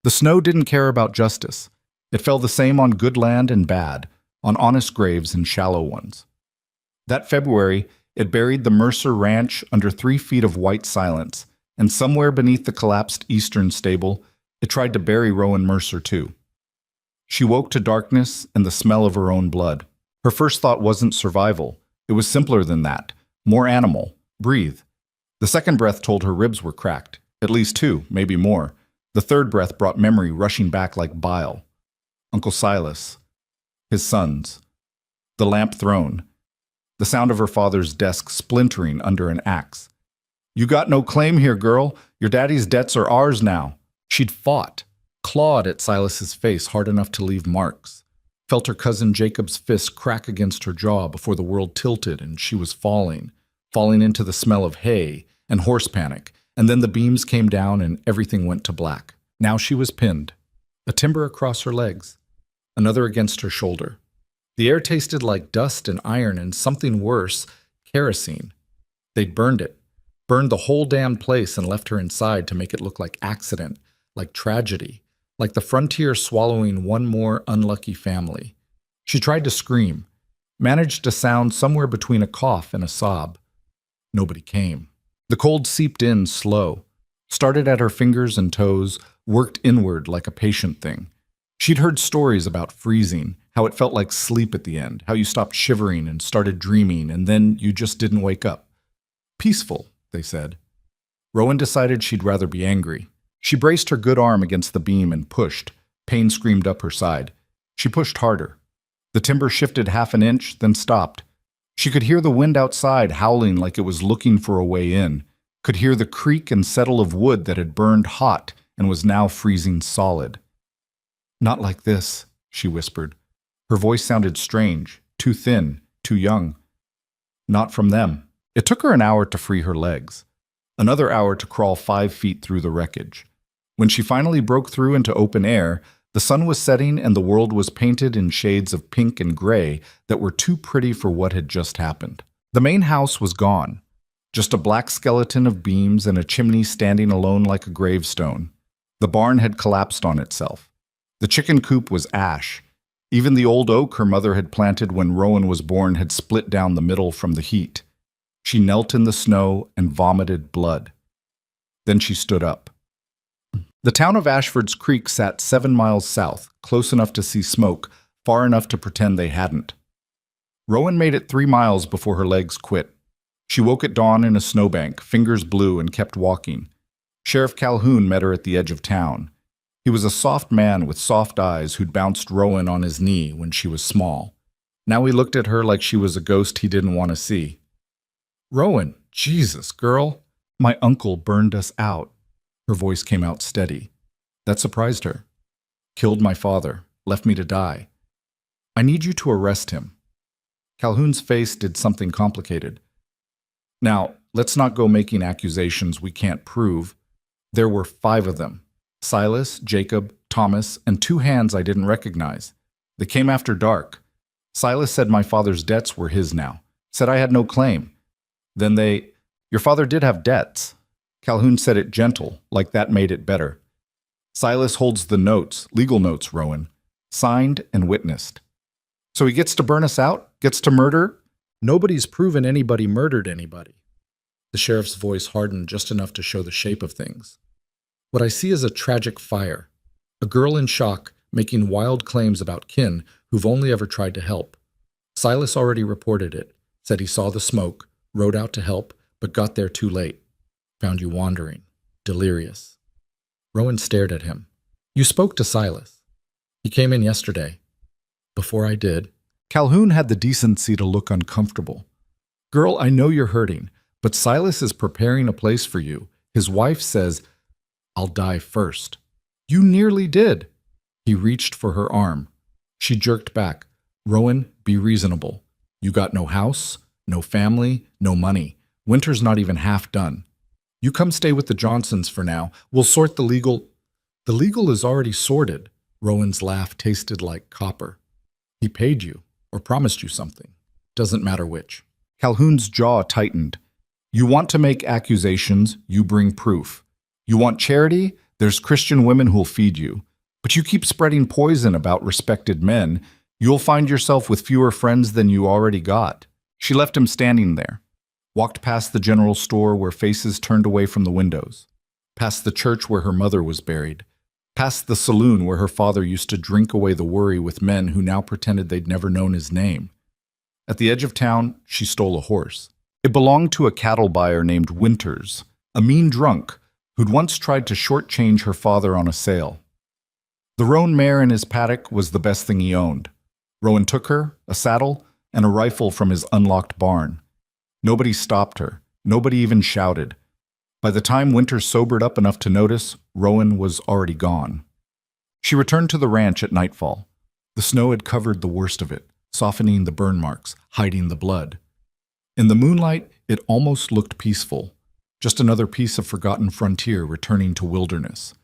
The snow didn't care about justice. It fell the same on good land and bad, on honest graves and shallow ones. That February, it buried the Mercer Ranch under 3 feet of white silence, and somewhere beneath the collapsed eastern stable, it tried to bury Rowan Mercer too. She woke to darkness and the smell of her own blood. Her first thought wasn't survival. It was simpler than that. More animal. Breathe. The second breath told her ribs were cracked. At least 2, maybe more. The third breath brought memory rushing back like bile. Uncle Silas. His sons. The lamp thrown. The sound of her father's desk splintering under an axe. You got no claim here, girl. Your daddy's debts are ours now. She'd fought, clawed at Silas's face hard enough to leave marks, felt her cousin Jacob's fist crack against her jaw before the world tilted and she was falling into the smell of hay and horse panic, and then the beams came down and everything went to black. Now she was pinned, a timber across her legs, another against her shoulder. The air tasted like dust and iron and something worse, kerosene. They'd burned it, burned the whole damn place and left her inside to make it look like accident, like tragedy, like the frontier swallowing one more unlucky family. She tried to scream, managed a sound somewhere between a cough and a sob. Nobody came. The cold seeped in slow, started at her fingers and toes, worked inward like a patient thing. She'd heard stories about freezing, how it felt like sleep at the end, how you stopped shivering and started dreaming, and then you just didn't wake up. Peaceful, they said. Rowan decided she'd rather be angry. She braced her good arm against the beam and pushed. Pain screamed up her side. She pushed harder. The timber shifted half an inch, then stopped. She could hear the wind outside howling like it was looking for a way in, could hear the creak and settle of wood that had burned hot and was now freezing solid. Not like this, she whispered. Her voice sounded strange, too thin, too young. Not from them. It took her an hour to free her legs, another hour to crawl 5 feet through the wreckage. When she finally broke through into open air, the sun was setting and the world was painted in shades of pink and gray that were too pretty for what had just happened. The main house was gone, just a black skeleton of beams and a chimney standing alone like a gravestone. The barn had collapsed on itself. The chicken coop was ash. Even the old oak her mother had planted when Rowan was born had split down the middle from the heat. She knelt in the snow and vomited blood. Then she stood up. The town of Ashford's Creek sat 7 miles south, close enough to see smoke, far enough to pretend they hadn't. Rowan made it 3 miles before her legs quit. She woke at dawn in a snowbank, fingers blue, and kept walking. Sheriff Calhoun met her at the edge of town. He was a soft man with soft eyes who'd bounced Rowan on his knee when she was small. Now he looked at her like she was a ghost he didn't want to see. Rowan, Jesus, girl. My uncle burned us out. Her voice came out steady. That surprised her. Killed my father, left me to die. I need you to arrest him. Calhoun's face did something complicated. Now, let's not go making accusations we can't prove. There were 5 of them. Silas, Jacob, Thomas, and 2 hands I didn't recognize. They came after dark. Silas said my father's debts were his now. Said I had no claim. Then your father did have debts. Calhoun said it gentle, like that made it better. Silas holds the notes, legal notes, Rowan. Signed and witnessed. So he gets to burn us out? Gets to murder? Nobody's proven anybody murdered anybody. The sheriff's voice hardened just enough to show the shape of things. What I see is a tragic fire. A girl in shock, making wild claims about kin who've only ever tried to help. Silas already reported it, said he saw the smoke, rode out to help, but got there too late. Found you wandering, delirious. Rowan stared at him. You spoke to Silas. He came in yesterday. Before I did. Calhoun had the decency to look uncomfortable. Girl, I know you're hurting, but Silas is preparing a place for you. His wife says, I'll die first. You nearly did. He reached for her arm. She jerked back. Rowan, be reasonable. You got no house, no family, no money. Winter's not even half done. You come stay with the Johnsons for now. We'll sort the legal. The legal is already sorted. Rowan's laugh tasted like copper. He paid you, or promised you something. Doesn't matter which. Calhoun's jaw tightened. You want to make accusations, you bring proof. You want charity, There's Christian women who'll feed you. But you keep spreading poison about respected men, you'll find yourself with fewer friends than you already got." She left him standing there, walked past the general store where faces turned away from the windows, past the church where her mother was buried, past the saloon where her father used to drink away the worry with men who now pretended they'd never known his name. At the edge of town, she stole a horse. It belonged to a cattle buyer named Winters, a mean drunk who'd once tried to shortchange her father on a sale. The roan mare in his paddock was the best thing he owned. Rowan took her, a saddle, and a rifle from his unlocked barn. Nobody stopped her. Nobody even shouted. By the time Winters sobered up enough to notice, Rowan was already gone. She returned to the ranch at nightfall. The snow had covered the worst of it, softening the burn marks, hiding the blood. In the moonlight, it almost looked peaceful, just another piece of forgotten frontier returning to wilderness.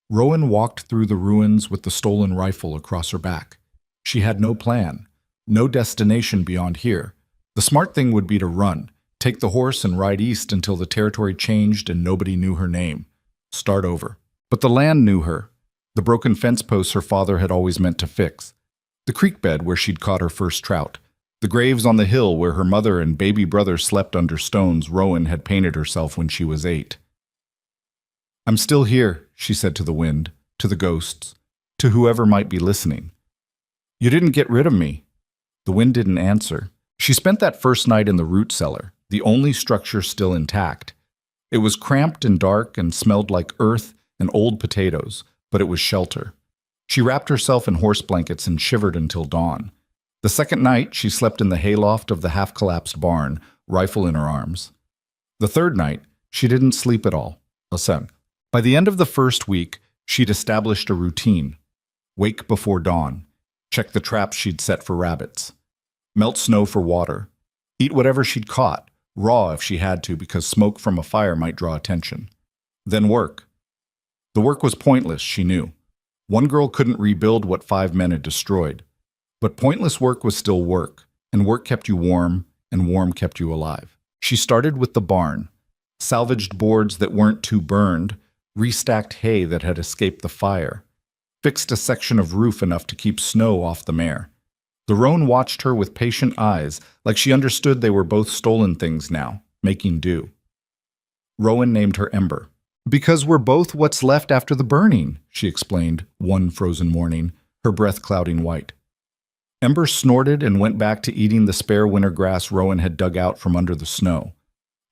Rowan walked through the ruins with the stolen rifle across her back. She had no plan, no destination beyond here. The smart thing would be to run, take the horse and ride east until the territory changed and nobody knew her name. Start over. But the land knew her. The broken fence posts her father had always meant to fix. The creek bed where she'd caught her first trout. The graves on the hill where her mother and baby brother slept under stones Rowan had painted herself when she was 8. "I'm still here," she said to the wind, to the ghosts, to whoever might be listening. "You didn't get rid of me." The wind didn't answer. She spent that first night in the root cellar, the only structure still intact. It was cramped and dark and smelled like earth and old potatoes, but it was shelter. She wrapped herself in horse blankets and shivered until dawn. The second night, she slept in the hayloft of the half-collapsed barn, rifle in her arms. The third night, she didn't sleep at all. By the end of the first week, she'd established a routine. Wake before dawn. Check the traps she'd set for rabbits. Melt snow for water. Eat whatever she'd caught, raw if she had to because smoke from a fire might draw attention. Then work. The work was pointless, she knew. One girl couldn't rebuild what 5 men had destroyed. But pointless work was still work, and work kept you warm, and warm kept you alive. She started with the barn. Salvaged boards that weren't too burned, restacked hay that had escaped the fire, fixed a section of roof enough to keep snow off the mare. The roan watched her with patient eyes, like she understood they were both stolen things now, making do. Rowan named her Ember. "Because we're both what's left after the burning," she explained one frozen morning, her breath clouding white. Ember snorted and went back to eating the spare winter grass Rowan had dug out from under the snow.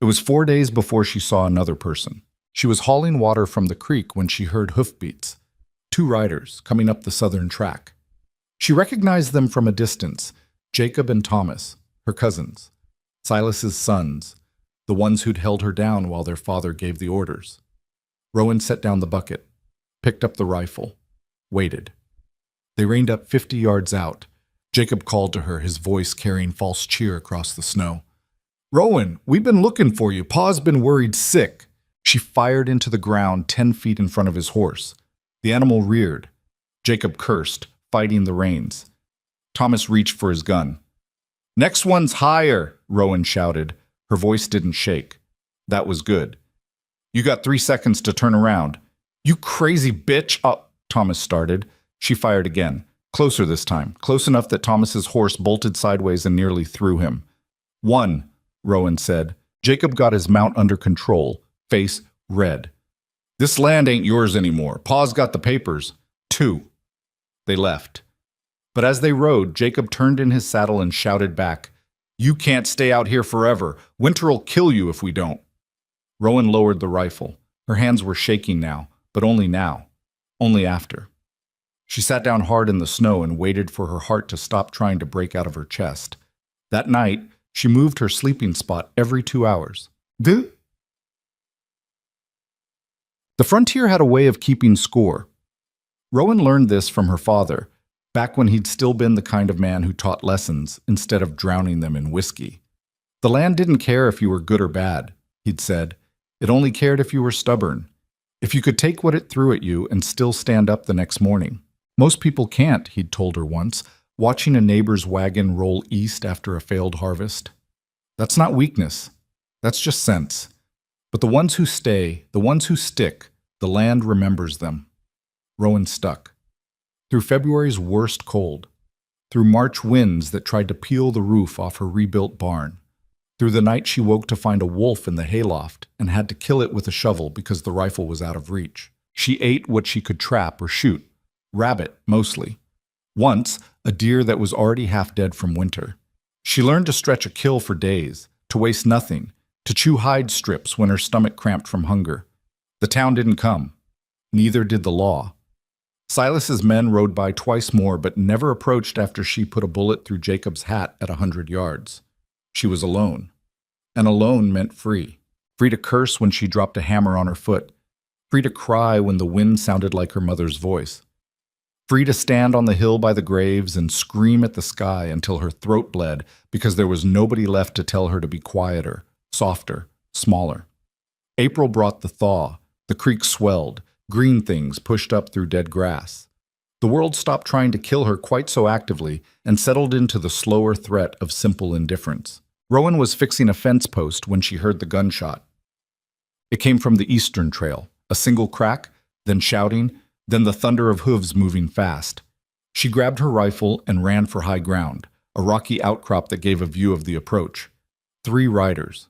It was 4 days before she saw another person. She was hauling water from the creek when she heard hoofbeats. 2 riders coming up the southern track. She recognized them from a distance, Jacob and Thomas, her cousins, Silas's sons, the ones who'd held her down while their father gave the orders. Rowan set down the bucket, picked up the rifle, waited. They reined up 50 yards out. Jacob called to her, his voice carrying false cheer across the snow. "Rowan, we've been looking for you. Pa's been worried sick." She fired into the ground 10 feet in front of his horse. The animal reared. Jacob cursed, fighting the reins. Thomas reached for his gun. "Next one's higher," Rowan shouted. Her voice didn't shake. That was good. "You got 3 seconds to turn around." "You crazy bitch!" Thomas started. She fired again. Closer this time, close enough that Thomas's horse bolted sideways and nearly threw him. "1," Rowan said. Jacob got his mount under control, face red. "This land ain't yours anymore. Pa's got the papers." 2. They left. But as they rode, Jacob turned in his saddle and shouted back, "You can't stay out here forever. Winter'll kill you if we don't." Rowan lowered the rifle. Her hands were shaking now, but only now. Only after. She sat down hard in the snow and waited for her heart to stop trying to break out of her chest. That night, she moved her sleeping spot every 2 hours. The frontier had a way of keeping score. Rowan learned this from her father, back when he'd still been the kind of man who taught lessons instead of drowning them in whiskey. The land didn't care if you were good or bad, he'd said. It only cared if you were stubborn, if you could take what it threw at you and still stand up the next morning. Most people can't, he'd told her once, watching a neighbor's wagon roll east after a failed harvest. That's not weakness. That's just sense. But the ones who stay, the ones who stick, The land remembers them. Rowan stuck. Through February's worst cold. Through March winds that tried to peel the roof off her rebuilt barn. Through the night she woke to find a wolf in the hayloft and had to kill it with a shovel because the rifle was out of reach. She ate what she could trap or shoot. Rabbit, mostly. Once, a deer that was already half dead from winter. She learned to stretch a kill for days, to waste nothing, to chew hide strips when her stomach cramped from hunger. The town didn't come. Neither did the law. Silas's men rode by twice more but never approached after she put a bullet through Jacob's hat at 100 yards. She was alone. And alone meant free. Free to curse when she dropped a hammer on her foot. Free to cry when the wind sounded like her mother's voice. Free to stand on the hill by the graves and scream at the sky until her throat bled because there was nobody left to tell her to be quieter, softer, smaller. April brought the thaw. The creek swelled. Green things pushed up through dead grass. The world stopped trying to kill her quite so actively and settled into the slower threat of simple indifference. Rowan was fixing a fence post when she heard the gunshot. It came from the eastern trail, a single crack, then shouting, then the thunder of hooves moving fast. She grabbed her rifle and ran for high ground, a rocky outcrop that gave a view of the approach. 3 riders.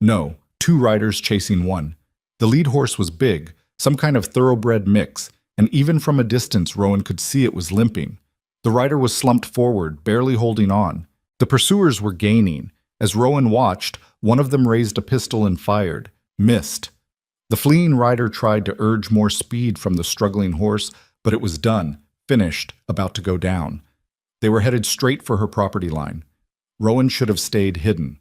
No, 2 riders chasing one. The lead horse was big, some kind of thoroughbred mix, and even from a distance Rowan could see it was limping. The rider was slumped forward, barely holding on. The pursuers were gaining. As Rowan watched, one of them raised a pistol and fired. Missed. The fleeing rider tried to urge more speed from the struggling horse, but it was done, finished, about to go down. They were headed straight for her property line. Rowan should have stayed hidden.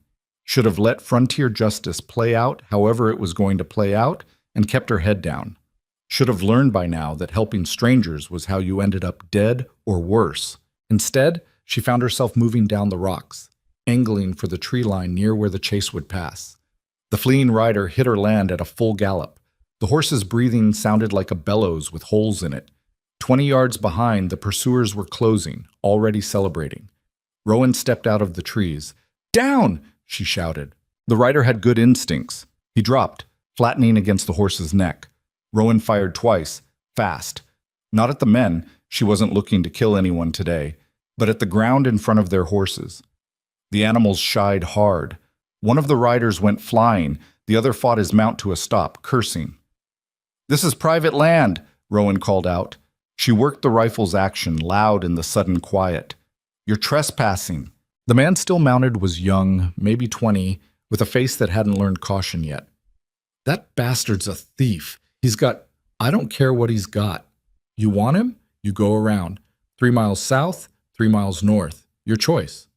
Should have let frontier justice play out however it was going to play out, and kept her head down. Should have learned by now that helping strangers was how you ended up dead or worse. Instead, she found herself moving down the rocks, angling for the tree line near where the chase would pass. The fleeing rider hit her land at a full gallop. The horse's breathing sounded like a bellows with holes in it. 20 yards behind, the pursuers were closing, already celebrating. Rowan stepped out of the trees. "Down!" she shouted. The rider had good instincts. He dropped, flattening against the horse's neck. Rowan fired twice, fast. Not at the men, she wasn't looking to kill anyone today, but at the ground in front of their horses. The animals shied hard. One of the riders went flying, the other fought his mount to a stop, cursing. "This is private land," Rowan called out. She worked the rifle's action, loud in the sudden quiet. "You're trespassing." The man still mounted was young, maybe 20, with a face that hadn't learned caution yet. "That bastard's a thief. I don't care what he's got. You want him? You go around. 3 miles south, 3 miles north. Your choice."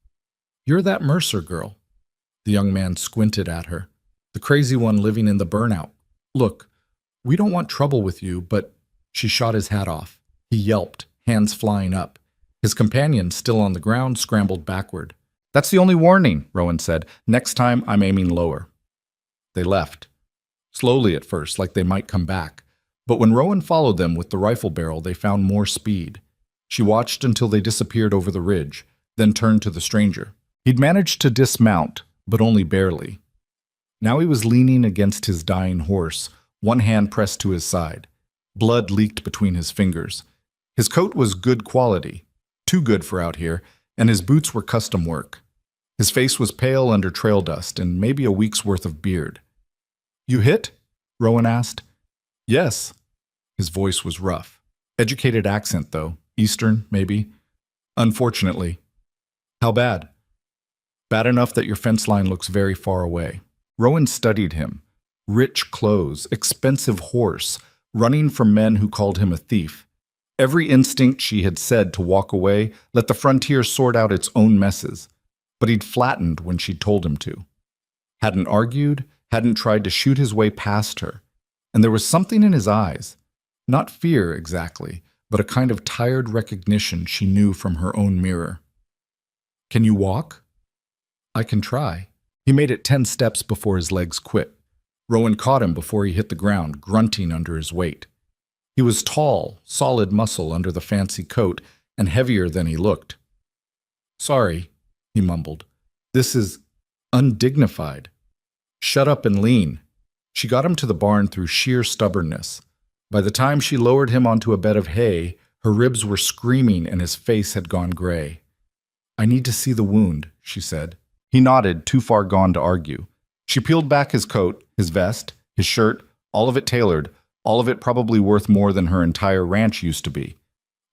"You're that Mercer girl." The young man squinted at her. "The crazy one living in the burnout. Look, we don't want trouble with you, but—" She shot his hat off. He yelped, hands flying up. His companion, still on the ground, scrambled backward. "That's the only warning," Rowan said. "Next time, I'm aiming lower." They left. Slowly at first, like they might come back. But when Rowan followed them with the rifle barrel, they found more speed. She watched until they disappeared over the ridge, then turned to the stranger. He'd managed to dismount, but only barely. Now he was leaning against his dying horse, one hand pressed to his side. Blood leaked between his fingers. His coat was good quality, too good for out here, and his boots were custom work. His face was pale under trail dust and maybe a week's worth of beard. "You hit?" Rowan asked. "Yes." His voice was rough. Educated accent, though. Eastern, maybe. "Unfortunately." "How bad?" "Bad enough that your fence line looks very far away." Rowan studied him. Rich clothes, expensive horse, running from men who called him a thief. Every instinct she had said to walk away, let the frontier sort out its own messes. But he'd flattened when she'd told him to. Hadn't argued, hadn't tried to shoot his way past her. And there was something in his eyes. Not fear, exactly, but a kind of tired recognition she knew from her own mirror. "Can you walk?" "I can try." He made it 10 steps before his legs quit. Rowan caught him before he hit the ground, grunting under his weight. He was tall, solid muscle under the fancy coat, and heavier than he looked. "Sorry," he mumbled. "This is undignified." "Shut up and lean." She got him to the barn through sheer stubbornness. By the time she lowered him onto a bed of hay, her ribs were screaming and his face had gone gray. "I need to see the wound," she said. He nodded, too far gone to argue. She peeled back his coat, his vest, his shirt, all of it tailored, all of it probably worth more than her entire ranch used to be.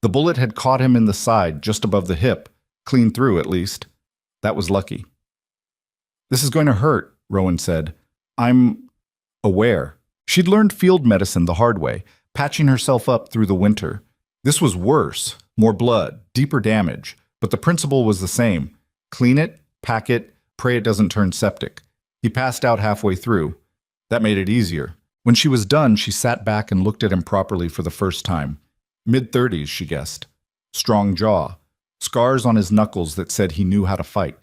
The bullet had caught him in the side, just above the hip, clean through at least. That was lucky. "This is going to hurt," Rowan said. "I'm aware." She'd learned field medicine the hard way, patching herself up through the winter. This was worse, more blood, deeper damage, but the principle was the same. Clean it, pack it, pray it doesn't turn septic. He passed out halfway through. That made it easier. When she was done, she sat back and looked at him properly for the first time. Mid-30s, she guessed. Strong jaw. Scars on his knuckles that said he knew how to fight.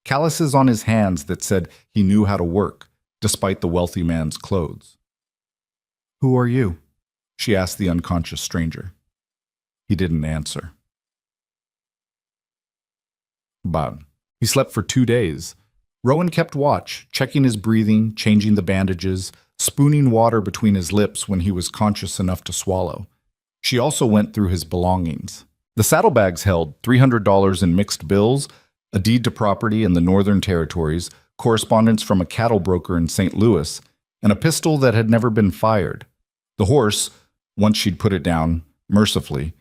Calluses on his hands that said he knew how to work, despite the wealthy man's clothes. "Who are you?" she asked the unconscious stranger. He didn't answer. He slept for 2 days. Rowan kept watch, checking his breathing, changing the bandages, spooning water between his lips when he was conscious enough to swallow. She also went through his belongings. The saddlebags held $300 in mixed bills, a deed to property in the Northern Territories, correspondence from a cattle broker in St. Louis, and a pistol that had never been fired. The horse, once she'd put it down, mercifully,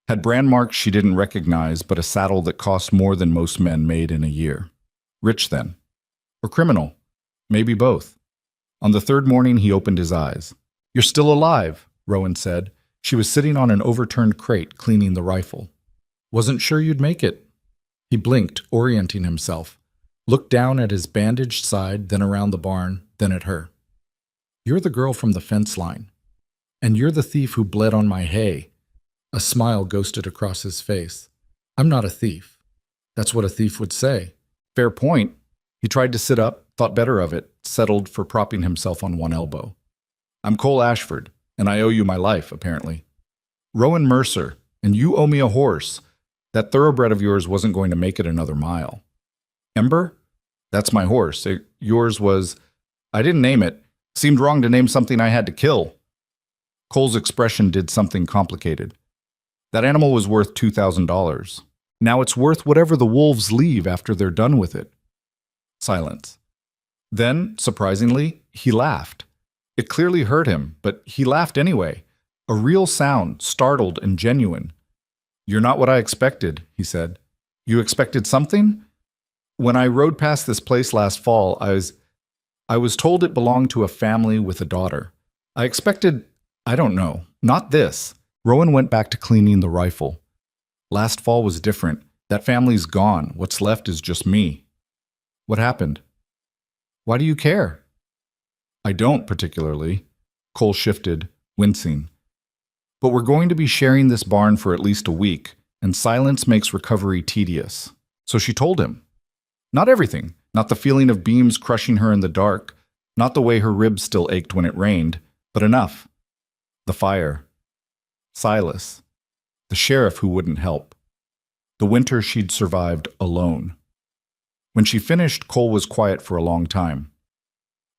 had brand marks she didn't recognize, but a saddle that cost more than most men made in a year. Rich then. Or criminal. Maybe both. On the third morning, he opened his eyes. "You're still alive," Rowan said. She was sitting on an overturned crate, cleaning the rifle. "Wasn't sure you'd make it." He blinked, orienting himself. Looked down at his bandaged side, then around the barn, then at her. "You're the girl from the fence line. And you're the thief who bled on my hay." A smile ghosted across his face. "I'm not a thief." That's what a thief would say. Fair point. He tried to sit up, thought better of it, settled for propping himself on one elbow. "I'm Cole Ashford, and I owe you my life, apparently." "Rowan Mercer, and you owe me a horse. That thoroughbred of yours wasn't going to make it another mile." "Ember? That's my horse. Yours was—" "I didn't name it. Seemed wrong to name something I had to kill." Cole's expression did something complicated. "That animal was worth $2,000. Now it's worth whatever the wolves leave after they're done with it." Silence. Then, surprisingly, he laughed. It clearly hurt him, but he laughed anyway. A real sound, startled and genuine. "You're not what I expected," he said. "You expected something? When I rode past this place last fall, I was told it belonged to a family with a daughter. I expected, I don't know, not this." Rowan went back to cleaning the rifle. "Last fall was different. That family's gone. What's left is just me." "What happened?" "Why do you care?" "I don't particularly." Cole shifted, wincing. "But we're going to be sharing this barn for at least a week, and silence makes recovery tedious." So she told him. Not everything. Not the feeling of beams crushing her in the dark. Not the way her ribs still ached when it rained. But enough. The fire. Silas. The sheriff who wouldn't help. The winter she'd survived alone. When she finished, Cole was quiet for a long time.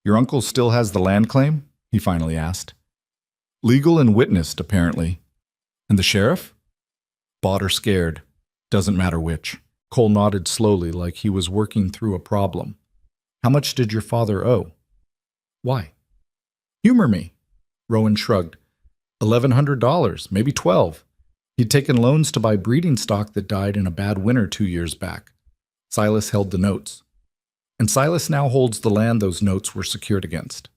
"Your uncle still has the land claim?" he finally asked. "Legal and witnessed, apparently." "And the sheriff?" "Bought or scared. Doesn't matter which." Cole nodded slowly, like he was working through a problem. "How much did your father owe?" "Why?" "Humor me." Rowan shrugged. $1,100, maybe 12. He'd taken loans to buy breeding stock that died in a bad winter 2 years back. Silas held the notes. And Silas now holds the land those notes were secured against.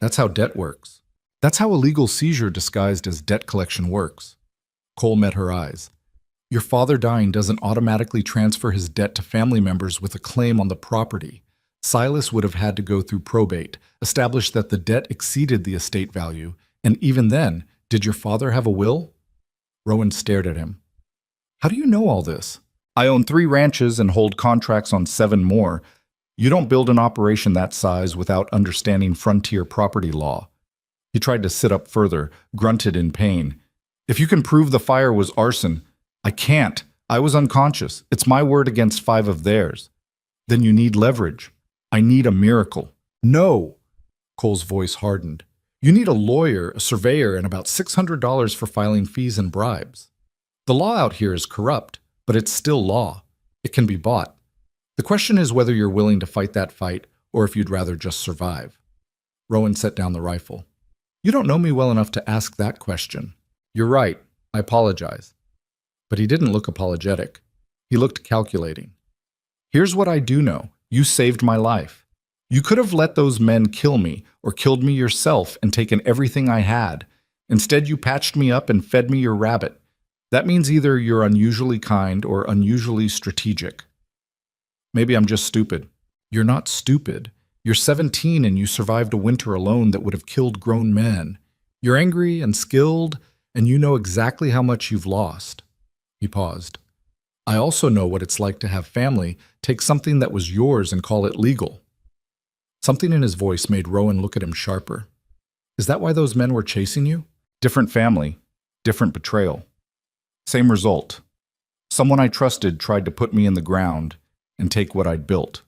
That's how debt works. That's how a legal seizure disguised as debt collection works. Cole met her eyes. Your father dying doesn't automatically transfer his debt to family members with a claim on the property. Silas would have had to go through probate, establish that the debt exceeded the estate value, and even then, did your father have a will? Rowan stared at him. How do you know all this? I own 3 ranches and hold contracts on 7 more. You don't build an operation that size without understanding frontier property law. He tried to sit up further, grunted in pain. If you can prove the fire was arson, I can't. I was unconscious. It's my word against 5 of theirs. Then you need leverage. I need a miracle. No! Cole's voice hardened. You need a lawyer, a surveyor, and about $600 for filing fees and bribes. The law out here is corrupt, but it's still law. It can be bought. The question is whether you're willing to fight that fight or if you'd rather just survive. Rowan set down the rifle. You don't know me well enough to ask that question. You're right. I apologize. But he didn't look apologetic. He looked calculating. Here's what I do know. You saved my life. You could have let those men kill me or killed me yourself and taken everything I had. Instead, you patched me up and fed me your rabbit. That means either you're unusually kind or unusually strategic. Maybe I'm just stupid. You're not stupid. You're 17 and you survived a winter alone that would have killed grown men. You're angry and skilled, and you know exactly how much you've lost. He paused. I also know what it's like to have family take something that was yours and call it legal. Something in his voice made Rowan look at him sharper. Is that why those men were chasing you? Different family, different betrayal. Same result. Someone I trusted tried to put me in the ground and take what I'd built.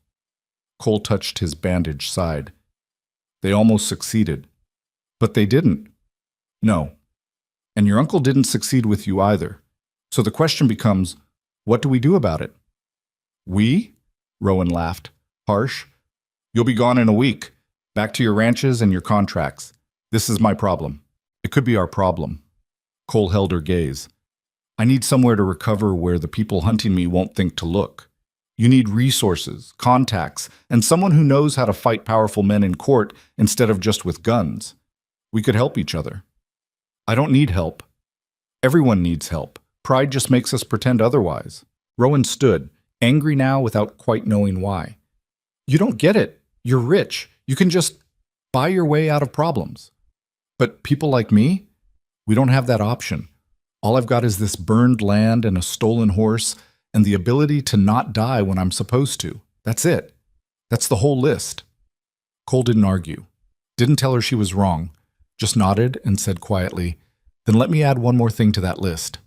Cole touched his bandaged side. They almost succeeded. But they didn't. No. And your uncle didn't succeed with you either. So the question becomes, what do we do about it? We? Rowan laughed, harsh. You'll be gone in a week. Back to your ranches and your contracts. This is my problem. It could be our problem. Cole held her gaze. I need somewhere to recover where the people hunting me won't think to look. You need resources, contacts, and someone who knows how to fight powerful men in court instead of just with guns. We could help each other. I don't need help. Everyone needs help. Pride just makes us pretend otherwise. Rowan stood, angry now without quite knowing why. You don't get it. You're rich. You can just buy your way out of problems. But people like me, we don't have that option. All I've got is this burned land and a stolen horse and the ability to not die when I'm supposed to. That's it. That's the whole list. Cole didn't argue. Didn't tell her she was wrong. Just nodded and said quietly, then let me add one more thing to that list.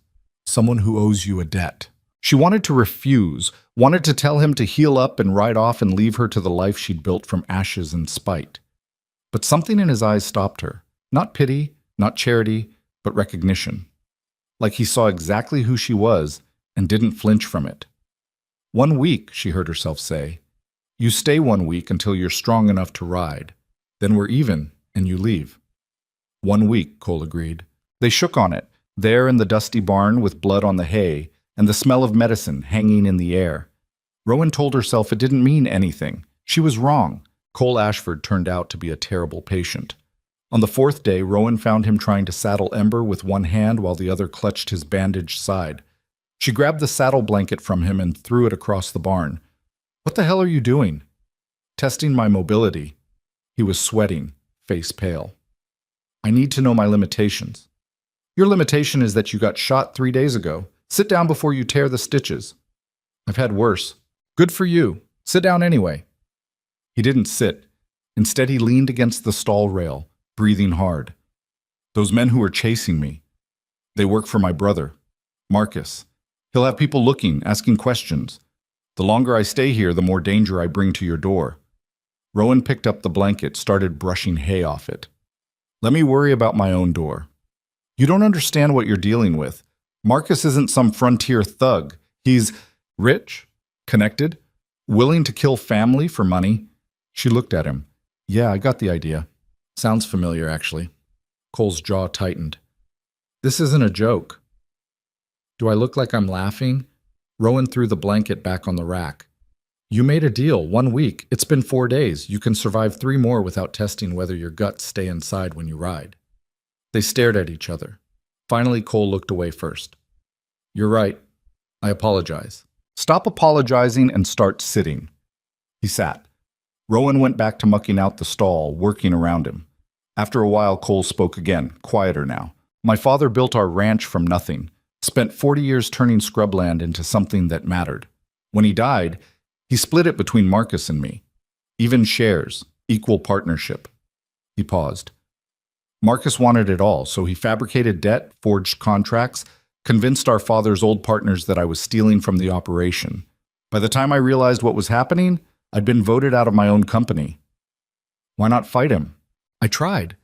Someone who owes you a debt. She wanted to refuse, wanted to tell him to heal up and ride off and leave her to the life she'd built from ashes and spite. But something in his eyes stopped her. Not pity, not charity, but recognition. Like he saw exactly who she was and didn't flinch from it. 1 week, she heard herself say. You stay 1 week until you're strong enough to ride. Then we're even, and you leave. 1 week, Cole agreed. They shook on it, there in the dusty barn with blood on the hay and the smell of medicine hanging in the air. Rowan told herself it didn't mean anything. She was wrong. Cole Ashford turned out to be a terrible patient. On the 4th day, Rowan found him trying to saddle Ember with one hand while the other clutched his bandaged side. She grabbed the saddle blanket from him and threw it across the barn. What the hell are you doing? Testing my mobility. He was sweating, face pale. I need to know my limitations. Your limitation is that you got shot 3 days ago. Sit down before you tear the stitches. I've had worse. Good for you. Sit down anyway. He didn't sit. Instead, he leaned against the stall rail, breathing hard. Those men who are chasing me, they work for my brother, Marcus. He'll have people looking, asking questions. The longer I stay here, the more danger I bring to your door. Rowan picked up the blanket, started brushing hay off it. Let me worry about my own door. You don't understand what you're dealing with. Marcus isn't some frontier thug. He's rich, connected, willing to kill family for money. She looked at him. Yeah, I got the idea. Sounds familiar, actually. Cole's jaw tightened. This isn't a joke. Do I look like I'm laughing? Rowan threw the blanket back on the rack. You made a deal, 1 week. It's been 4 days. You can survive 3 more without testing whether your guts stay inside when you ride. They stared at each other. Finally, Cole looked away first. You're right. I apologize. Stop apologizing and start sitting. He sat. Rowan went back to mucking out the stall, working around him. After a while, Cole spoke again, quieter now. My father built our ranch from nothing, spent 40 years turning scrubland into something that mattered. When he died, he split it between Marcus and me. Even shares, equal partnership. He paused. Marcus wanted it all, so he fabricated debt, forged contracts, convinced our father's old partners that I was stealing from the operation. By the time I realized what was happening, I'd been voted out of my own company. Why not fight him? I tried.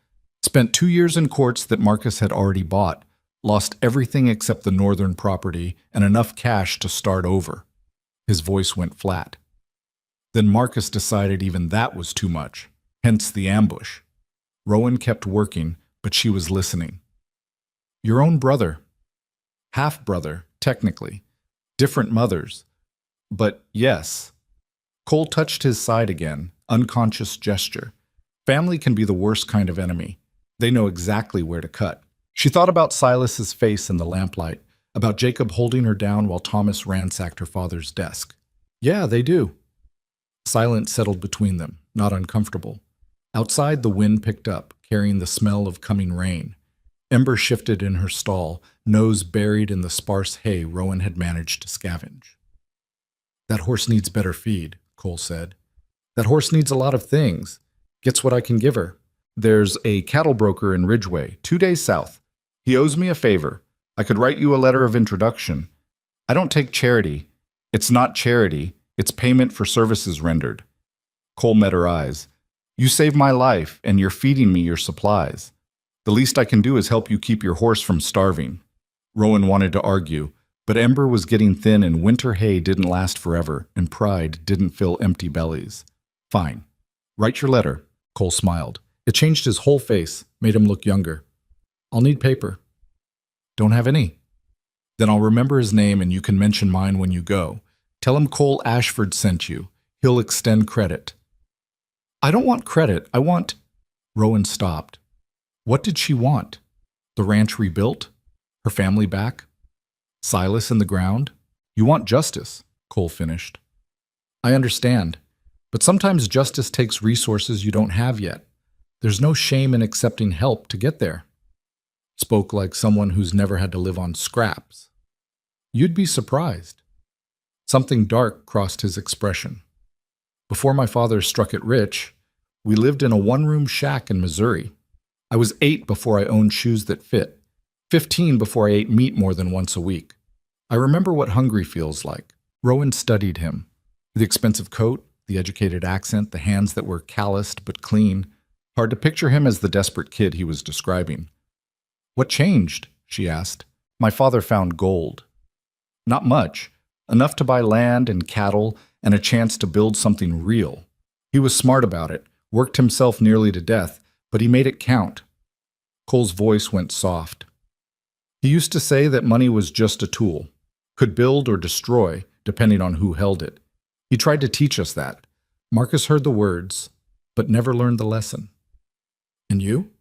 Spent 2 years in courts that Marcus had already bought, lost everything except the northern property and enough cash to start over. His voice went flat. Then Marcus decided even that was too much, hence the ambush. Rowan kept working, but she was listening. Your own brother. Half-brother, technically. Different mothers. But yes. Cole touched his side again, unconscious gesture. Family can be the worst kind of enemy. They know exactly where to cut. She thought about Silas's face in the lamplight, about Jacob holding her down while Thomas ransacked her father's desk. Yeah, they do. Silence settled between them, not uncomfortable. Outside, the wind picked up, carrying the smell of coming rain. Ember shifted in her stall, nose buried in the sparse hay Rowan had managed to scavenge. That horse needs better feed, Cole said. That horse needs a lot of things. Gets what I can give her. There's a cattle broker in Ridgeway, 2 days south. He owes me a favor. I could write you a letter of introduction. I don't take charity. It's not charity. It's payment for services rendered. Cole met her eyes. You saved my life, and you're feeding me your supplies. The least I can do is help you keep your horse from starving. Rowan wanted to argue, but Ember was getting thin and winter hay didn't last forever, and pride didn't fill empty bellies. Fine. Write your letter, Cole smiled. It changed his whole face, made him look younger. I'll need paper. Don't have any. Then I'll remember his name and you can mention mine when you go. Tell him Cole Ashford sent you. He'll extend credit. I don't want credit. I want... Rowan stopped. What did she want? The ranch rebuilt? Her family back? Silas in the ground? You want justice, Cole finished. I understand, but sometimes justice takes resources you don't have yet. There's no shame in accepting help to get there. Spoke like someone who's never had to live on scraps. You'd be surprised. Something dark crossed his expression. Before my father struck it rich, we lived in a one-room shack in Missouri. I was 8 before I owned shoes that fit, 15 before I ate meat more than once a week. I remember what hungry feels like. Rowan studied him. The expensive coat, the educated accent, the hands that were calloused but clean. Hard to picture him as the desperate kid he was describing. What changed? She asked. My father found gold. Not much. Enough to buy land and cattle and a chance to build something real. He was smart about it, worked himself nearly to death, but he made it count. Cole's voice went soft. He used to say that money was just a tool, could build or destroy, depending on who held it. He tried to teach us that. Marcus heard the words, but never learned the lesson. And you?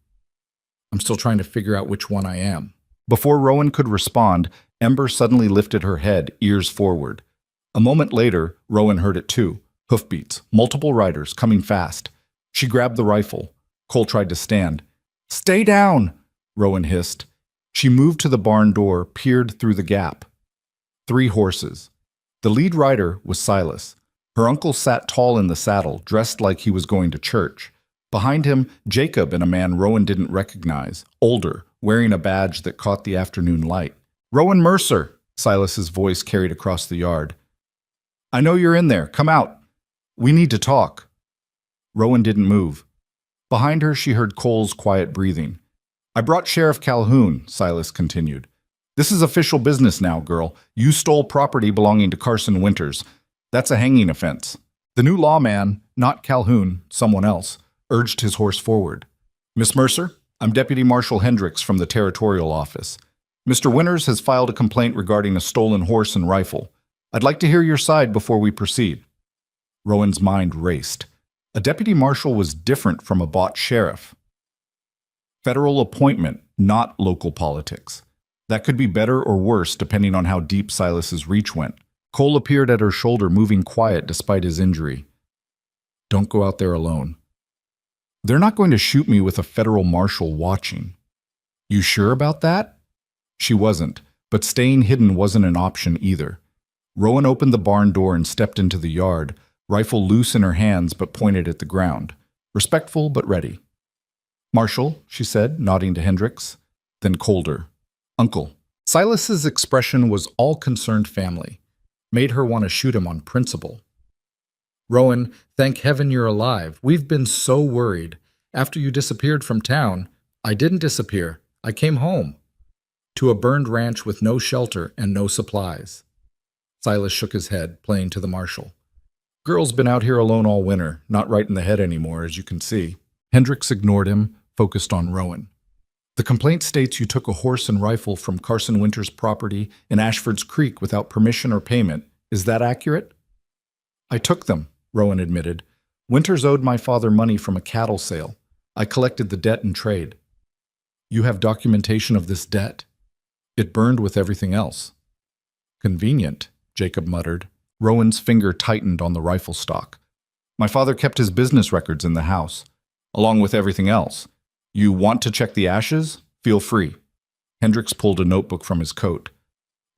I'm still trying to figure out which one I am. Before Rowan could respond, Ember suddenly lifted her head, ears forward. A moment later, Rowan heard it too. Hoofbeats, multiple riders, coming fast. She grabbed the rifle. Cole tried to stand. Stay down, Rowan hissed. She moved to the barn door, peered through the gap. 3 horses. The lead rider was Silas. Her uncle sat tall in the saddle, dressed like he was going to church. Behind him, Jacob and a man Rowan didn't recognize, older, wearing a badge that caught the afternoon light. Rowan Mercer, Silas's voice carried across the yard. I know you're in there. Come out. We need to talk. Rowan didn't move. Behind her, she heard Cole's quiet breathing. I brought Sheriff Calhoun, Silas continued. This is official business now, girl. You stole property belonging to Carson Winters. That's a hanging offense. The new lawman, not Calhoun, someone else, urged his horse forward. Miss Mercer, I'm Deputy Marshal Hendricks from the Territorial Office. Mr. Winters has filed a complaint regarding a stolen horse and rifle. I'd like to hear your side before we proceed. Rowan's mind raced. A deputy marshal was different from a bought sheriff. Federal appointment, not local politics. That could be better or worse depending on how deep Silas's reach went. Cole appeared at her shoulder, moving quiet despite his injury. Don't go out there alone. They're not going to shoot me with a federal marshal watching. You sure about that? She wasn't, but staying hidden wasn't an option either. Rowan opened the barn door and stepped into the yard, rifle loose in her hands but pointed at the ground. Respectful but ready. Marshal, she said, nodding to Hendricks, then colder. Uncle. Silas's expression was all concerned family. Made her want to shoot him on principle. Rowan, thank heaven you're alive. We've been so worried. After you disappeared from town, I didn't disappear. I came home. To a burned ranch with no shelter and no supplies. Silas shook his head, playing to the marshal. Girl's been out here alone all winter, not right in the head anymore, as you can see. Hendricks ignored him, focused on Rowan. The complaint states you took a horse and rifle from Carson Winters' property in Ashford's Creek without permission or payment. Is that accurate? I took them, Rowan admitted. Winters owed my father money from a cattle sale. I collected the debt in trade. You have documentation of this debt? It burned with everything else. Convenient, Jacob muttered. Rowan's finger tightened on the rifle stock. My father kept his business records in the house, along with everything else. You want to check the ashes? Feel free. Hendricks pulled a notebook from his coat.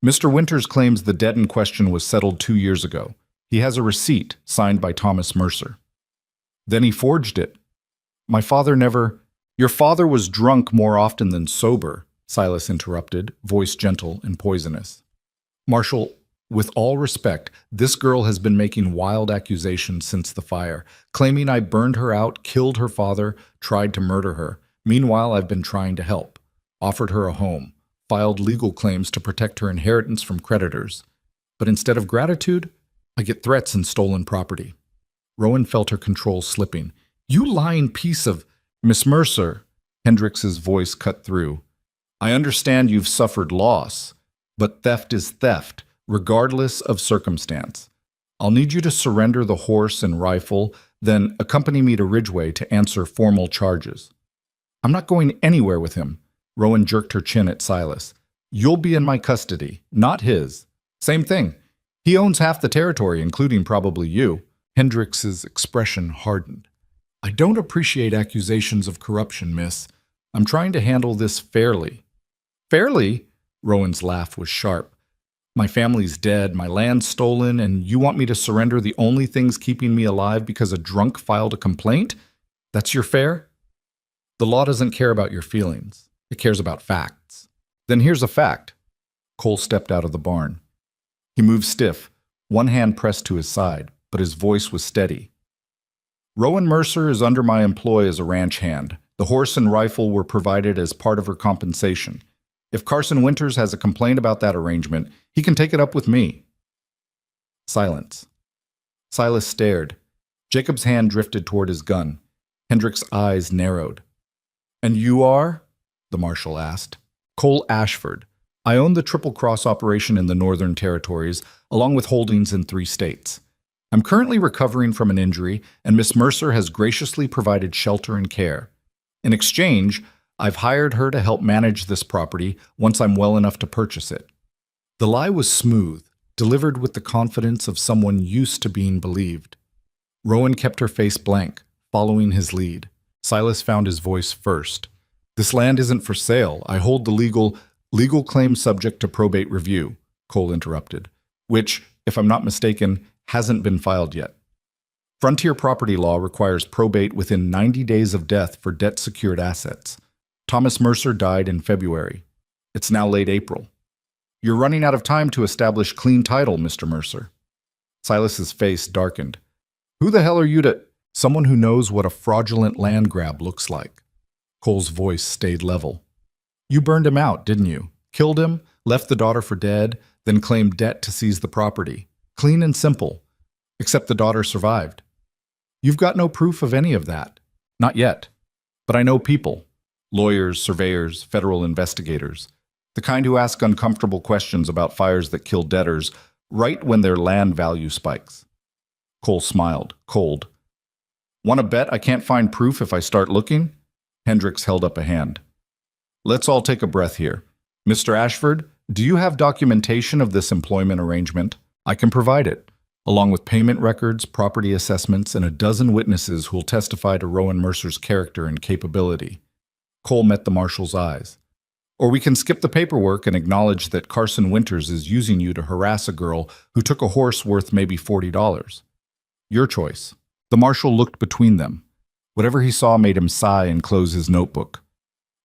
Mr. Winters claims the debt in question was settled 2 years ago. He has a receipt signed by Thomas Mercer. Then he forged it. My father never— Your father was drunk more often than sober, Silas interrupted, voice gentle and poisonous. Marshal, with all respect, this girl has been making wild accusations since the fire, claiming I burned her out, killed her father, tried to murder her. Meanwhile, I've been trying to help, offered her a home, filed legal claims to protect her inheritance from creditors. But instead of gratitude, I get threats and stolen property. Rowan felt her control slipping. You lying piece of— Miss Mercer, Hendricks's voice cut through. I understand you've suffered loss, but theft is theft, regardless of circumstance. I'll need you to surrender the horse and rifle, then accompany me to Ridgeway to answer formal charges. I'm not going anywhere with him. Rowan jerked her chin at Silas. You'll be in my custody, not his. Same thing. He owns half the territory, including probably you. Hendricks's expression hardened. I don't appreciate accusations of corruption, miss. I'm trying to handle this fairly. Fairly? Rowan's laugh was sharp. My family's dead, my land's stolen, and you want me to surrender the only things keeping me alive because a drunk filed a complaint? That's your fare? The law doesn't care about your feelings. It cares about facts. Then here's a fact. Cole stepped out of the barn. He moved stiff, one hand pressed to his side, but his voice was steady. Rowan Mercer is under my employ as a ranch hand. The horse and rifle were provided as part of her compensation. If Carson Winters has a complaint about that arrangement, he can take it up with me. Silence. Silas stared. Jacob's hand drifted toward his gun. Hendrick's eyes narrowed. And you are? The marshal asked. Cole Ashford. I own the Triple Cross operation in the Northern Territories, along with holdings in 3 states. I'm currently recovering from an injury, and Miss Mercer has graciously provided shelter and care. In exchange, I've hired her to help manage this property once I'm well enough to purchase it. The lie was smooth, delivered with the confidence of someone used to being believed. Rowan kept her face blank, following his lead. Silas found his voice first. This land isn't for sale. I hold the legal claim subject to probate review, Cole interrupted, which, if I'm not mistaken, hasn't been filed yet. Frontier property law requires probate within 90 days of death for debt-secured assets. Thomas Mercer died in February. It's now late April. You're running out of time to establish clean title, Mr. Mercer. Silas's face darkened. Who the hell are you to— Someone who knows what a fraudulent land grab looks like. Cole's voice stayed level. You burned him out, didn't you? Killed him, left the daughter for dead, then claimed debt to seize the property. Clean and simple. Except the daughter survived. You've got no proof of any of that. Not yet. But I know people. Lawyers, surveyors, federal investigators. The kind who ask uncomfortable questions about fires that kill debtors right when their land value spikes. Cole smiled, cold. Want to bet I can't find proof if I start looking? Hendricks held up a hand. Let's all take a breath here. Mr. Ashford, do you have documentation of this employment arrangement? I can provide it, along with payment records, property assessments, and a dozen witnesses who will testify to Rowan Mercer's character and capability. Cole met the marshal's eyes. Or we can skip the paperwork and acknowledge that Carson Winters is using you to harass a girl who took a horse worth maybe $40. Your choice. The marshal looked between them. Whatever he saw made him sigh and close his notebook.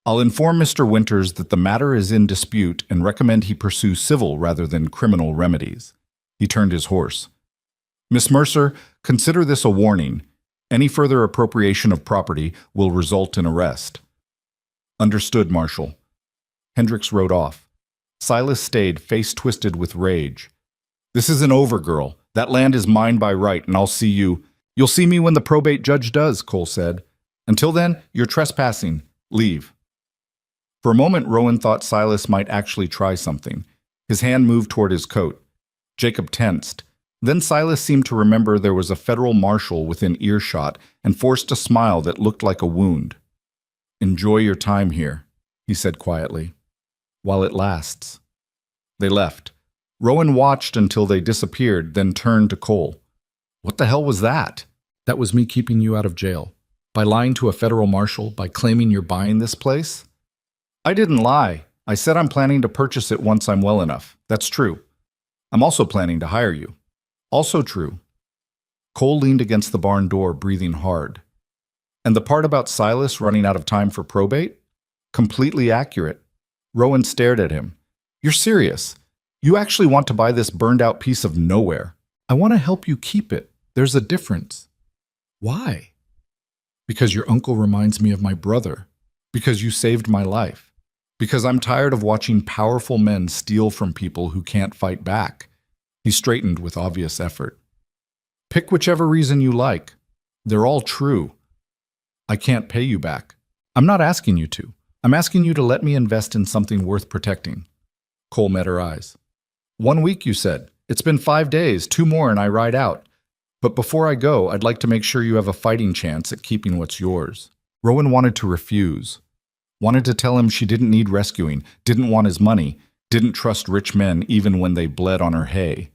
I'll inform Mr. Winters that the matter is in dispute and recommend he pursue civil rather than criminal remedies. He turned his horse. Miss Mercer, consider this a warning. Any further appropriation of property will result in arrest. Understood, Marshal. Hendricks rode off. Silas stayed, face twisted with rage. This isn't over, girl. That land is mine by right, and I'll see you. You'll see me when the probate judge does, Cole said. Until then, you're trespassing. Leave. For a moment, Rowan thought Silas might actually try something. His hand moved toward his coat. Jacob tensed. Then Silas seemed to remember there was a federal marshal within earshot and forced a smile that looked like a wound. Enjoy your time here, he said quietly, while it lasts. They left. Rowan watched until they disappeared, then turned to Cole. What the hell was that? That was me keeping you out of jail. By lying to a federal marshal, by claiming you're buying this place? I didn't lie. I said I'm planning to purchase it once I'm well enough. That's true. I'm also planning to hire you. Also true. Cole leaned against the barn door, breathing hard. And the part about Silas running out of time for probate? Completely accurate. Rowan stared at him. You're serious. You actually want to buy this burned-out piece of nowhere. I want to help you keep it. There's a difference. Why? Because your uncle reminds me of my brother. Because you saved my life. Because I'm tired of watching powerful men steal from people who can't fight back. He straightened with obvious effort. Pick whichever reason you like. They're all true. I can't pay you back. I'm not asking you to. I'm asking you to let me invest in something worth protecting. Cole met her eyes. 1 week, you said. It's been 5 days, 2 more, and I ride out. But before I go, I'd like to make sure you have a fighting chance at keeping what's yours. Rowan wanted to refuse. Wanted to tell him she didn't need rescuing, didn't want his money, didn't trust rich men even when they bled on her hay.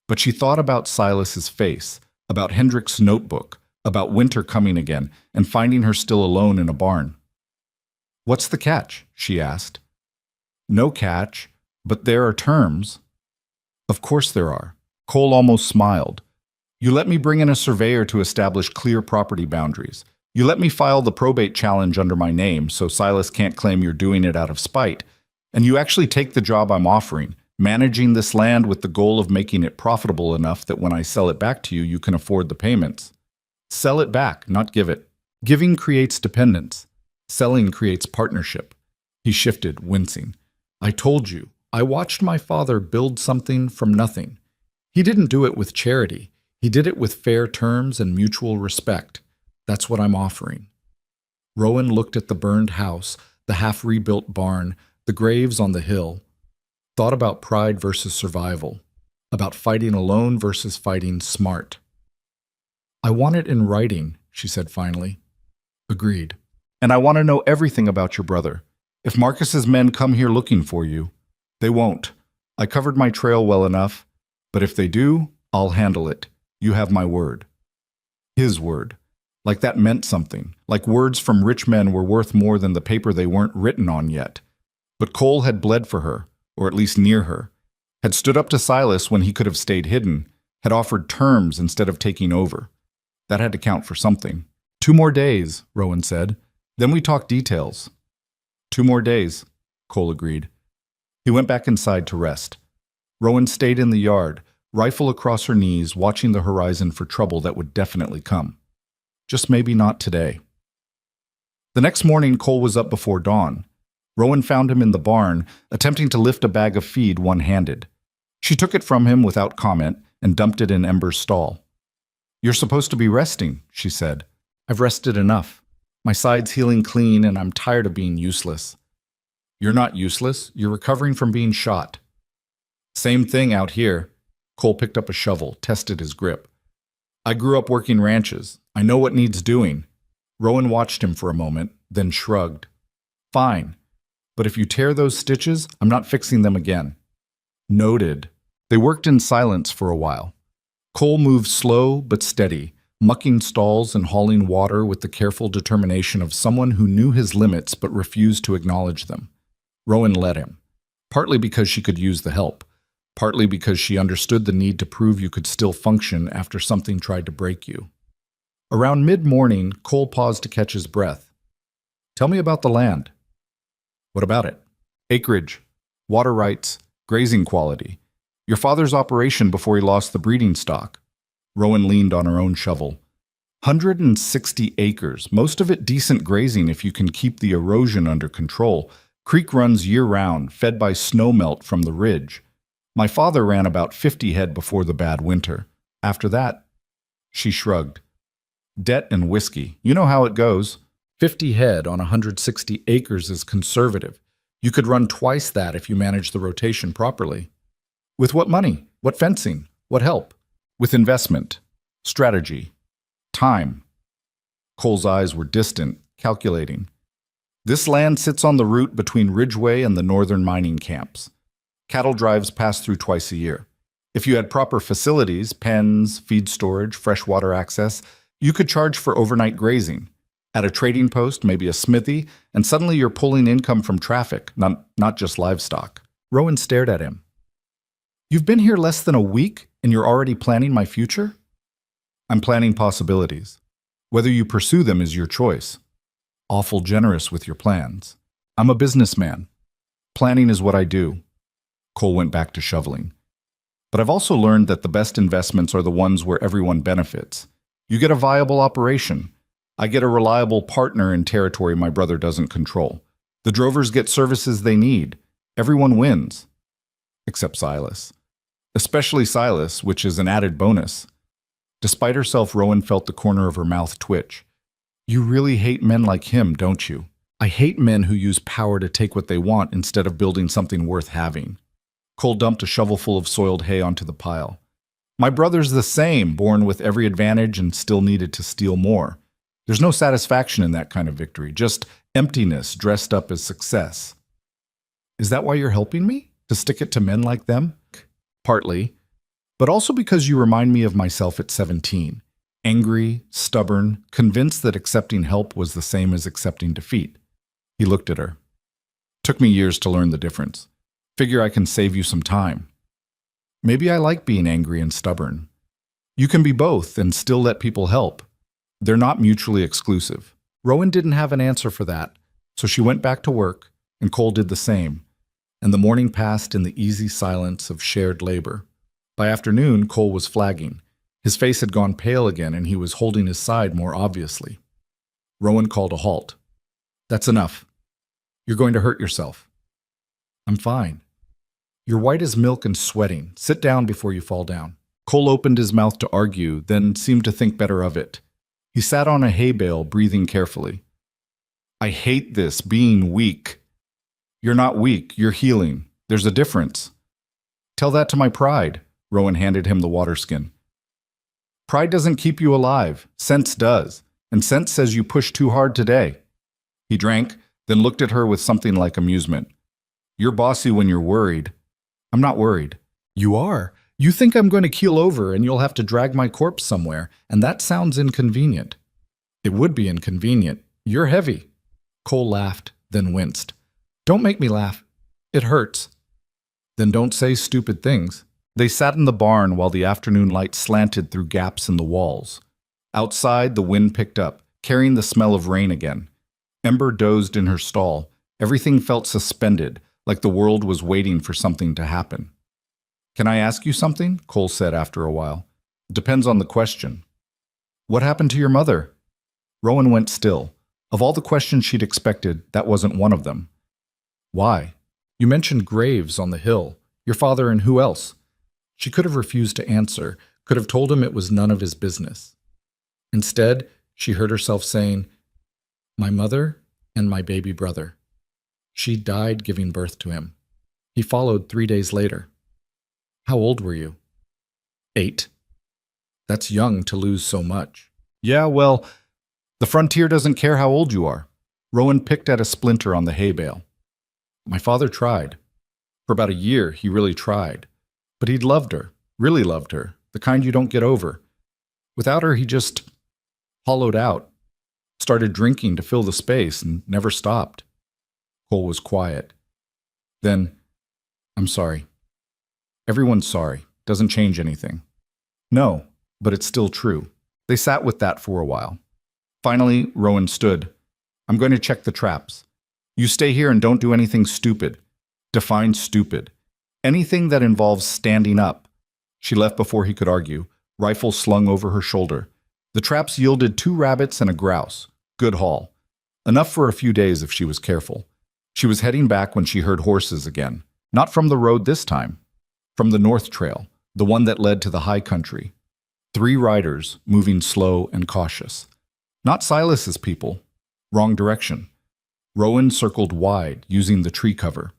But she thought about Silas's face, about Hendricks' notebook, about winter coming again, and finding her still alone in a barn. What's the catch? She asked. No catch, but there are terms. Of course there are. Cole almost smiled. You let me bring in a surveyor to establish clear property boundaries. You let me file the probate challenge under my name so Silas can't claim you're doing it out of spite. And you actually take the job I'm offering, managing this land with the goal of making it profitable enough that when I sell it back to you, you can afford the payments. Sell it back, not give it. Giving creates dependence. Selling creates partnership. He shifted, wincing. I told you, I watched my father build something from nothing. He didn't do it with charity. He did it with fair terms and mutual respect. That's what I'm offering. Rowan looked at the burned house, the half-rebuilt barn, the graves on the hill, thought about pride versus survival, about fighting alone versus fighting smart. I want it in writing, she said finally. Agreed. And I want to know everything about your brother. If Marcus's men come here looking for you, they won't. I covered my trail well enough, but if they do, I'll handle it. You have my word. His word. Like that meant something, like words from rich men were worth more than the paper they weren't written on yet. But Cole had bled for her, or at least near her, had stood up to Silas when he could have stayed hidden, had offered terms instead of taking over. That had to count for something. 2 more days, Rowan said. Then we talk details. 2 more days, Cole agreed. He went back inside to rest. Rowan stayed in the yard, rifle across her knees, watching the horizon for trouble that would definitely come. Just maybe not today. The next morning, Cole was up before dawn. Rowan found him in the barn, attempting to lift a bag of feed one-handed. She took it from him without comment and dumped it in Ember's stall. You're supposed to be resting, she said. I've rested enough. My side's healing clean and I'm tired of being useless. You're not useless. You're recovering from being shot. Same thing out here. Cole picked up a shovel, tested his grip. I grew up working ranches. I know what needs doing. Rowan watched him for a moment, then shrugged. Fine. But if you tear those stitches, I'm not fixing them again. Noted. They worked in silence for a while. Cole moved slow but steady, mucking stalls and hauling water with the careful determination of someone who knew his limits but refused to acknowledge them. Rowan let him, partly because she could use the help, partly because she understood the need to prove you could still function after something tried to break you. Around mid-morning, Cole paused to catch his breath. Tell me about the land. What about it? Acreage, water rights, grazing quality. Your father's operation before he lost the breeding stock. Rowan leaned on her own shovel. 160 acres, most of it decent grazing if you can keep the erosion under control. Creek runs year-round, fed by snowmelt from the ridge. My father ran about 50 head before the bad winter. After that, she shrugged. Debt and whiskey. You know how it goes. 50 head on 160 acres is conservative. You could run twice that if you manage the rotation properly. With what money? What fencing? What help? With investment, strategy, time. Cole's eyes were distant, calculating. This land sits on the route between Ridgeway and the northern mining camps. Cattle drives pass through twice a year. If you had proper facilities, pens, feed storage, freshwater access, you could charge for overnight grazing. At a trading post, maybe a smithy, and suddenly you're pulling income from traffic, not just livestock. Rowan stared at him. You've been here less than a week, and you're already planning my future? I'm planning possibilities. Whether you pursue them is your choice. Awful generous with your plans. I'm a businessman. Planning is what I do. Cole went back to shoveling. But I've also learned that the best investments are the ones where everyone benefits. You get a viable operation. I get a reliable partner in territory my brother doesn't control. The drovers get services they need. Everyone wins. Except Silas. Especially Silas, which is an added bonus. Despite herself, Rowan felt the corner of her mouth twitch. You really hate men like him, don't you? I hate men who use power to take what they want instead of building something worth having. Cole dumped a shovelful of soiled hay onto the pile. My brother's the same, born with every advantage and still needed to steal more. There's no satisfaction in that kind of victory, just emptiness dressed up as success. Is that why you're helping me? To stick it to men like them? Partly, but also because you remind me of myself at 17. Angry, stubborn, convinced that accepting help was the same as accepting defeat. He looked at her. Took me years to learn the difference. Figure I can save you some time. Maybe I like being angry and stubborn. You can be both and still let people help. They're not mutually exclusive. Rowan didn't have an answer for that, so she went back to work, and Cole did the same, and the morning passed in the easy silence of shared labor. By afternoon, Cole was flagging. His face had gone pale again, and he was holding his side more obviously. Rowan called a halt. That's enough. You're going to hurt yourself. I'm fine. You're white as milk and sweating. Sit down before you fall down. Cole opened his mouth to argue, then seemed to think better of it. He sat on a hay bale, breathing carefully. I hate this, being weak. You're not weak, you're healing. There's a difference. Tell that to my pride. Rowan handed him the water skin. Pride doesn't keep you alive. Sense does. And sense says you pushed too hard today. He drank, then looked at her with something like amusement. You're bossy when you're worried. I'm not worried. You are. You think I'm going to keel over and you'll have to drag my corpse somewhere, and that sounds inconvenient. It would be inconvenient. You're heavy. Cole laughed, then winced. Don't make me laugh. It hurts. Then don't say stupid things. They sat in the barn while the afternoon light slanted through gaps in the walls. Outside, the wind picked up, carrying the smell of rain again. Ember dozed in her stall. Everything felt suspended, like the world was waiting for something to happen. Can I ask you something? Cole said after a while. Depends on the question. What happened to your mother? Rowan went still. Of all the questions she'd expected, that wasn't one of them. Why? You mentioned graves on the hill. Your father and who else? She could have refused to answer, could have told him it was none of his business. Instead, she heard herself saying, my mother and my baby brother. She died giving birth to him. He followed 3 days later. How old were you? 8. That's young to lose so much. Yeah, well, the frontier doesn't care how old you are. Rowan picked at a splinter on the hay bale. My father tried. For about a year, he really tried. But he'd loved her, really loved her, the kind you don't get over. Without her, he just hollowed out, started drinking to fill the space, and never stopped. Cole was quiet. Then, I'm sorry. Everyone's sorry. Doesn't change anything. No, but it's still true. They sat with that for a while. Finally, Rowan stood. I'm going to check the traps. You stay here and don't do anything stupid. Define stupid. Anything that involves standing up. She left before he could argue, rifle slung over her shoulder. The traps yielded 2 rabbits and a grouse. Good haul. Enough for a few days if she was careful. She was heading back when she heard horses again. Not from the road this time. From the North Trail, the one that led to the high country. 3 riders, moving slow and cautious. Not Silas's people. Wrong direction. Rowan circled wide, using the tree cover.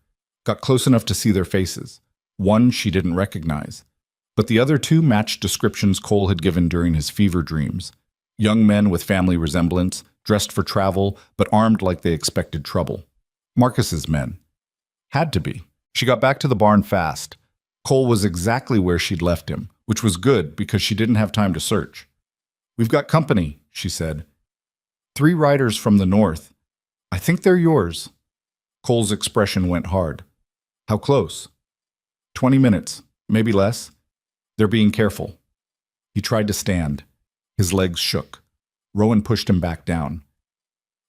Got close enough to see their faces. One she didn't recognize. But the other 2 matched descriptions Cole had given during his fever dreams. Young men with family resemblance, dressed for travel, but armed like they expected trouble. Marcus's men. Had to be. She got back to the barn fast. Cole was exactly where she'd left him, which was good because she didn't have time to search. "We've got company," she said. 3 riders from the north. I think they're yours." Cole's expression went hard. "How close?" 20 minutes, maybe less. They're being careful." He tried to stand. His legs shook. Rowan pushed him back down.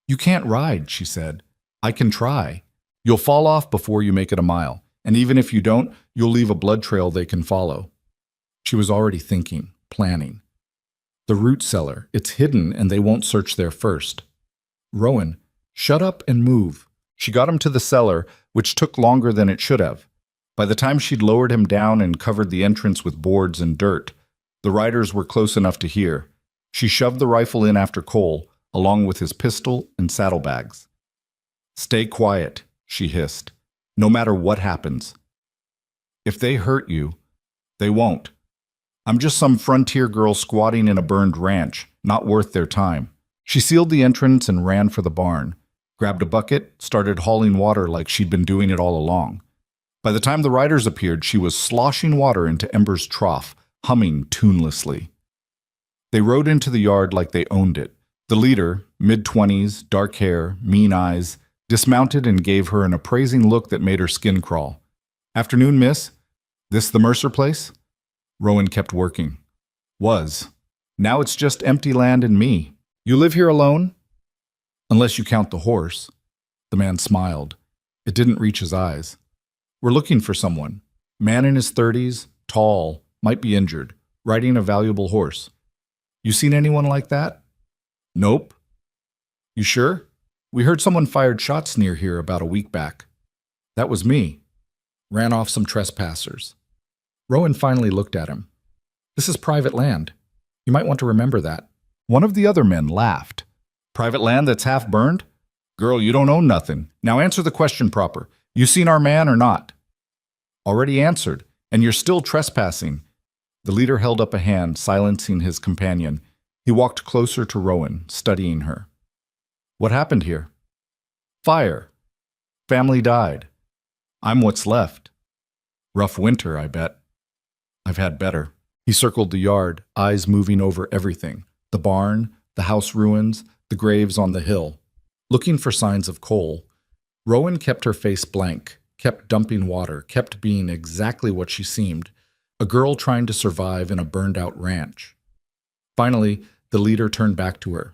"You can't ride," she said. "I can try. You'll fall off before you make it a mile, and even if you don't, you'll leave a blood trail they can follow." She was already thinking, planning. The root cellar, it's hidden and they won't search there first. "Rowan, shut up and move." She got him to the cellar, which took longer than it should have. By the time she'd lowered him down and covered the entrance with boards and dirt, the riders were close enough to hear. She shoved the rifle in after Cole, along with his pistol and saddlebags. "Stay quiet," she hissed, "no matter what happens. If they hurt you, they won't. I'm just some frontier girl squatting in a burned ranch, not worth their time." She sealed the entrance and ran for the barn, grabbed a bucket, started hauling water like she'd been doing it all along. By the time the riders appeared, she was sloshing water into Ember's trough, humming tunelessly. They rode into the yard like they owned it. The leader, mid-20s, dark hair, mean eyes, dismounted and gave her an appraising look that made her skin crawl. "Afternoon, miss. This the Mercer place?" Rowan kept working. "Was. Now it's just empty land and me. You live here alone?" "Unless you count the horse." The man smiled. It didn't reach his eyes. "We're looking for someone. Man in his 30s, tall, might be injured, riding a valuable horse. You seen anyone like that?" "Nope." "You sure? We heard someone fired shots near here about a week back." "That was me. Ran off some trespassers." Rowan finally looked at him. "This is private land. You might want to remember that." One of the other men laughed. "Private land that's half burned? Girl, you don't own nothing. Now answer the question proper. You seen our man or not?" "Already answered, and you're still trespassing." The leader held up a hand, silencing his companion. He walked closer to Rowan, studying her. "What happened here?" "Fire. Family died. I'm what's left. Rough winter, I bet." "I've had better." He circled the yard, eyes moving over everything. The barn, the house ruins, the graves on the hill. Looking for signs of Cole. Rowan kept her face blank, kept dumping water, kept being exactly what she seemed, a girl trying to survive in a burned-out ranch. Finally, the leader turned back to her.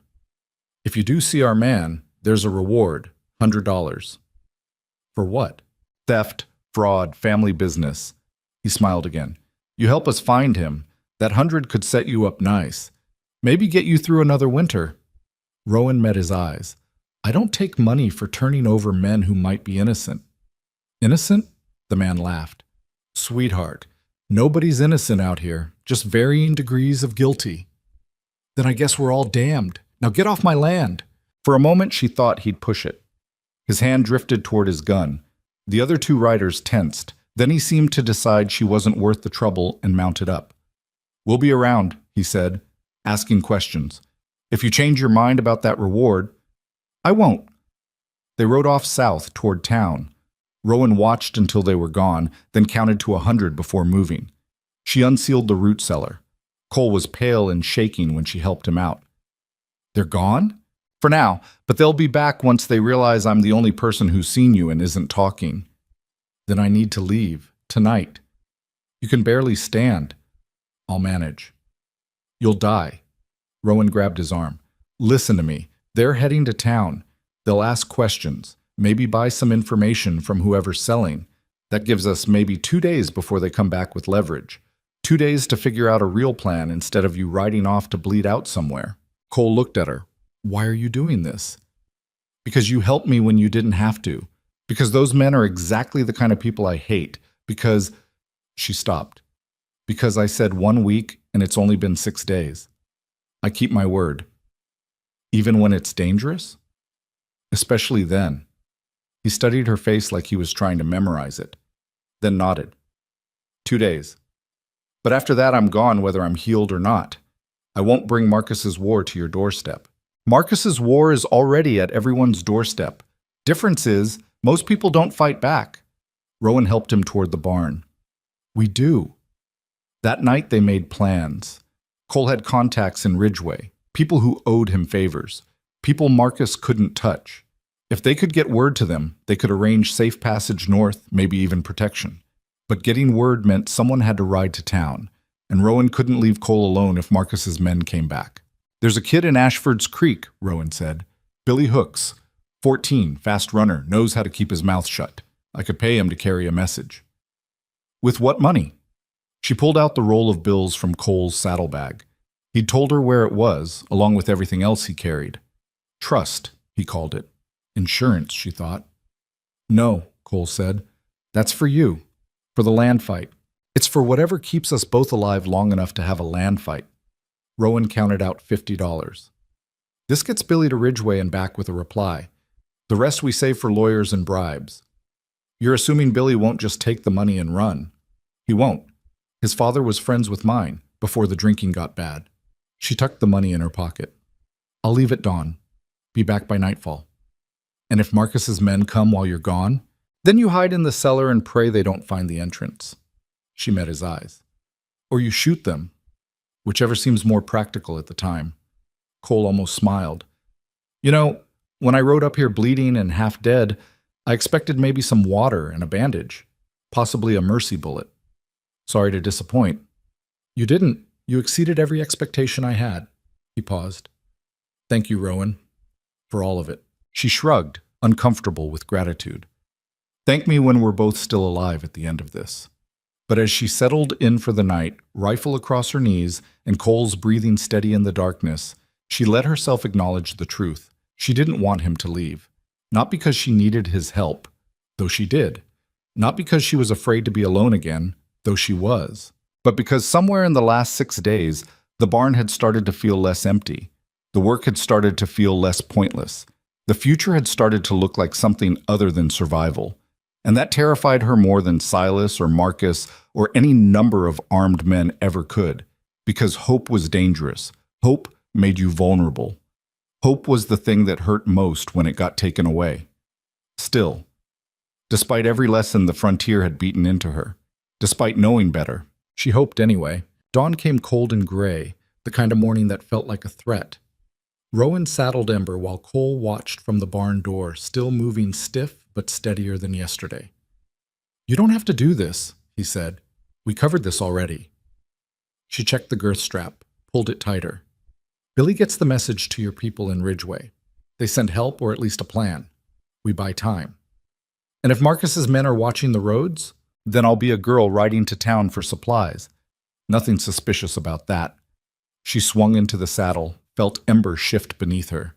"If you do see our man, there's a reward, $100. "For what?" "Theft, fraud, family business." He smiled again. "You help us find him. That 100 could set you up nice. Maybe get you through another winter." Rowan met his eyes. "I don't take money for turning over men who might be innocent." "Innocent?" The man laughed. "Sweetheart, nobody's innocent out here, just varying degrees of guilty." "Then I guess we're all damned. Now get off my land." For a moment she thought he'd push it. His hand drifted toward his gun. The other 2 riders tensed. Then he seemed to decide she wasn't worth the trouble and mounted up. "We'll be around," he said, asking questions. "If you change your mind about that reward—" "I won't." They rode off south toward town. Rowan watched until they were gone, then counted to 100 before moving. She unsealed the root cellar. Cole was pale and shaking when she helped him out. "They're gone?" "For now, but they'll be back once they realize I'm the only person who's seen you and isn't talking." "Then I need to leave, tonight." "You can barely stand." "I'll manage." "You'll die." Rowan grabbed his arm. "Listen to me. They're heading to town. They'll ask questions, maybe buy some information from whoever's selling. That gives us maybe 2 days before they come back with leverage. 2 days to figure out a real plan instead of you riding off to bleed out somewhere. Cole looked at her. Why are you doing this? Because you helped me when you didn't have to. Because those men are exactly the kind of people I hate. Because... She stopped. Because I said 1 week and it's only been 6 days. I keep my word. Even when it's dangerous? Especially then. He studied her face like he was trying to memorize it, then nodded. 2 days. But after that I'm gone whether I'm healed or not. I won't bring Marcus's war to your doorstep. Marcus's war is already at everyone's doorstep. Difference is, most people don't fight back. Rowan helped him toward the barn. We do. That night they made plans. Cole had contacts in Ridgeway, people who owed him favors, people Marcus couldn't touch. If they could get word to them, they could arrange safe passage north, maybe even protection. But getting word meant someone had to ride to town, and Rowan couldn't leave Cole alone if Marcus's men came back. There's a kid in Ashford's Creek, Rowan said. Billy Hooks, 14, fast runner, knows how to keep his mouth shut. I could pay him to carry a message. With what money? She pulled out the roll of bills from Cole's saddlebag. He'd told her where it was, along with everything else he carried. Trust, he called it. Insurance, she thought. No, Cole said. That's for you. For the land fight. It's for whatever keeps us both alive long enough to have a land fight. Rowan counted out $50. This gets Billy to Ridgeway and back with a reply. The rest we save for lawyers and bribes. You're assuming Billy won't just take the money and run. He won't. His father was friends with mine before the drinking got bad. She tucked the money in her pocket. I'll leave at dawn. Be back by nightfall. And if Marcus's men come while you're gone, then you hide in the cellar and pray they don't find the entrance. She met his eyes. Or you shoot them. Whichever seems more practical at the time. Cole almost smiled. You know, when I rode up here bleeding and half dead, I expected maybe some water and a bandage. Possibly a mercy bullet. Sorry to disappoint. You didn't. You exceeded every expectation I had. He paused. Thank you, Rowan. For all of it. She shrugged, uncomfortable with gratitude. Thank me when we're both still alive at the end of this. But as she settled in for the night, rifle across her knees, and Cole's breathing steady in the darkness, she let herself acknowledge the truth. She didn't want him to leave. Not because she needed his help, though she did. Not because she was afraid to be alone again, though she was. But because somewhere in the last 6 days, the barn had started to feel less empty. The work had started to feel less pointless. The future had started to look like something other than survival. And that terrified her more than Silas or Marcus or any number of armed men ever could. Because hope was dangerous. Hope made you vulnerable. Hope was the thing that hurt most when it got taken away. Still, despite every lesson the frontier had beaten into her, despite knowing better, she hoped anyway. Dawn came cold and gray, the kind of morning that felt like a threat. Rowan saddled Ember while Cole watched from the barn door, still moving stiff but steadier than yesterday. You don't have to do this, he said. We covered this already. She checked the girth strap, pulled it tighter. Billy gets the message to your people in Ridgeway. They send help or at least a plan. We buy time. And if Marcus's men are watching the roads, then I'll be a girl riding to town for supplies. Nothing suspicious about that. She swung into the saddle, felt Ember shift beneath her.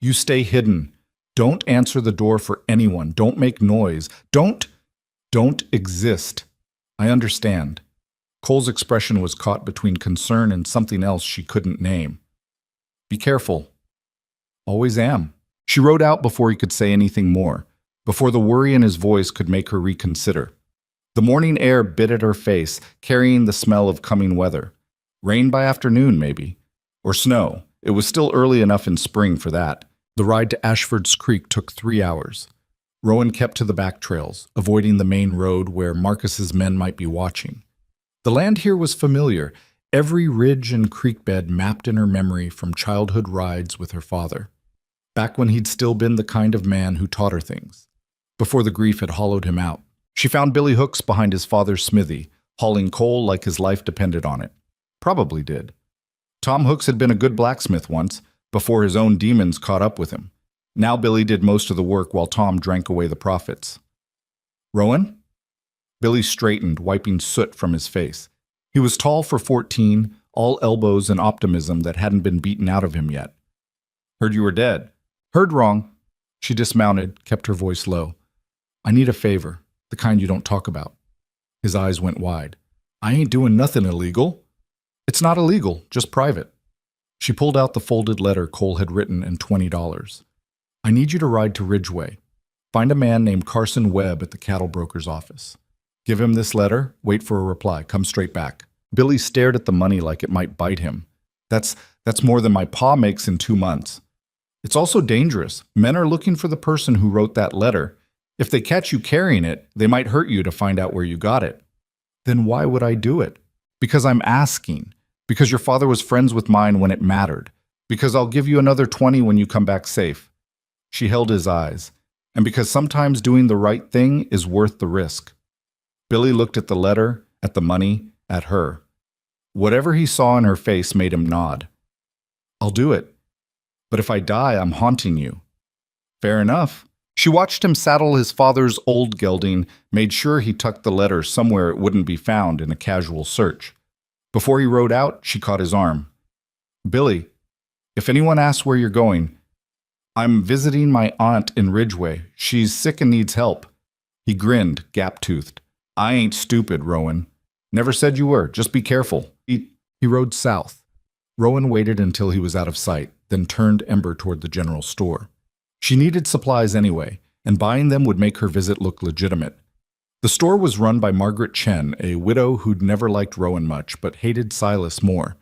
You stay hidden. Don't answer the door for anyone. Don't make noise. Don't exist. I understand. Cole's expression was caught between concern and something else she couldn't name. Be careful. Always am. She rode out before he could say anything more, before the worry in his voice could make her reconsider. The morning air bit at her face, carrying the smell of coming weather. Rain by afternoon, maybe. Or snow. It was still early enough in spring for that. The ride to Ashford's Creek took 3 hours. Rowan kept to the back trails, avoiding the main road where Marcus's men might be watching. The land here was familiar, every ridge and creek bed mapped in her memory from childhood rides with her father, back when he'd still been the kind of man who taught her things, before the grief had hollowed him out. She found Billy Hooks behind his father's smithy, hauling coal like his life depended on it. Probably did. Tom Hooks had been a good blacksmith once, before his own demons caught up with him. Now Billy did most of the work while Tom drank away the profits. Rowan? Billy straightened, wiping soot from his face. He was tall for 14, all elbows and optimism that hadn't been beaten out of him yet. Heard you were dead. Heard wrong. She dismounted, kept her voice low. I need a favor, the kind you don't talk about. His eyes went wide. I ain't doing nothing illegal. It's not illegal, just private. She pulled out the folded letter Cole had written and $20. I need you to ride to Ridgeway. Find a man named Carson Webb at the cattle broker's office. Give him this letter, wait for a reply, come straight back. Billy stared at the money like it might bite him. That's more than my pa makes in 2 months. It's also dangerous. Men are looking for the person who wrote that letter. If they catch you carrying it, they might hurt you to find out where you got it. Then why would I do it? Because I'm asking. Because your father was friends with mine when it mattered. Because I'll give you another 20 when you come back safe. She held his eyes. And because sometimes doing the right thing is worth the risk. Billy looked at the letter, at the money, at her. Whatever he saw in her face made him nod. I'll do it. But if I die, I'm haunting you. Fair enough. She watched him saddle his father's old gelding, made sure he tucked the letter somewhere it wouldn't be found in a casual search. Before he rode out, she caught his arm. Billy, if anyone asks where you're going, I'm visiting my aunt in Ridgeway. She's sick and needs help. He grinned, gap-toothed. I ain't stupid, Rowan. Never said you were. Just be careful. He rode south. Rowan waited until he was out of sight, then turned Ember toward the general store. She needed supplies anyway, and buying them would make her visit look legitimate. The store was run by Margaret Chen, a widow who'd never liked Rowan much, but hated Silas more.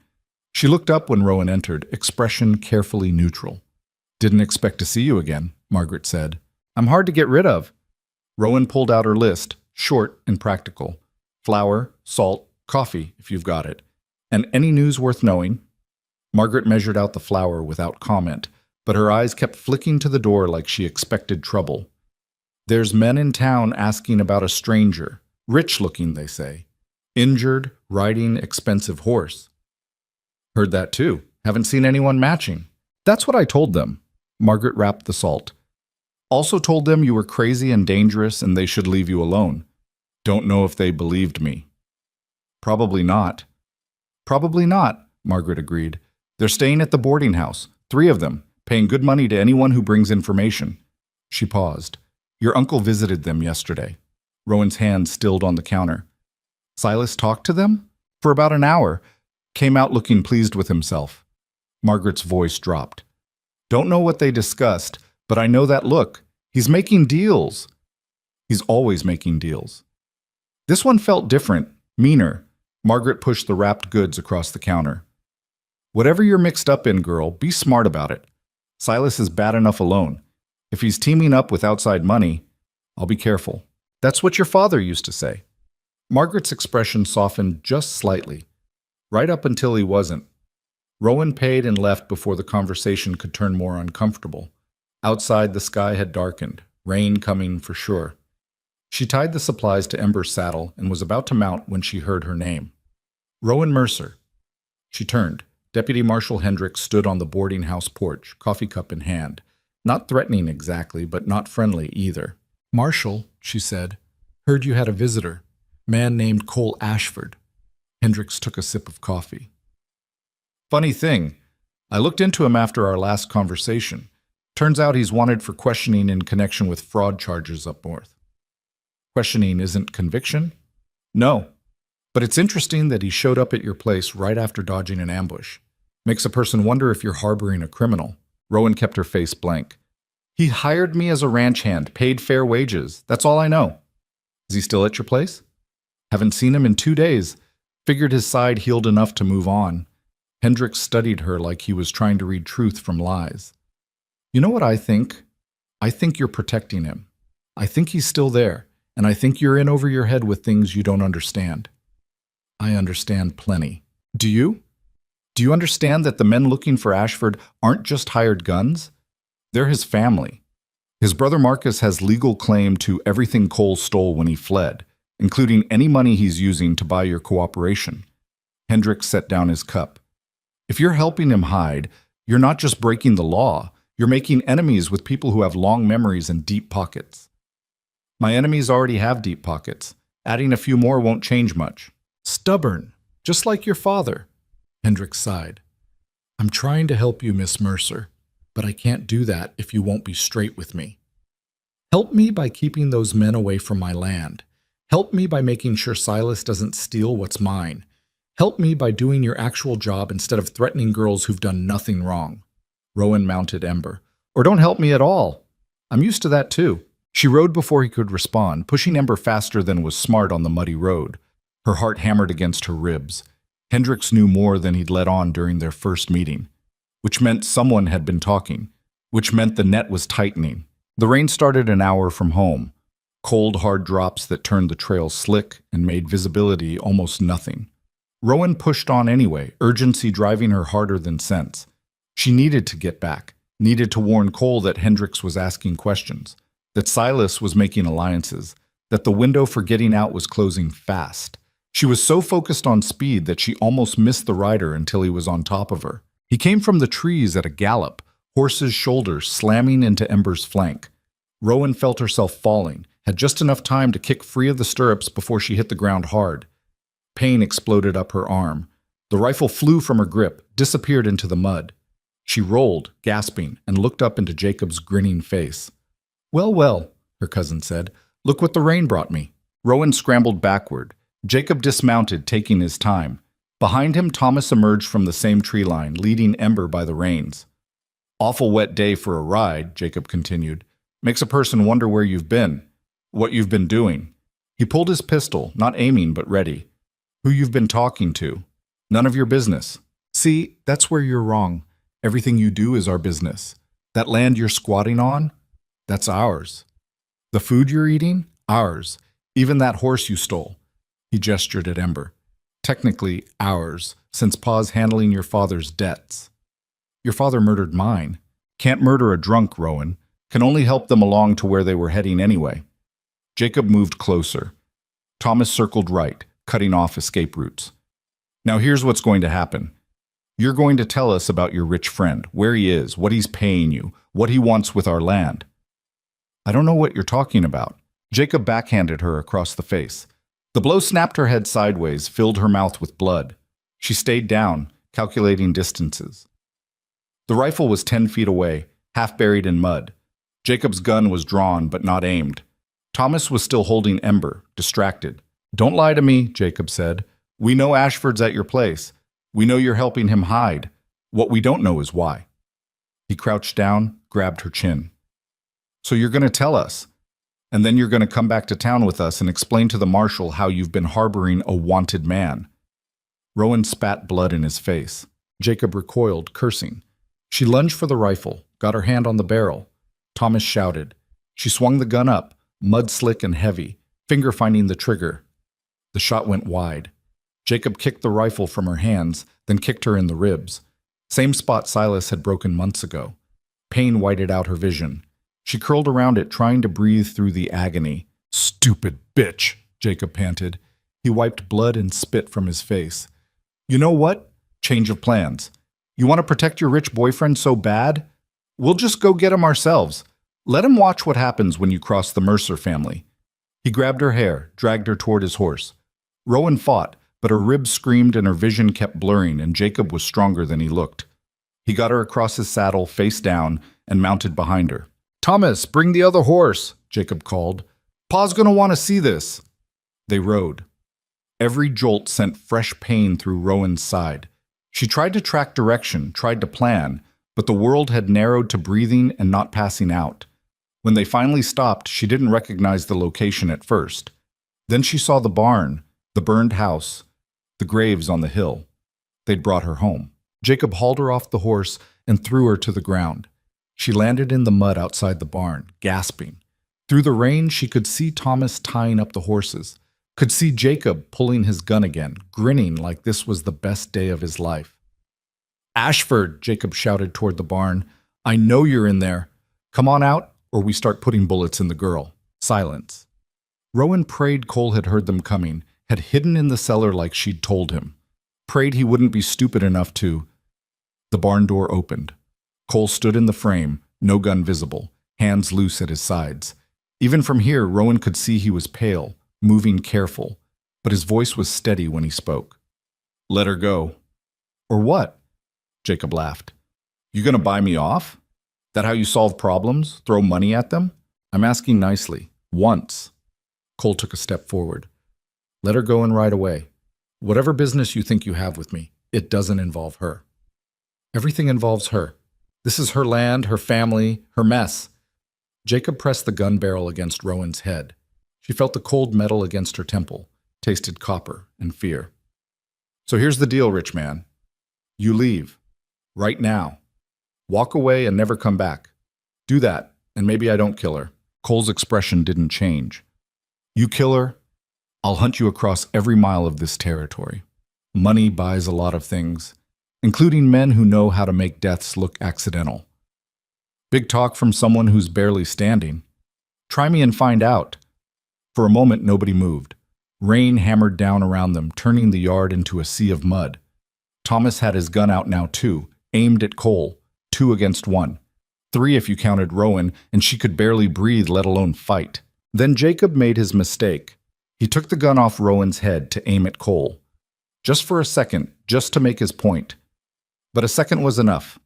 She looked up when Rowan entered, expression carefully neutral. Didn't expect to see you again, Margaret said. I'm hard to get rid of. Rowan pulled out her list, short and practical. Flour, salt, coffee, if you've got it. And any news worth knowing? Margaret measured out the flour without comment, but her eyes kept flicking to the door like she expected trouble. There's men in town asking about a stranger. Rich-looking, they say. Injured, riding expensive horse. Heard that too. Haven't seen anyone matching. That's what I told them. Margaret wrapped the salt. Also told them you were crazy and dangerous and they should leave you alone. Don't know if they believed me. Probably not. Probably not, Margaret agreed. They're staying at the boarding house, 3 of them, paying good money to anyone who brings information. She paused. Your uncle visited them yesterday. Rowan's hand stilled on the counter. Silas talked to them? For about an hour. Came out looking pleased with himself. Margaret's voice dropped. Don't know what they discussed, but I know that look. He's making deals. He's always making deals. This one felt different, meaner. Margaret pushed the wrapped goods across the counter. Whatever you're mixed up in, girl, be smart about it. Silas is bad enough alone. If he's teaming up with outside money, I'll be careful. That's what your father used to say. Margaret's expression softened just slightly, right up until he wasn't. Rowan paid and left before the conversation could turn more uncomfortable. Outside, the sky had darkened, rain coming for sure. She tied the supplies to Ember's saddle and was about to mount when she heard her name. Rowan Mercer. She turned. Deputy Marshal Hendricks stood on the boarding house porch, coffee cup in hand. Not threatening exactly, but not friendly either. Marshal, she said, heard you had a visitor. Man named Cole Ashford. Hendricks took a sip of coffee. Funny thing, I looked into him after our last conversation. Turns out he's wanted for questioning in connection with fraud charges up north. Questioning isn't conviction? No. But it's interesting that he showed up at your place right after dodging an ambush. Makes a person wonder if you're harboring a criminal. Rowan kept her face blank. He hired me as a ranch hand, paid fair wages. That's all I know. Is he still at your place? Haven't seen him in 2 days. Figured his side healed enough to move on. Hendricks studied her like he was trying to read truth from lies. You know what I think? I think you're protecting him. I think he's still there, and I think you're in over your head with things you don't understand. I understand plenty. Do you? Do you understand that the men looking for Ashford aren't just hired guns? They're his family. His brother Marcus has legal claim to everything Cole stole when he fled, including any money he's using to buy your cooperation. Hendricks set down his cup. If you're helping him hide, you're not just breaking the law, you're making enemies with people who have long memories and deep pockets. My enemies already have deep pockets. Adding a few more won't change much. Stubborn. just like your father. Hendricks sighed. I'm trying to help you, Miss Mercer, but I can't do that if you won't be straight with me. Help me by keeping those men away from my land. Help me by making sure Silas doesn't steal what's mine. Help me by doing your actual job instead of threatening girls who've done nothing wrong. Rowan mounted Ember. Or don't help me at all. I'm used to that too. She rode before he could respond, pushing Ember faster than was smart on the muddy road. Her heart hammered against her ribs. Hendricks knew more than he'd let on during their first meeting, which meant someone had been talking, which meant the net was tightening. The rain started an hour from home, cold, hard drops that turned the trail slick and made visibility almost nothing. Rowan pushed on anyway, urgency driving her harder than sense. She needed to get back, needed to warn Cole that Hendricks was asking questions, that Silas was making alliances, that the window for getting out was closing fast. She was so focused on speed that she almost missed the rider until he was on top of her. He came from the trees at a gallop, horse's shoulders slamming into Ember's flank. Rowan felt herself falling, had just enough time to kick free of the stirrups before she hit the ground hard. Pain exploded up her arm. The rifle flew from her grip, disappeared into the mud. She rolled, gasping, and looked up into Jacob's grinning face. Well, well, her cousin said. Look what the rain brought me. Rowan scrambled backward. Jacob dismounted, taking his time. Behind him, Thomas emerged from the same tree line, leading Ember by the reins. Awful wet day for a ride, Jacob continued. Makes a person wonder where you've been, what you've been doing. He pulled his pistol, not aiming but ready. Who you've been talking to. None of your business. See, that's where you're wrong. Everything you do is our business. That land you're squatting on, that's ours. The food you're eating, ours. Even that horse you stole. He gestured at Ember. Technically ours, since Pa's handling your father's debts. Your father murdered mine. Can't murder a drunk, Rowan. Can only help them along to where they were heading anyway. Jacob moved closer. Thomas circled right, cutting off escape routes. Now here's what's going to happen. You're going to tell us about your rich friend, where he is, what he's paying you, what he wants with our land. I don't know what you're talking about. Jacob backhanded her across the face. The blow snapped her head sideways, filled her mouth with blood. She stayed down, calculating distances. The rifle was 10 feet away, half buried in mud. Jacob's gun was drawn but not aimed. Thomas was still holding Ember, distracted. Don't lie to me, Jacob said. We know Ashford's at your place. We know you're helping him hide. What we don't know is why. He crouched down, grabbed her chin. So you're going to tell us, and then you're going to come back to town with us and explain to the marshal how you've been harboring a wanted man. Rowan spat blood in his face. Jacob recoiled, cursing. She lunged for the rifle, got her hand on the barrel. Thomas shouted. She swung the gun up, mud slick and heavy, finger finding the trigger. The shot went wide. Jacob kicked the rifle from her hands, then kicked her in the ribs. Same spot Silas had broken months ago. Pain whited out her vision. She curled around it, trying to breathe through the agony. Stupid bitch, Jacob panted. He wiped blood and spit from his face. You know what? Change of plans. You want to protect your rich boyfriend so bad? We'll just go get him ourselves. Let him watch what happens when you cross the Mercer family. He grabbed her hair, dragged her toward his horse. Rowan fought, but her ribs screamed and her vision kept blurring, and Jacob was stronger than he looked. He got her across his saddle, face down, and mounted behind her. Thomas, bring the other horse, Jacob called. Pa's going to want to see this. They rode. Every jolt sent fresh pain through Rowan's side. She tried to track direction, tried to plan, but the world had narrowed to breathing and not passing out. When they finally stopped, she didn't recognize the location at first. Then she saw the barn, the burned house, the graves on the hill. They'd brought her home. Jacob hauled her off the horse and threw her to the ground. She landed in the mud outside the barn, gasping. Through the rain, she could see Thomas tying up the horses, could see Jacob pulling his gun again, grinning like this was the best day of his life. Ashford, Jacob shouted toward the barn. I know you're in there. Come on out, or we start putting bullets in the girl. Silence. Rowan prayed Cole had heard them coming, had hidden in the cellar like she'd told him. Prayed he wouldn't be stupid enough to. The barn door opened. Cole stood in the frame, no gun visible, hands loose at his sides. Even from here, Rowan could see he was pale, moving careful, but his voice was steady when he spoke. Let her go. Or what? Jacob laughed. You gonna buy me off? That how you solve problems? Throw money at them? I'm asking nicely. Once. Cole took a step forward. Let her go and ride away. Whatever business you think you have with me, it doesn't involve her. Everything involves her. This is her land, her family, her mess. Jacob pressed the gun barrel against Rowan's head. She felt the cold metal against her temple, tasted copper and fear. So here's the deal, rich man. You leave. Right now. Walk away and never come back. Do that, and maybe I don't kill her. Cole's expression didn't change. You kill her, I'll hunt you across every mile of this territory. Money buys a lot of things, including men who know how to make deaths look accidental. Big talk from someone who's barely standing. Try me and find out. For a moment, nobody moved. Rain hammered down around them, turning the yard into a sea of mud. Thomas had his gun out now too, aimed at Cole, 2 against 1. 3 if you counted Rowan, and she could barely breathe, let alone fight. Then Jacob made his mistake. He took the gun off Rowan's head to aim at Cole. Just for a second, just to make his point. But a second was enough.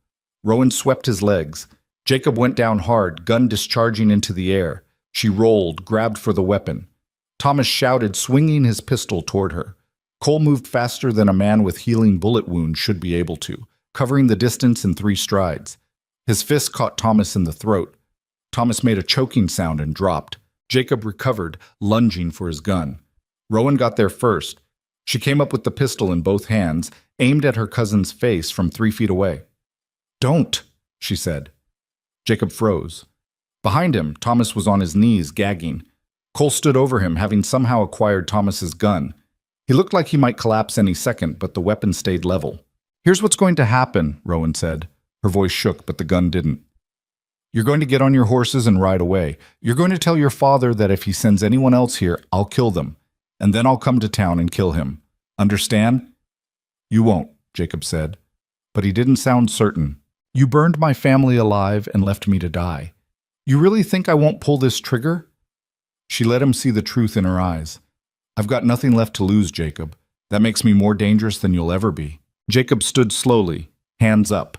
Rowan swept his legs. Jacob went down hard, gun discharging into the air. She rolled, grabbed for the weapon. Thomas shouted, swinging his pistol toward her. Cole moved faster than a man with healing bullet wounds should be able to, covering the distance in 3 strides. His fist caught Thomas in the throat. Thomas made a choking sound and dropped. Jacob recovered, lunging for his gun. Rowan got there first. She came up with the pistol in both hands, aimed at her cousin's face from 3 feet away. Don't, she said. Jacob froze. Behind him, Thomas was on his knees, gagging. Cole stood over him, having somehow acquired Thomas's gun. He looked like he might collapse any second, but the weapon stayed level. Here's what's going to happen, Rowan said. Her voice shook, but the gun didn't. You're going to get on your horses and ride away. You're going to tell your father that if he sends anyone else here, I'll kill them. And then I'll come to town and kill him. Understand? You won't, Jacob said. But he didn't sound certain. You burned my family alive and left me to die. You really think I won't pull this trigger? She let him see the truth in her eyes. I've got nothing left to lose, Jacob. That makes me more dangerous than you'll ever be. Jacob stood slowly, hands up.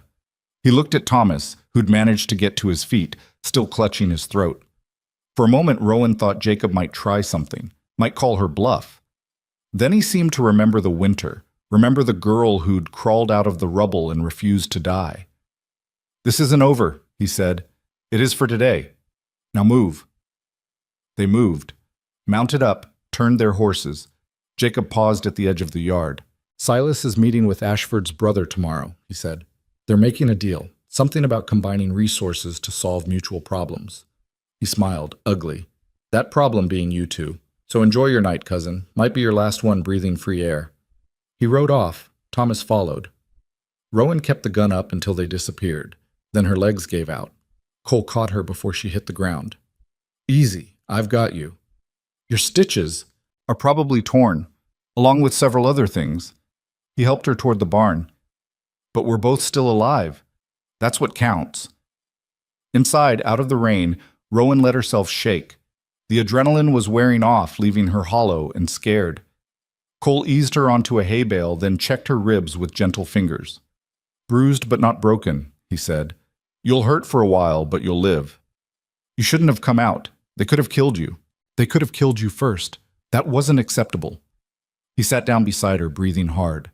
He looked at Thomas, who'd managed to get to his feet, still clutching his throat. For a moment, Rowan thought Jacob might try something, might call her bluff. Then he seemed to remember the winter, remember the girl who'd crawled out of the rubble and refused to die. This isn't over, he said. It is for today. Now move. They moved, mounted up, turned their horses. Jacob paused at the edge of the yard. Silas is meeting with Ashford's brother tomorrow, he said. They're making a deal, something about combining resources to solve mutual problems. He smiled, ugly. That problem being you two. So enjoy your night, cousin. Might be your last one breathing free air. He rode off. Thomas followed. Rowan kept the gun up until they disappeared. Then her legs gave out. Cole caught her before she hit the ground. Easy, I've got you. Your stitches are probably torn, along with several other things. He helped her toward the barn. But we're both still alive. That's what counts. Inside, out of the rain, Rowan let herself shake. The adrenaline was wearing off, leaving her hollow and scared. Cole eased her onto a hay bale, then checked her ribs with gentle fingers. Bruised but not broken, he said. You'll hurt for a while, but you'll live. You shouldn't have come out. They could have killed you. They could have killed you first. That wasn't acceptable. He sat down beside her, breathing hard.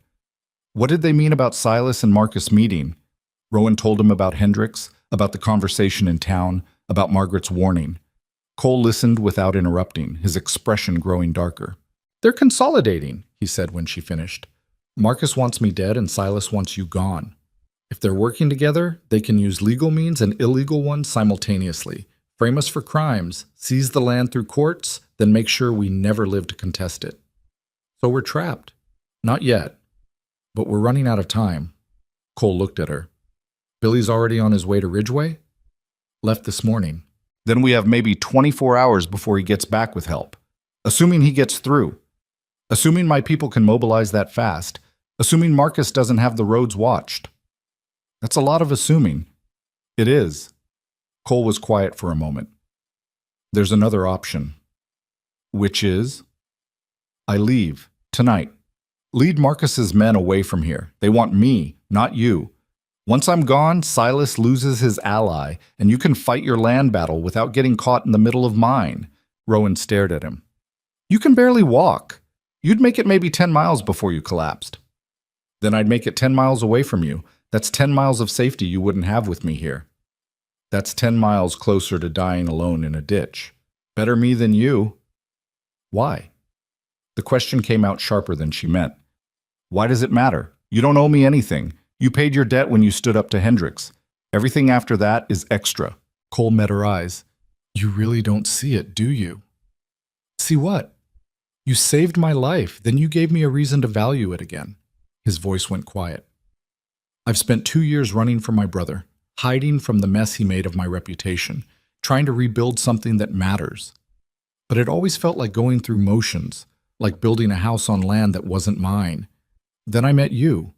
What did they mean about Silas and Marcus meeting? Rowan told him about Hendricks, about the conversation in town, about Margaret's warning. Cole listened without interrupting, his expression growing darker. They're consolidating, he said when she finished. Marcus wants me dead and Silas wants you gone. If they're working together, they can use legal means and illegal ones simultaneously. Frame us for crimes, seize the land through courts, then make sure we never live to contest it. So we're trapped. Not yet. But we're running out of time. Cole looked at her. Billy's already on his way to Ridgeway? Left this morning. Then we have maybe 24 hours before he gets back with help. Assuming he gets through. Assuming my people can mobilize that fast. Assuming Marcus doesn't have the roads watched. That's a lot of assuming. It is. Cole was quiet for a moment. There's another option. Which is? I leave. Tonight. Lead Marcus's men away from here. They want me, not you. Once I'm gone, Silas loses his ally, and you can fight your land battle without getting caught in the middle of mine." Rowan stared at him. "You can barely walk. You'd make it maybe 10 miles before you collapsed." "Then I'd make it 10 miles away from you. That's 10 miles of safety you wouldn't have with me here." "That's 10 miles closer to dying alone in a ditch. Better me than you." "Why?" The question came out sharper than she meant. "Why does it matter? You don't owe me anything. You paid your debt when you stood up to Hendricks. Everything after that is extra." Cole met her eyes. "You really don't see it, do you?" "See what?" "You saved my life, then you gave me a reason to value it again." His voice went quiet. "I've spent 2 years running from my brother, hiding from the mess he made of my reputation, trying to rebuild something that matters. But it always felt like going through motions, like building a house on land that wasn't mine. Then I met you."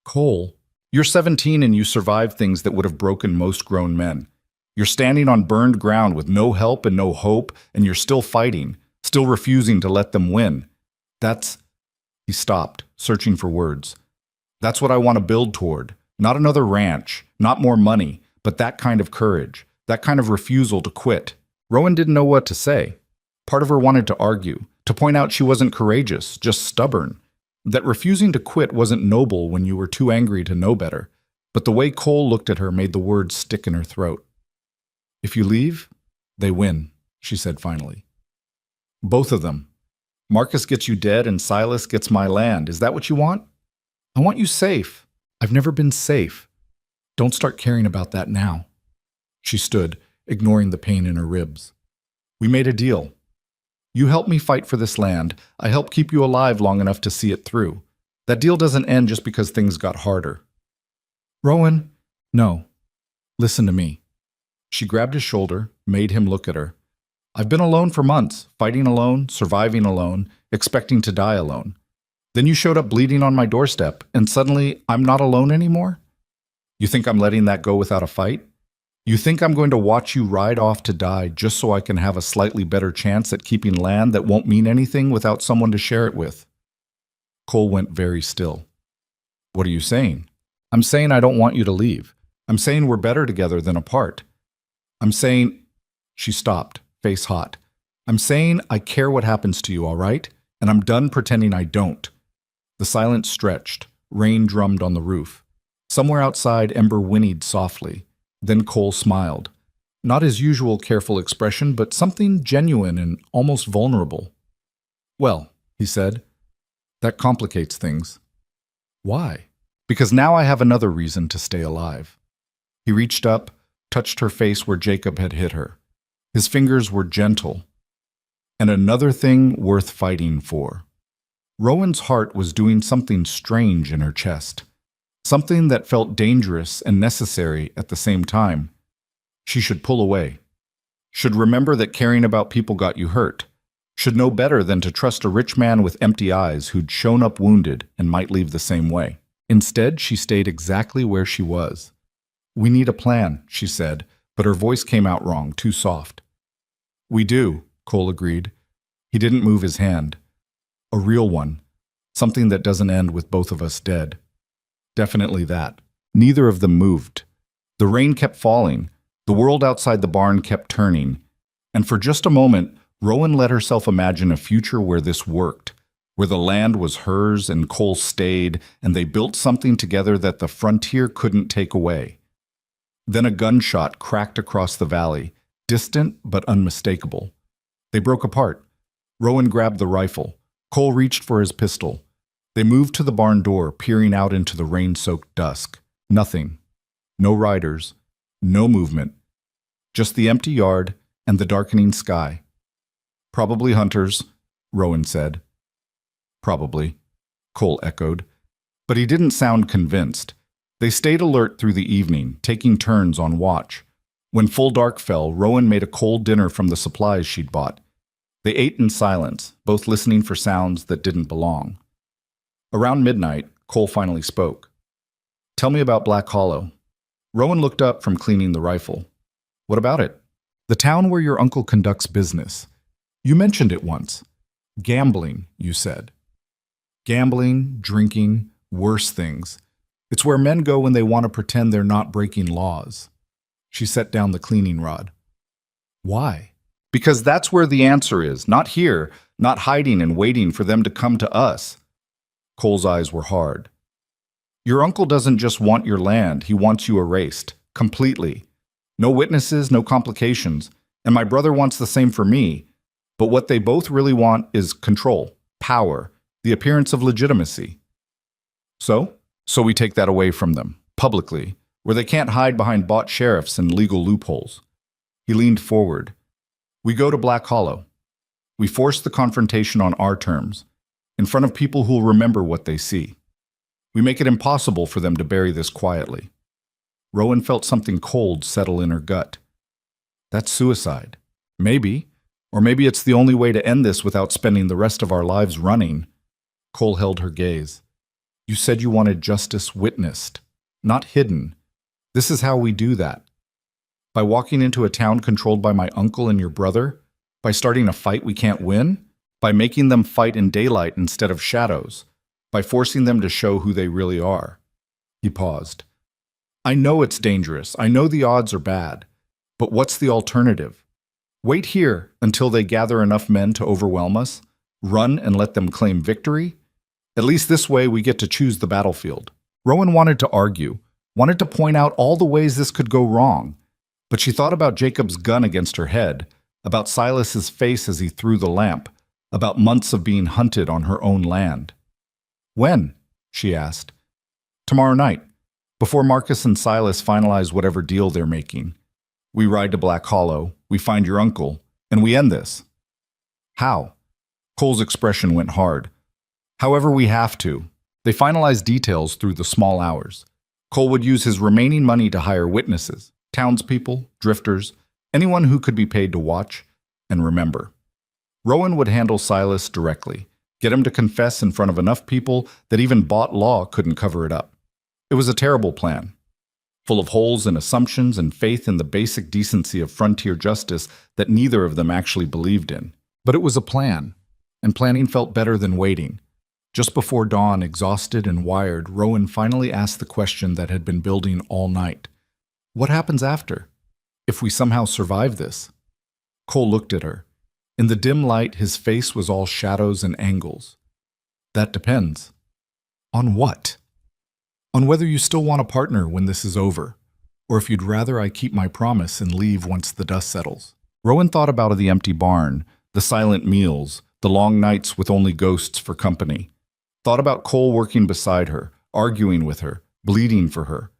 "Cole, you're 17 and you survived things that would have broken most grown men. You're standing on burned ground with no help and no hope, and you're still fighting, still refusing to let them win. That's—" He stopped, searching for words. "That's what I want to build toward. Not another ranch, not more money, but that kind of courage, that kind of refusal to quit." Rowan didn't know what to say. Part of her wanted to argue, to point out she wasn't courageous, just stubborn, that refusing to quit wasn't noble when you were too angry to know better. But the way Cole looked at her made the words stick in her throat. "If you leave, they win," she said finally. "Both of them. Marcus gets you dead and Silas gets my land. Is that what you want?" "I want you safe." "I've never been safe. Don't start caring about that now." She stood, ignoring the pain in her ribs. "We made a deal. You help me fight for this land. I help keep you alive long enough to see it through. That deal doesn't end just because things got harder." "Rowan, no. Listen to me." She grabbed his shoulder, made him look at her. "I've been alone for months, fighting alone, surviving alone, expecting to die alone. Then you showed up bleeding on my doorstep, and suddenly I'm not alone anymore? You think I'm letting that go without a fight? You think I'm going to watch you ride off to die just so I can have a slightly better chance at keeping land that won't mean anything without someone to share it with?" Cole went very still. "What are you saying?" "I'm saying I don't want you to leave. I'm saying we're better together than apart. I'm saying—" She stopped, face hot. "I'm saying I care what happens to you, all right? And I'm done pretending I don't." The silence stretched. Rain drummed on the roof. Somewhere outside, Ember whinnied softly. Then Cole smiled. Not his usual careful expression, but something genuine and almost vulnerable. "Well," he said, "that complicates things." "Why?" "Because now I have another reason to stay alive." He reached up, touched her face where Jacob had hit her. His fingers were gentle. "And another thing worth fighting for." Rowan's heart was doing something strange in her chest. Something that felt dangerous and necessary at the same time. She should pull away. Should remember that caring about people got you hurt. Should know better than to trust a rich man with empty eyes who'd shown up wounded and might leave the same way. Instead, she stayed exactly where she was. "We need a plan," she said, but her voice came out wrong, too soft. "We do," Cole agreed. He didn't move his hand. "A real one. Something that doesn't end with both of us dead." Definitely that. Neither of them moved. The rain kept falling. The world outside the barn kept turning. And for just a moment, Rowan let herself imagine a future where this worked, where the land was hers and Cole stayed, and they built something together that the frontier couldn't take away. Then a gunshot cracked across the valley, distant but unmistakable. They broke apart. Rowan grabbed the rifle. Cole reached for his pistol. They moved to the barn door, peering out into the rain-soaked dusk. Nothing. No riders. No movement. Just the empty yard and the darkening sky. "Probably hunters," Rowan said. "Probably," Cole echoed. But he didn't sound convinced. They stayed alert through the evening, taking turns on watch. When full dark fell, Rowan made a cold dinner from the supplies she'd bought. They ate in silence, both listening for sounds that didn't belong. Around midnight, Cole finally spoke. "Tell me about Black Hollow." Rowan looked up from cleaning the rifle. "What about it?" "The town where your uncle conducts business. You mentioned it once. Gambling, you said." Gambling, drinking, worse things. It's where men go when they want to pretend they're not breaking laws. She set down the cleaning rod. Why? Because that's where the answer is, not here, not hiding and waiting for them to come to us. Cole's eyes were hard. Your uncle doesn't just want your land, he wants you erased, completely. No witnesses, no complications, and my brother wants the same for me. But what they both really want is control, power, the appearance of legitimacy. So we take that away from them, publicly, where they can't hide behind bought sheriffs and legal loopholes. He leaned forward. We go to Black Hollow. We force the confrontation on our terms, in front of people who'll remember what they see. We make it impossible for them to bury this quietly. Rowan felt something cold settle in her gut. That's suicide. Maybe. Or maybe it's the only way to end this without spending the rest of our lives running. Cole held her gaze. You said you wanted justice witnessed, not hidden. This is how we do that. By walking into a town controlled by my uncle and your brother? By starting a fight we can't win? By making them fight in daylight instead of shadows? By forcing them to show who they really are? He paused. I know it's dangerous. I know the odds are bad. But what's the alternative? Wait here until they gather enough men to overwhelm us? Run and let them claim victory? At least this way we get to choose the battlefield. Rowan wanted to argue, wanted to point out all the ways this could go wrong. But she thought about Jacob's gun against her head, about Silas's face as he threw the lamp, about months of being hunted on her own land. When? She asked. Tomorrow night, before Marcus and Silas finalize whatever deal they're making. We ride to Black Hollow, we find your uncle, and we end this. How? Cole's expression went hard. However we have to. They finalize details through the small hours. Cole would use his remaining money to hire witnesses, townspeople, drifters, anyone who could be paid to watch and remember. Rowan would handle Silas directly, get him to confess in front of enough people that even bought law couldn't cover it up. It was a terrible plan, full of holes and assumptions and faith in the basic decency of frontier justice that neither of them actually believed in. But it was a plan, and planning felt better than waiting. Just before dawn, exhausted and wired, Rowan finally asked the question that had been building all night. What happens after? If we somehow survive this? Cole looked at her. In the dim light, his face was all shadows and angles. That depends. On what? On whether you still want a partner when this is over, or if you'd rather I keep my promise and leave once the dust settles. Rowan thought about the empty barn, the silent meals, the long nights with only ghosts for company. Thought about Cole working beside her, arguing with her, bleeding for her.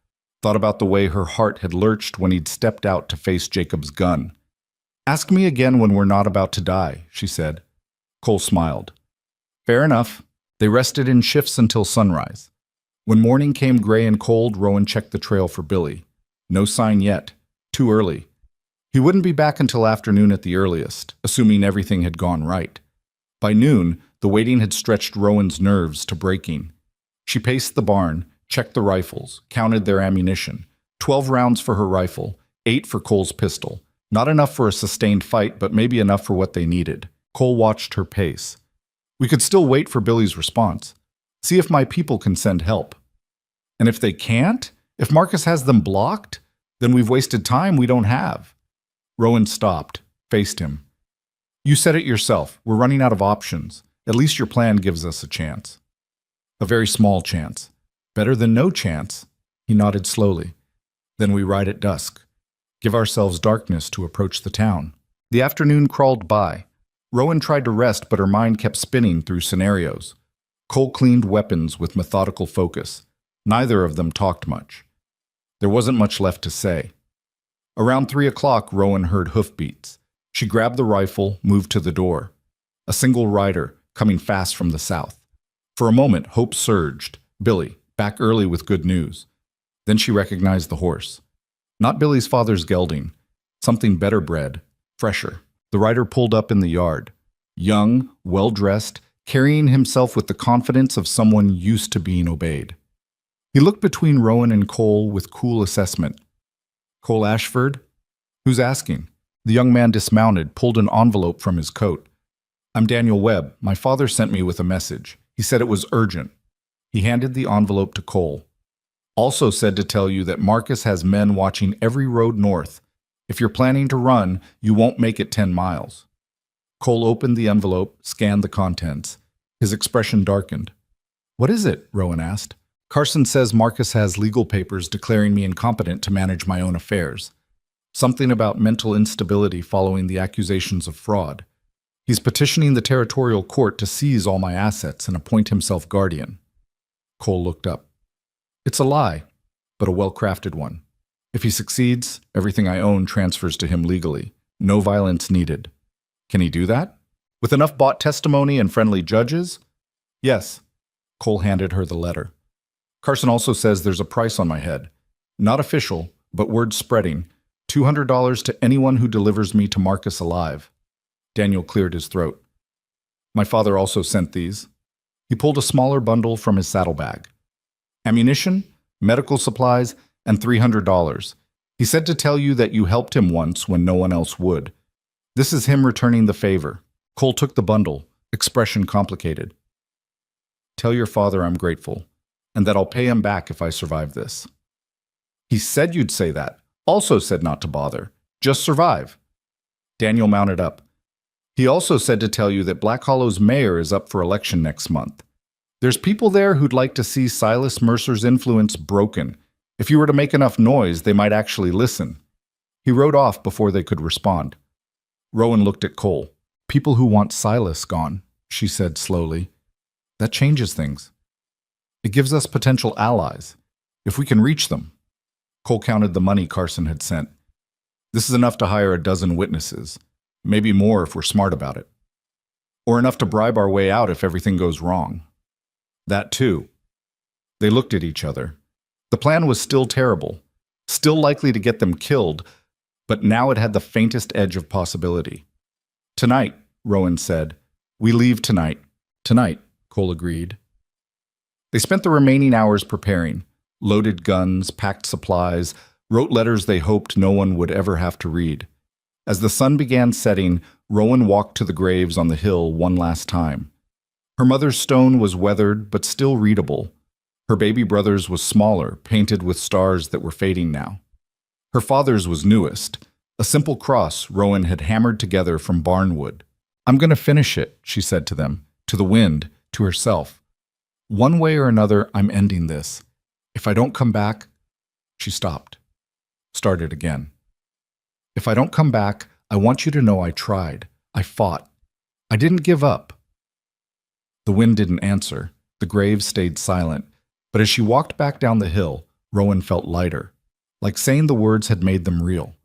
Thought about the way her heart had lurched when he'd stepped out to face Jacob's gun. Ask me again when we're not about to die, she said. Cole smiled. Fair enough. They rested in shifts until sunrise. When morning came gray and cold, Rowan checked the trail for Billy. No sign yet. Too early. He wouldn't be back until afternoon at the earliest, assuming everything had gone right. By noon, the waiting had stretched Rowan's nerves to breaking. She paced the barn, checked the rifles, counted their ammunition. 12 rounds for her rifle, 8 for Cole's pistol. Not enough for a sustained fight, but maybe enough for what they needed. Cole watched her pace. We could still wait for Billy's response. See if my people can send help. And if they can't? If Marcus has them blocked? Then we've wasted time we don't have. Rowan stopped, faced him. You said it yourself. We're running out of options. At least your plan gives us a chance. A very small chance. Better than no chance. He nodded slowly. Then we ride at dusk. Give ourselves darkness to approach the town. The afternoon crawled by. Rowan tried to rest, but her mind kept spinning through scenarios. Cole cleaned weapons with methodical focus. Neither of them talked much. There wasn't much left to say. Around 3 o'clock, Rowan heard hoofbeats. She grabbed the rifle, moved to the door. A single rider, coming fast from the south. For a moment, hope surged. Billy, back early with good news. Then she recognized the horse. Not Billy's father's gelding. Something better bred, fresher. The rider pulled up in the yard. Young, well-dressed, carrying himself with the confidence of someone used to being obeyed. He looked between Rowan and Cole with cool assessment. Cole Ashford? Who's asking? The young man dismounted, pulled an envelope from his coat. I'm Daniel Webb. My father sent me with a message. He said it was urgent. He handed the envelope to Cole. Also said to tell you that Marcus has men watching every road north. If you're planning to run, you won't make it 10 miles. Cole opened the envelope, scanned the contents. His expression darkened. "What is it?" Rowan asked. "Carson says Marcus has legal papers declaring me incompetent to manage my own affairs. Something about mental instability following the accusations of fraud. He's petitioning the territorial court to seize all my assets and appoint himself guardian." Cole looked up. "It's a lie, but a well-crafted one. If he succeeds, everything I own transfers to him legally. No violence needed. Can he do that? With enough bought testimony and friendly judges?" "Yes." Cole handed her the letter. "Carson also says there's a price on my head. Not official, but word spreading. $200 to anyone who delivers me to Marcus alive." Daniel cleared his throat. "My father also sent these." He pulled a smaller bundle from his saddlebag. "Ammunition, medical supplies, and $300. He said to tell you that you helped him once when no one else would. This is him returning the favor." Cole took the bundle, expression complicated. "Tell your father I'm grateful, and that I'll pay him back if I survive this." "He said you'd say that. Also said not to bother. Just survive." Daniel mounted up. "He also said to tell you that Black Hollow's mayor is up for election next month. There's people there who'd like to see Silas Mercer's influence broken. If you were to make enough noise, they might actually listen." He rode off before they could respond. Rowan looked at Cole. "People who want Silas gone," she said slowly. "That changes things. It gives us potential allies, if we can reach them." Cole counted the money Carson had sent. "This is enough to hire a dozen witnesses, maybe more if we're smart about it. Or enough to bribe our way out if everything goes wrong." "That too." They looked at each other. The plan was still terrible, still likely to get them killed, but now it had the faintest edge of possibility. "Tonight," Rowan said. "We leave tonight." "Tonight," Cole agreed. They spent the remaining hours preparing, loaded guns, packed supplies, wrote letters they hoped no one would ever have to read. As the sun began setting, Rowan walked to the graves on the hill one last time. Her mother's stone was weathered but still readable. Her baby brother's was smaller, painted with stars that were fading now. Her father's was newest, a simple cross Rowan had hammered together from barnwood. "I'm going to finish it," she said to them, to the wind, to herself. "One way or another, I'm ending this. If I don't come back—" She stopped. Started again. "If I don't come back, I want you to know I tried. I fought. I didn't give up." The wind didn't answer. The graves stayed silent. But as she walked back down the hill, Rowan felt lighter. Like saying the words had made them real.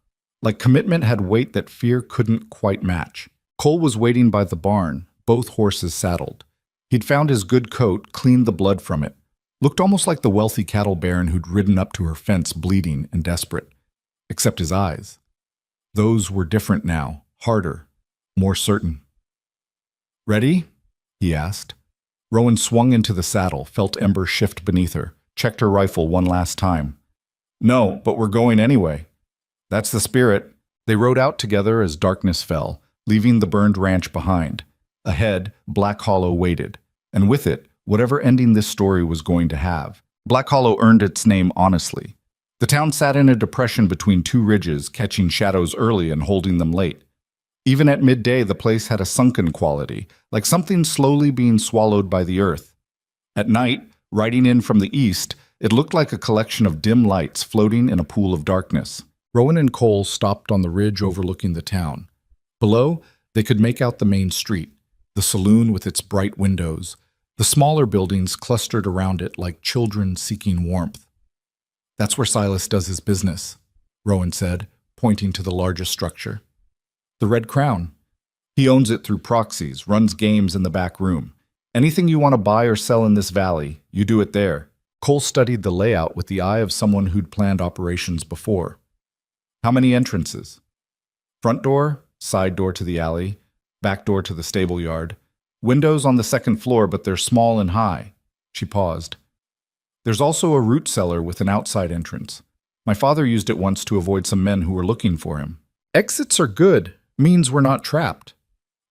Like commitment had weight that fear couldn't quite match. Cole was waiting by the barn, both horses saddled. He'd found his good coat, cleaned the blood from it. Looked almost like the wealthy cattle baron who'd ridden up to her fence bleeding and desperate. Except his eyes. Those were different now, harder, more certain. "Ready?" he asked. Rowan swung into the saddle, felt embers shift beneath her, checked her rifle one last time. "No, but we're going anyway." "That's the spirit." They rode out together as darkness fell, leaving the burned ranch behind. Ahead, Black Hollow waited, and with it, whatever ending this story was going to have. Black Hollow earned its name honestly. The town sat in a depression between two ridges, catching shadows early and holding them late. Even at midday, the place had a sunken quality, like something slowly being swallowed by the earth. At night, riding in from the east, it looked like a collection of dim lights floating in a pool of darkness. Rowan and Cole stopped on the ridge overlooking the town. Below, they could make out the main street, the saloon with its bright windows, the smaller buildings clustered around it like children seeking warmth. "That's where Silas does his business," Rowan said, pointing to the largest structure. "The Red Crown. He owns it through proxies, runs games in the back room. Anything you want to buy or sell in this valley, you do it there." Cole studied the layout with the eye of someone who'd planned operations before. "How many entrances?" "Front door, side door to the alley, back door to the stable yard. Windows on the second floor, but they're small and high." She paused. "There's also a root cellar with an outside entrance. My father used it once to avoid some men who were looking for him. Exits are good. Means we're not trapped."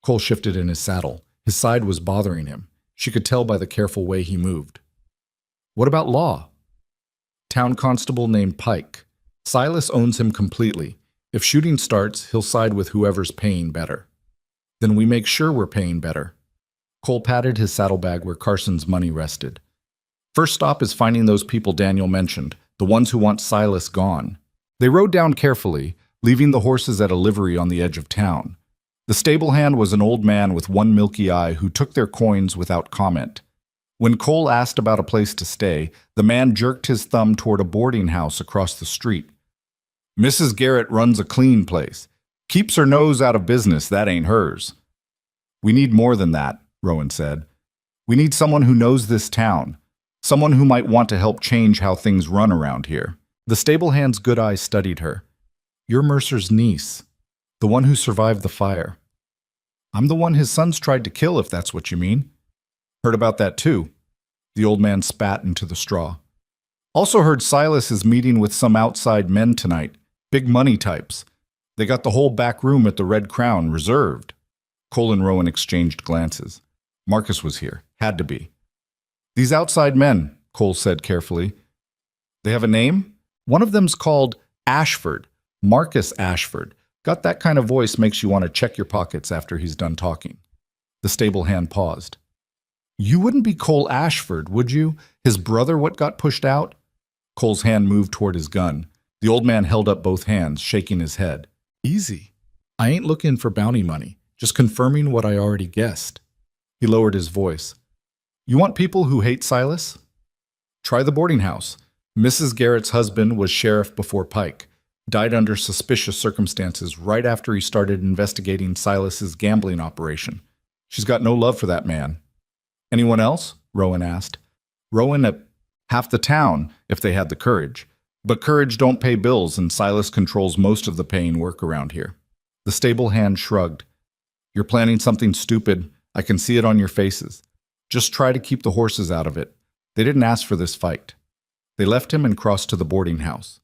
Cole shifted in his saddle. His side was bothering him. She could tell by the careful way he moved. What about Law? Town constable named Pike. Silas owns him completely. If shooting starts, he'll side with whoever's paying better. Then we make sure we're paying better. Cole patted his saddlebag where Carson's money rested. First stop is finding those people Daniel mentioned, the ones who want Silas gone. They rode down carefully, leaving the horses at a livery on the edge of town. The stable hand was an old man with one milky eye who took their coins without comment. When Cole asked about a place to stay, the man jerked his thumb toward a boarding house across the street. Mrs. Garrett runs a clean place. Keeps her nose out of business, that ain't hers. We need more than that, Rowan said. We need someone who knows this town, someone who might want to help change how things run around here. The stable hand's good eye studied her. You're Mercer's niece, the one who survived the fire. I'm the one his sons tried to kill, if that's what you mean. Heard about that too. The old man spat into the straw. Also heard Silas is meeting with some outside men tonight, big money types. They got the whole back room at the Red Crown reserved. Cole and Rowan exchanged glances. Marcus was here. Had to be. These outside men, Cole said carefully. They have a name? One of them's called Ashford. Marcus Ashford. Got that kind of voice makes you want to check your pockets after he's done talking. The stable hand paused. You wouldn't be Cole Ashford, would you? His brother what got pushed out? Cole's hand moved toward his gun. The old man held up both hands, shaking his head. Easy. I ain't looking for bounty money, just confirming what I already guessed. He lowered his voice. You want people who hate Silas? Try the boarding house. Mrs. Garrett's husband was sheriff before Pike. Died under suspicious circumstances right after he started investigating Silas's gambling operation. She's got no love for that man. Anyone else? Rowan asked. Rowan at half the town, if they had the courage. But courage don't pay bills, and Silas controls most of the paying work around here. The stable hand shrugged. You're planning something stupid. I can see it on your faces. Just try to keep the horses out of it. They didn't ask for this fight. They left him and crossed to the boarding house.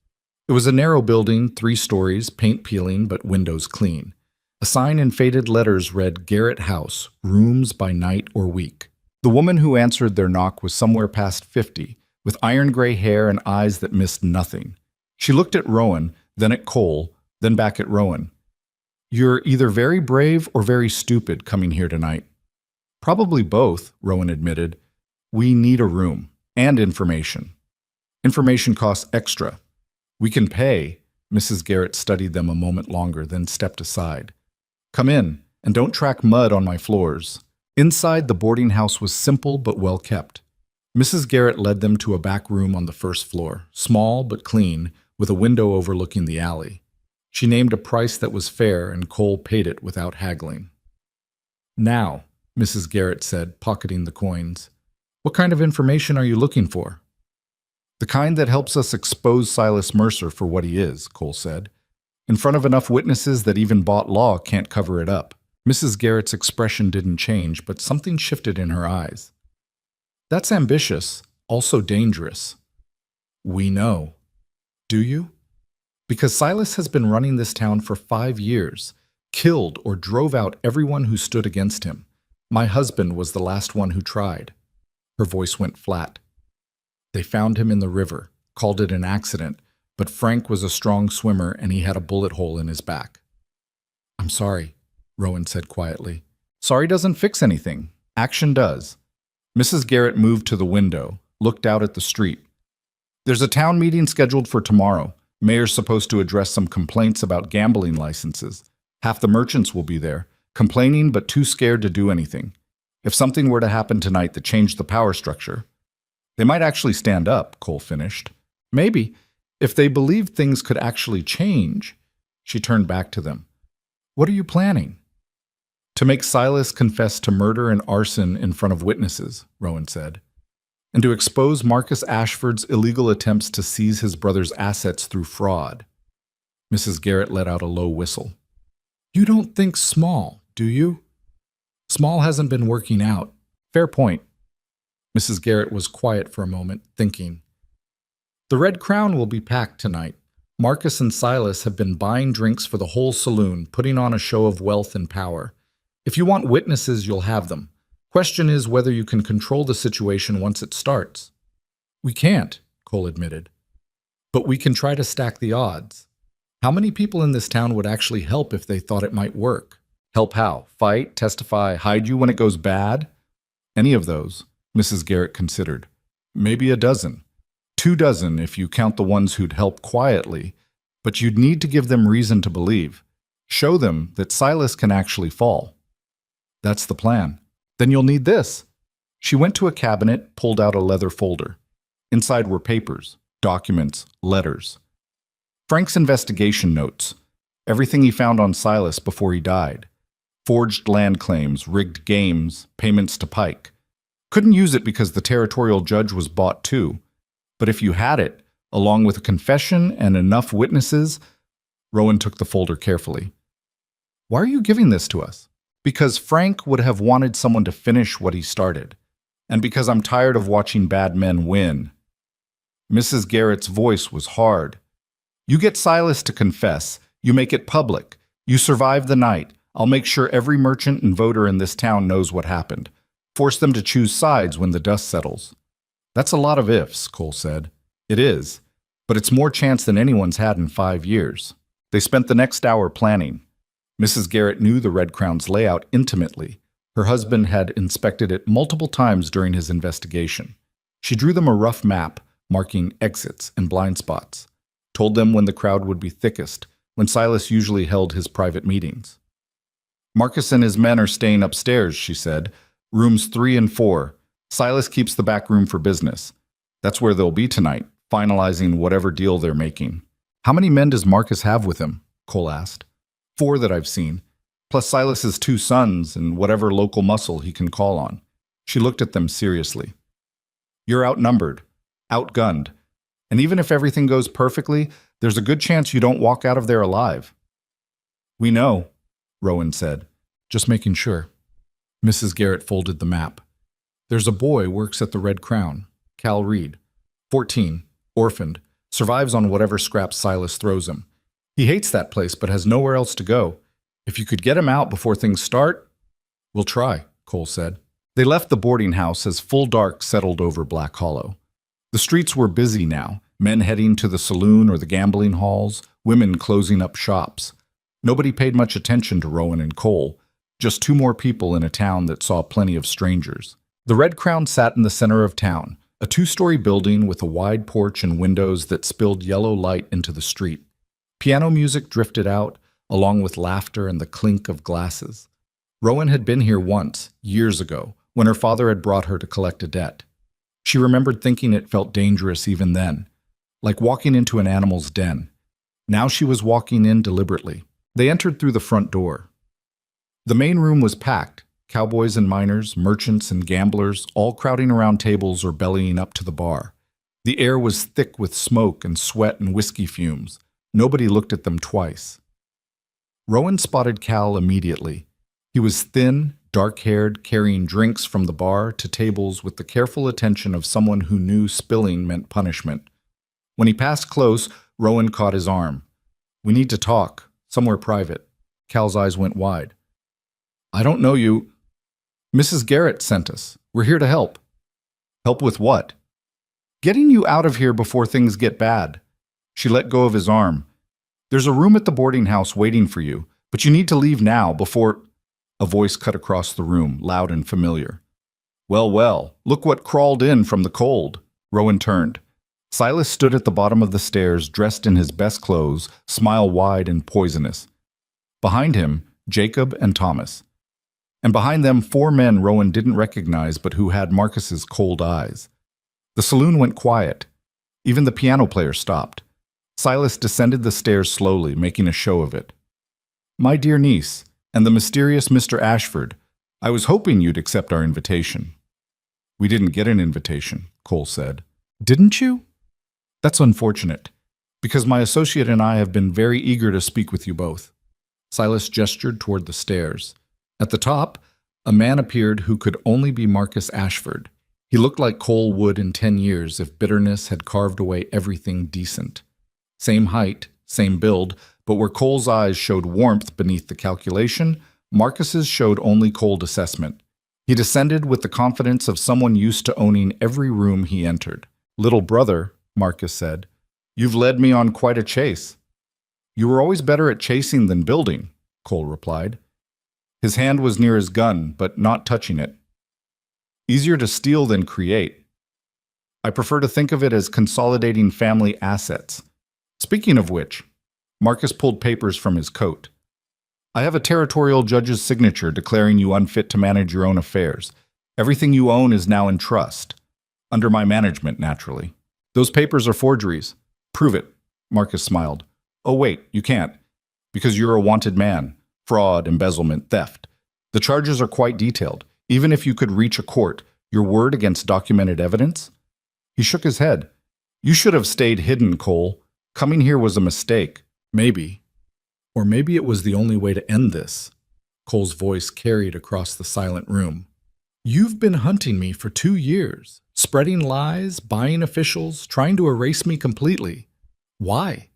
It was a narrow building, 3 stories, paint peeling, but windows clean. A sign in faded letters read Garrett House, rooms by night or week. The woman who answered their knock was somewhere past 50, with iron gray hair and eyes that missed nothing. She looked at Rowan, then at Cole, then back at Rowan. You're either very brave or very stupid coming here tonight. Probably both, Rowan admitted. We need a room and information. Information costs extra. We can pay. Mrs. Garrett studied them a moment longer, then stepped aside. Come in, and don't track mud on my floors. Inside, the boarding house was simple but well kept. Mrs. Garrett led them to a back room on the first floor, small but clean, with a window overlooking the alley. She named a price that was fair, and Cole paid it without haggling. Now, Mrs. Garrett said, pocketing the coins, what kind of information are you looking for? The kind that helps us expose Silas Mercer for what he is, Cole said. In front of enough witnesses that even bought law can't cover it up. Mrs. Garrett's expression didn't change, but something shifted in her eyes. That's ambitious, also dangerous. We know. Do you? Because Silas has been running this town for 5 years, killed or drove out everyone who stood against him. My husband was the last one who tried. Her voice went flat. They found him in the river, called it an accident, but Frank was a strong swimmer and he had a bullet hole in his back. I'm sorry, Rowan said quietly. Sorry doesn't fix anything. Action does. Mrs. Garrett moved to the window, looked out at the street. There's a town meeting scheduled for tomorrow. Mayor's supposed to address some complaints about gambling licenses. Half the merchants will be there, complaining but too scared to do anything. If something were to happen tonight that changed the power structure, they might actually stand up, Cole finished. Maybe, if they believed things could actually change. She turned back to them. What are you planning? To make Silas confess to murder and arson in front of witnesses, Rowan said, and to expose Marcus Ashford's illegal attempts to seize his brother's assets through fraud. Mrs. Garrett let out a low whistle. You don't think small, do you? Small hasn't been working out. Fair point. Mrs. Garrett was quiet for a moment, thinking. The Red Crown will be packed tonight. Marcus and Silas have been buying drinks for the whole saloon, putting on a show of wealth and power. If you want witnesses, you'll have them. Question is whether you can control the situation once it starts. We can't, Cole admitted. But we can try to stack the odds. How many people in this town would actually help if they thought it might work? Help how? Fight, testify, hide you when it goes bad? Any of those, Mrs. Garrett considered. Maybe a dozen. 2 dozen if you count the ones who'd help quietly, but you'd need to give them reason to believe. Show them that Silas can actually fall. That's the plan. Then you'll need this. She went to a cabinet, pulled out a leather folder. Inside were papers, documents, letters. Frank's investigation notes. Everything he found on Silas before he died. Forged land claims, rigged games, payments to Pike. Couldn't use it because the territorial judge was bought too. But if you had it, along with a confession and enough witnesses, Rowan took the folder carefully. Why are you giving this to us? Because Frank would have wanted someone to finish what he started. And because I'm tired of watching bad men win. Mrs. Garrett's voice was hard. You get Silas to confess. You make it public. You survive the night. I'll make sure every merchant and voter in this town knows what happened. Force them to choose sides when the dust settles. That's a lot of ifs, Cole said. It is, but it's more chance than anyone's had in 5 years. They spent the next hour planning. Mrs. Garrett knew the Red Crown's layout intimately. Her husband had inspected it multiple times during his investigation. She drew them a rough map, marking exits and blind spots. Told them when the crowd would be thickest, when Silas usually held his private meetings. Marcus and his men are staying upstairs, she said. Rooms 3 and 4. Silas keeps the back room for business. That's where they'll be tonight, finalizing whatever deal they're making. How many men does Marcus have with him? Cole asked. 4 that I've seen, plus Silas's 2 sons and whatever local muscle he can call on. She looked at them seriously. You're outnumbered, outgunned, and even if everything goes perfectly, there's a good chance you don't walk out of there alive. We know, Rowan said, just making sure. Mrs. Garrett folded the map. There's a boy works at the Red Crown, Cal Reed, 14, orphaned, survives on whatever scraps Silas throws him. He hates that place but has nowhere else to go. If you could get him out before things start, we'll try, Cole said. They left the boarding house as full dark settled over Black Hollow. The streets were busy now, men heading to the saloon or the gambling halls, women closing up shops. Nobody paid much attention to Rowan and Cole, just 2 more people in a town that saw plenty of strangers. The Red Crown sat in the center of town, a 2-story building with a wide porch and windows that spilled yellow light into the street. Piano music drifted out, along with laughter and the clink of glasses. Rowan had been here once, years ago, when her father had brought her to collect a debt. She remembered thinking it felt dangerous even then, like walking into an animal's den. Now she was walking in deliberately. They entered through the front door. The main room was packed, cowboys and miners, merchants and gamblers, all crowding around tables or bellying up to the bar. The air was thick with smoke and sweat and whiskey fumes. Nobody looked at them twice. Rowan spotted Cal immediately. He was thin, dark-haired, carrying drinks from the bar to tables with the careful attention of someone who knew spilling meant punishment. When he passed close, Rowan caught his arm. We need to talk, somewhere private. Cal's eyes went wide. I don't know you. Mrs. Garrett sent us. We're here to help. Help with what? Getting you out of here before things get bad. She let go of his arm. There's a room at the boarding house waiting for you, but you need to leave now before... A voice cut across the room, loud and familiar. Well, well, look what crawled in from the cold. Rowan turned. Silas stood at the bottom of the stairs, dressed in his best clothes, smile wide and poisonous. Behind him, Jacob and Thomas. And behind them, 4 men Rowan didn't recognize but who had Marcus's cold eyes. The saloon went quiet. Even the piano player stopped. Silas descended the stairs slowly, making a show of it. My dear niece, and the mysterious Mr. Ashford, I was hoping you'd accept our invitation. We didn't get an invitation, Cole said. Didn't you? That's unfortunate, because my associate and I have been very eager to speak with you both. Silas gestured toward the stairs. At the top, a man appeared who could only be Marcus Ashford. He looked like Cole would in 10 years if bitterness had carved away everything decent. Same height, same build, but where Cole's eyes showed warmth beneath the calculation, Marcus's showed only cold assessment. He descended with the confidence of someone used to owning every room he entered. "Little brother," Marcus said, "you've led me on quite a chase." "You were always better at chasing than building," Cole replied. His hand was near his gun, but not touching it. "Easier to steal than create. I prefer to think of it as consolidating family assets. Speaking of which," Marcus pulled papers from his coat. "I have a territorial judge's signature declaring you unfit to manage your own affairs. Everything you own is now in trust. Under my management, naturally." "Those papers are forgeries." "Prove it," Marcus smiled. "Oh wait, you can't. Because you're a wanted man. Fraud, embezzlement, theft. The charges are quite detailed. Even if you could reach a court, your word against documented evidence?" He shook his head. "You should have stayed hidden, Cole. Coming here was a mistake." "Maybe. Or maybe it was the only way to end this." Cole's voice carried across the silent room. "You've been hunting me for 2 years, spreading lies, buying officials, trying to erase me completely. Why?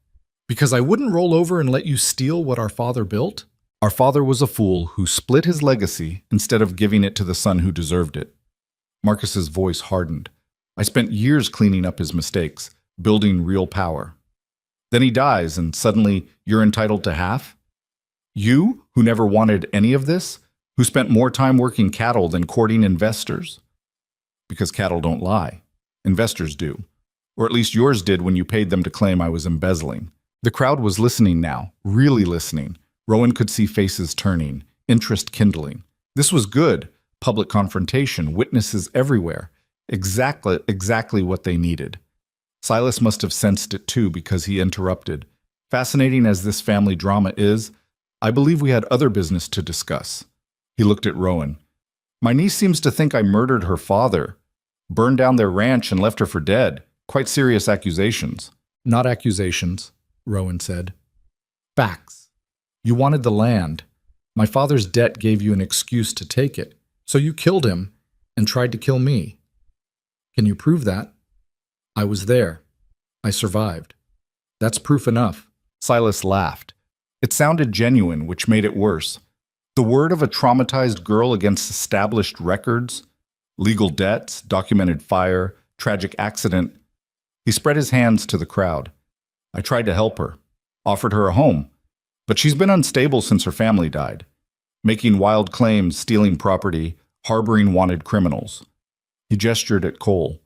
Because I wouldn't roll over and let you steal what our father built? Our father was a fool who split his legacy instead of giving it to the son who deserved it." Marcus's voice hardened. "I spent years cleaning up his mistakes, building real power. Then he dies, and suddenly you're entitled to half? You, who never wanted any of this, who spent more time working cattle than courting investors? Because cattle don't lie. Investors do. Or at least yours did when you paid them to claim I was embezzling." The crowd was listening now, really listening. Rowan could see faces turning, interest kindling. This was good. Public confrontation, witnesses everywhere. Exactly what they needed. Silas must have sensed it too because he interrupted. "Fascinating as this family drama is, I believe we had other business to discuss." He looked at Rowan. "My niece seems to think I murdered her father, burned down their ranch and left her for dead. Quite serious accusations." "Not accusations," Rowan said. "Facts. You wanted the land. My father's debt gave you an excuse to take it, so you killed him and tried to kill me. Can you prove that? I was there. I survived. That's proof enough." Silas laughed. It sounded genuine, which made it worse. The word of a traumatized girl against established records, legal debts, documented fire, tragic accident. He spread his hands to the crowd. "I tried to help her, offered her a home, but she's been unstable since her family died, making wild claims, stealing property, harboring wanted criminals." He gestured at Cole.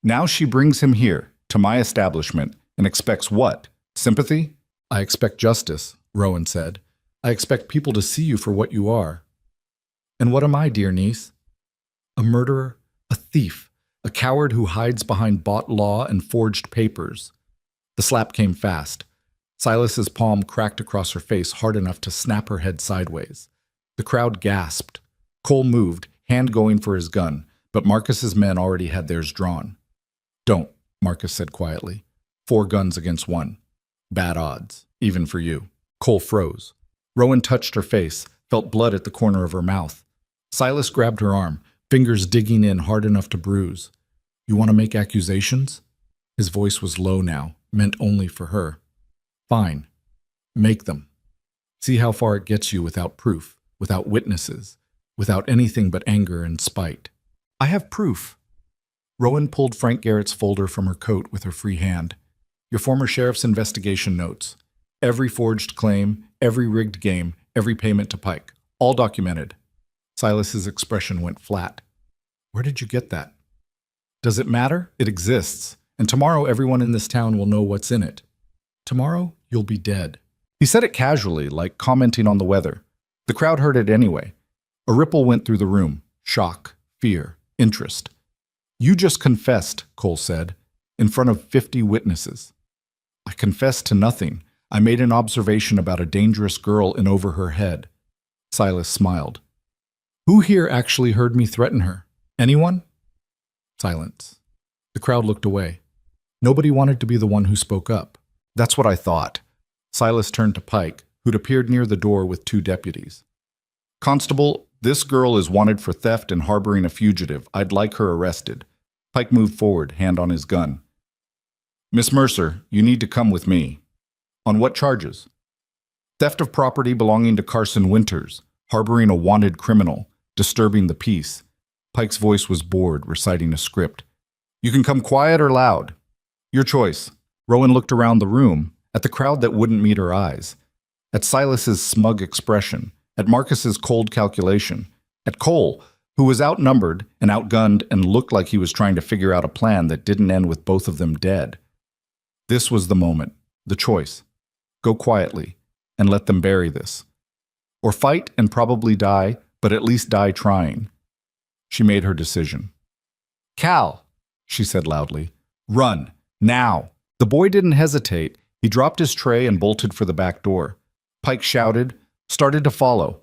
"Now she brings him here, to my establishment, and expects what? Sympathy?" "I expect justice," Rowan said. "I expect people to see you for what you are." "And what am I, dear niece?" "A murderer, a thief, a coward who hides behind bought law and forged papers." The slap came fast. Silas's palm cracked across her face hard enough to snap her head sideways. The crowd gasped. Cole moved, hand going for his gun, but Marcus's men already had theirs drawn. "Don't," Marcus said quietly. 4 guns against 1. Bad odds, even for you. Cole froze. Rowan touched her face, felt blood at the corner of her mouth. Silas grabbed her arm, fingers digging in hard enough to bruise. "You want to make accusations?" His voice was low now, meant only for her. "Fine. Make them. See how far it gets you without proof, without witnesses, without anything but anger and spite." "I have proof." Rowan pulled Frank Garrett's folder from her coat with her free hand. "Your former sheriff's investigation notes. Every forged claim, every rigged game, every payment to Pike. All documented." Silas's expression went flat. "Where did you get that?" "Does it matter? It exists. And tomorrow everyone in this town will know what's in it. Tomorrow you'll be dead." He said it casually, like commenting on the weather. The crowd heard it anyway. A ripple went through the room. Shock, fear, interest. "You just confessed," Cole said, "in front of 50 witnesses." "I confessed to nothing. I made an observation about a dangerous girl in over her head." Silas smiled. "Who here actually heard me threaten her? Anyone?" Silence. The crowd looked away. Nobody wanted to be the one who spoke up. "That's what I thought." Silas turned to Pike, who'd appeared near the door with 2 deputies. "Constable, this girl is wanted for theft and harboring a fugitive. I'd like her arrested." Pike moved forward, hand on his gun. "Miss Mercer, you need to come with me." "On what charges?" "Theft of property belonging to Carson Winters, harboring a wanted criminal, disturbing the peace. Pike's voice was bored, reciting a script. You can come quiet or loud. Your choice. Rowan looked around the room, at the crowd that wouldn't meet her eyes, at Silas's smug expression, at Marcus's cold calculation, at Cole, who was outnumbered and outgunned and looked like he was trying to figure out a plan that didn't end with both of them dead. This was the moment, the choice. Go quietly and let them bury this. Or fight and probably die, but at least die trying. She made her decision. Cal, she said loudly, run, now. The boy didn't hesitate. He dropped his tray and bolted for the back door. Pike shouted, started to follow.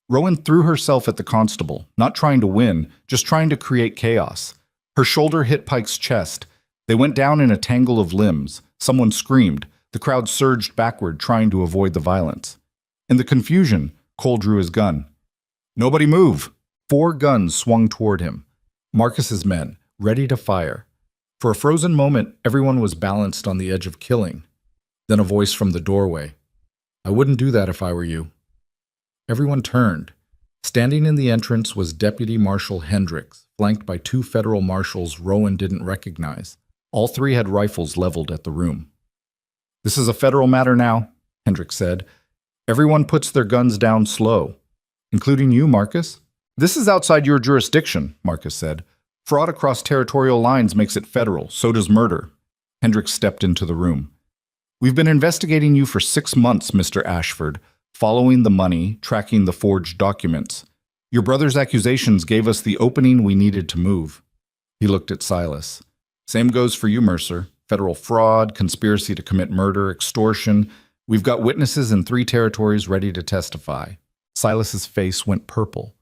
Rowan threw herself at the constable, not trying to win, just trying to create chaos. Her shoulder hit Pike's chest. They went down in a tangle of limbs. Someone screamed. The crowd surged backward, trying to avoid the violence. In the confusion, Cole drew his gun. Nobody move! 4 guns swung toward him. Marcus's men, ready to fire. For a frozen moment, everyone was balanced on the edge of killing. Then a voice from the doorway. I wouldn't do that if I were you. Everyone turned. Standing in the entrance was Deputy Marshal Hendricks, flanked by 2 federal marshals Rowan didn't recognize. All 3 had rifles leveled at the room. This is a federal matter now, Hendricks said. Everyone puts their guns down slow. Including you, Marcus. This is outside your jurisdiction, Marcus said. Fraud across territorial lines makes it federal, so does murder. Hendricks stepped into the room. We've been investigating you for 6 months, Mr. Ashford, following the money, tracking the forged documents. Your brother's accusations gave us the opening we needed to move. He looked at Silas. Same goes for you, Mercer. Federal fraud, conspiracy to commit murder, extortion. We've got witnesses in 3 territories ready to testify. Silas's face went purple.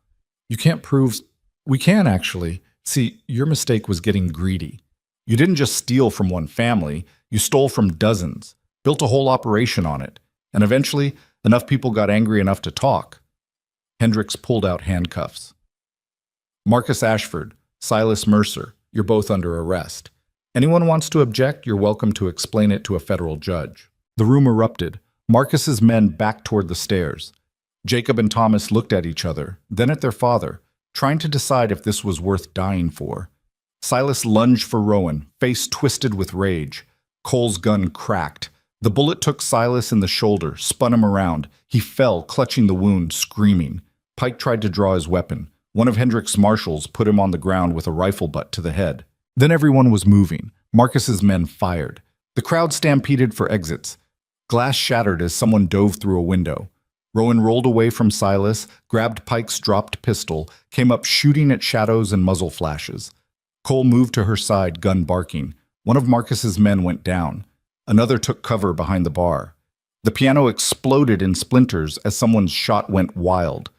You can't prove... We can, actually. See, your mistake was getting greedy. You didn't just steal from one family. You stole from dozens, built a whole operation on it. And eventually, enough people got angry enough to talk. Hendricks pulled out handcuffs. Marcus Ashford, Silas Mercer, you're both under arrest. Anyone wants to object, you're welcome to explain it to a federal judge. The room erupted. Marcus's men backed toward the stairs. Jacob and Thomas looked at each other, then at their father, trying to decide if this was worth dying for. Silas lunged for Rowan, face twisted with rage. Cole's gun cracked. The bullet took Silas in the shoulder, spun him around. He fell, clutching the wound, screaming. Pike tried to draw his weapon. One of Hendricks' marshals put him on the ground with a rifle butt to the head. Then everyone was moving. Marcus's men fired. The crowd stampeded for exits. Glass shattered as someone dove through a window. Rowan rolled away from Silas, grabbed Pike's dropped pistol, came up shooting at shadows and muzzle flashes. Cole moved to her side, gun barking. One of Marcus's men went down. Another took cover behind the bar. The piano exploded in splinters as someone's shot went wild.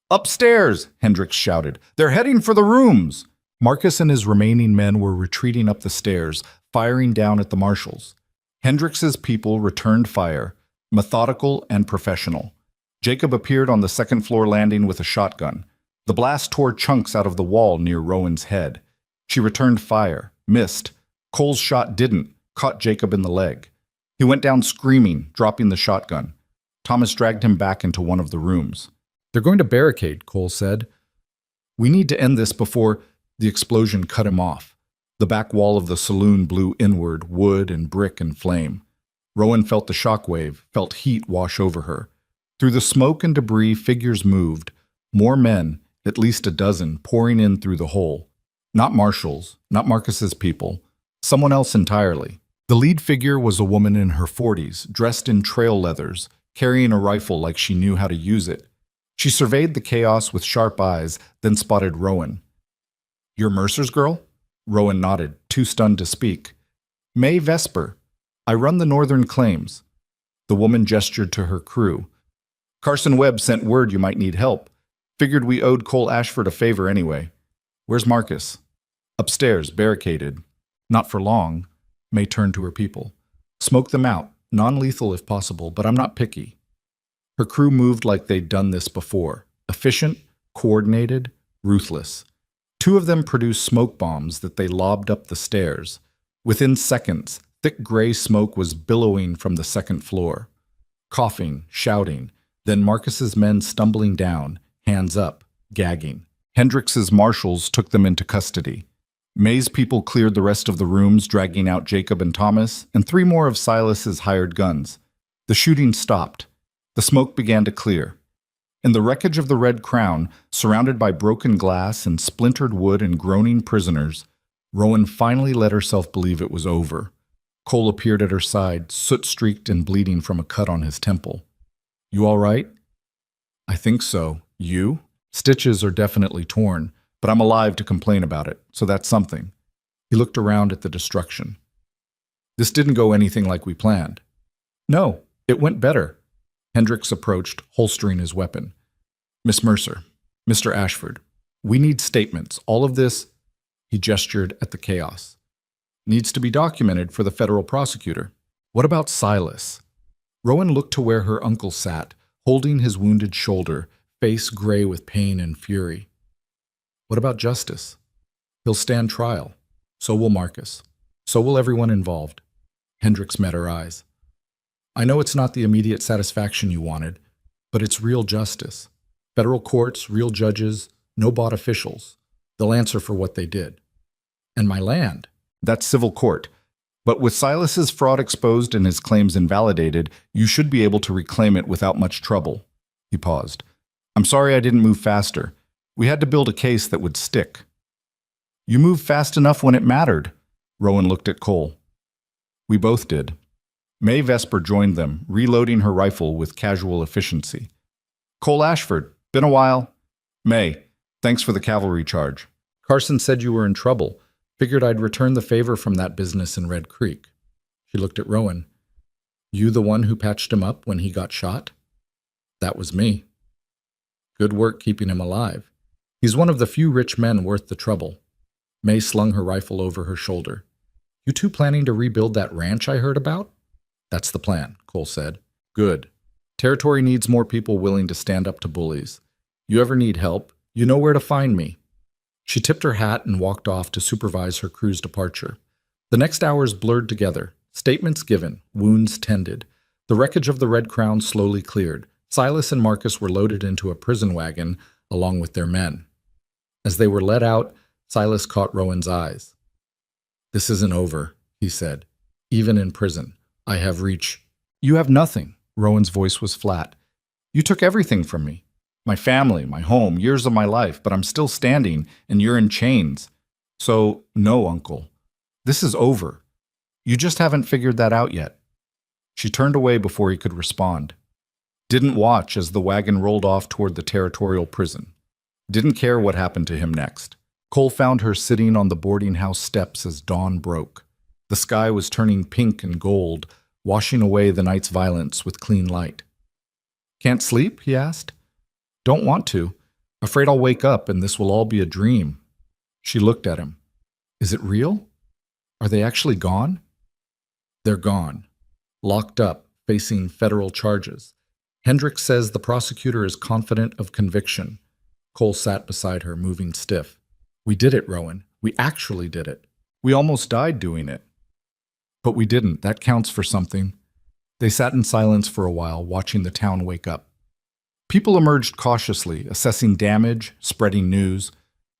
Upstairs, Hendricks shouted. They're heading for the rooms. Marcus and his remaining men were retreating up the stairs, firing down at the marshals. Hendricks's people returned fire, methodical and professional. Jacob appeared on the second-floor landing with a shotgun. The blast tore chunks out of the wall near Rowan's head. She returned fire, missed. Cole's shot didn't, caught Jacob in the leg. He went down screaming, dropping the shotgun. Thomas dragged him back into one of the rooms. They're going to barricade, Cole said. We need to end this before... The explosion cut him off. The back wall of the saloon blew inward, wood and brick and flame. Rowan felt the shockwave, felt heat wash over her. Through the smoke and debris, figures moved. More men, at least a dozen, pouring in through the hole. Not marshals, not Marcus's people. Someone else entirely. The lead figure was a woman in her 40s, dressed in trail leathers, carrying a rifle like she knew how to use it. She surveyed the chaos with sharp eyes, then spotted Rowan. You're Mercer's girl? Rowan nodded, too stunned to speak. May Vesper. I run the Northern Claims. The woman gestured to her crew. Carson Webb sent word you might need help. Figured we owed Cole Ashford a favor anyway. Where's Marcus? Upstairs, barricaded. Not for long. May turned to her people. Smoke them out. Non-lethal if possible, but I'm not picky. Her crew moved like they'd done this before. Efficient, coordinated, ruthless. 2 of them produced smoke bombs that they lobbed up the stairs. Within seconds, thick gray smoke was billowing from the second floor. Coughing, shouting, then Marcus's men stumbling down, hands up, gagging. Hendrix's marshals took them into custody. May's people cleared the rest of the rooms, dragging out Jacob and Thomas, and 3 more of Silas's hired guns. The shooting stopped. The smoke began to clear. In the wreckage of the Red Crown, surrounded by broken glass and splintered wood and groaning prisoners, Rowan finally let herself believe it was over. Cole appeared at her side, soot-streaked and bleeding from a cut on his temple. "You all right?" "I think so. You?" "Stitches are definitely torn, but I'm alive to complain about it, so that's something." He looked around at the destruction. "This didn't go anything like we planned." "No, it went better." Hendrix approached, holstering his weapon. "Miss Mercer, Mr. Ashford, we need statements. All of this," he gestured at the chaos, "needs to be documented for the federal prosecutor." "What about Silas?" Rowan looked to where her uncle sat, holding his wounded shoulder, face gray with pain and fury. "What about justice?" "He'll stand trial. So will Marcus. So will everyone involved." Hendrix met her eyes. "I know it's not the immediate satisfaction you wanted, but it's real justice. Federal courts, real judges, no bought officials. They'll answer for what they did." "And my land?" "That's civil court. But with Silas's fraud exposed and his claims invalidated, you should be able to reclaim it without much trouble." He paused. "I'm sorry I didn't move faster. We had to build a case that would stick." "You moved fast enough when it mattered." Rowan looked at Cole. "We both did." May Vesper joined them, reloading her rifle with casual efficiency. "Cole Ashford, been a while." "May, thanks for the cavalry charge." "Carson said you were in trouble. Figured I'd return the favor from that business in Red Creek." She looked at Rowan. "You the one who patched him up when he got shot?" "That was me." "Good work keeping him alive. He's one of the few rich men worth the trouble." May slung her rifle over her shoulder. "You two planning to rebuild that ranch I heard about?" "That's the plan," Cole said. "Good. Territory needs more people willing to stand up to bullies. You ever need help, you know where to find me." She tipped her hat and walked off to supervise her crew's departure. The next hours blurred together. Statements given, wounds tended. The wreckage of the Red Crown slowly cleared. Silas and Marcus were loaded into a prison wagon along with their men. As they were let out, Silas caught Rowan's eyes. "This isn't over," he said. "Even in prison, I have reach." "You have nothing." Rowan's voice was flat. "You took everything from me. My family, my home, years of my life, but I'm still standing, and you're in chains. So, no, Uncle. This is over. You just haven't figured that out yet." She turned away before he could respond. Didn't watch as the wagon rolled off toward the territorial prison. Didn't care what happened to him next. Cole found her sitting on the boarding house steps as dawn broke. The sky was turning pink and gold, washing away the night's violence with clean light. "Can't sleep?" he asked. "Don't want to. Afraid I'll wake up and this will all be a dream." She looked at him. "Is it real? Are they actually gone?" "They're gone. Locked up, facing federal charges. Hendrix says the prosecutor is confident of conviction." Cole sat beside her, moving stiff. "We did it, Rowan. We actually did it. We almost died doing it." "But we didn't. That counts for something." They sat in silence for a while, watching the town wake up. People emerged cautiously, assessing damage, spreading news.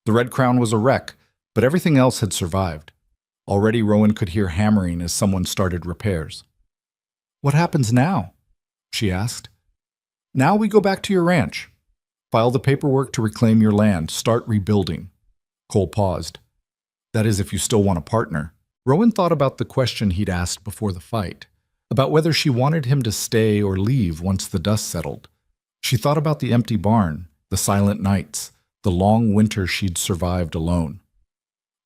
The Red Crown was a wreck, but everything else had survived. Already Rowan could hear hammering as someone started repairs. "What happens now?" she asked. "Now we go back to your ranch. File the paperwork to reclaim your land. Start rebuilding." Cole paused. "That is if you still want a partner." Rowan thought about the question he'd asked before the fight, about whether she wanted him to stay or leave once the dust settled. She thought about the empty barn, the silent nights, the long winter she'd survived alone.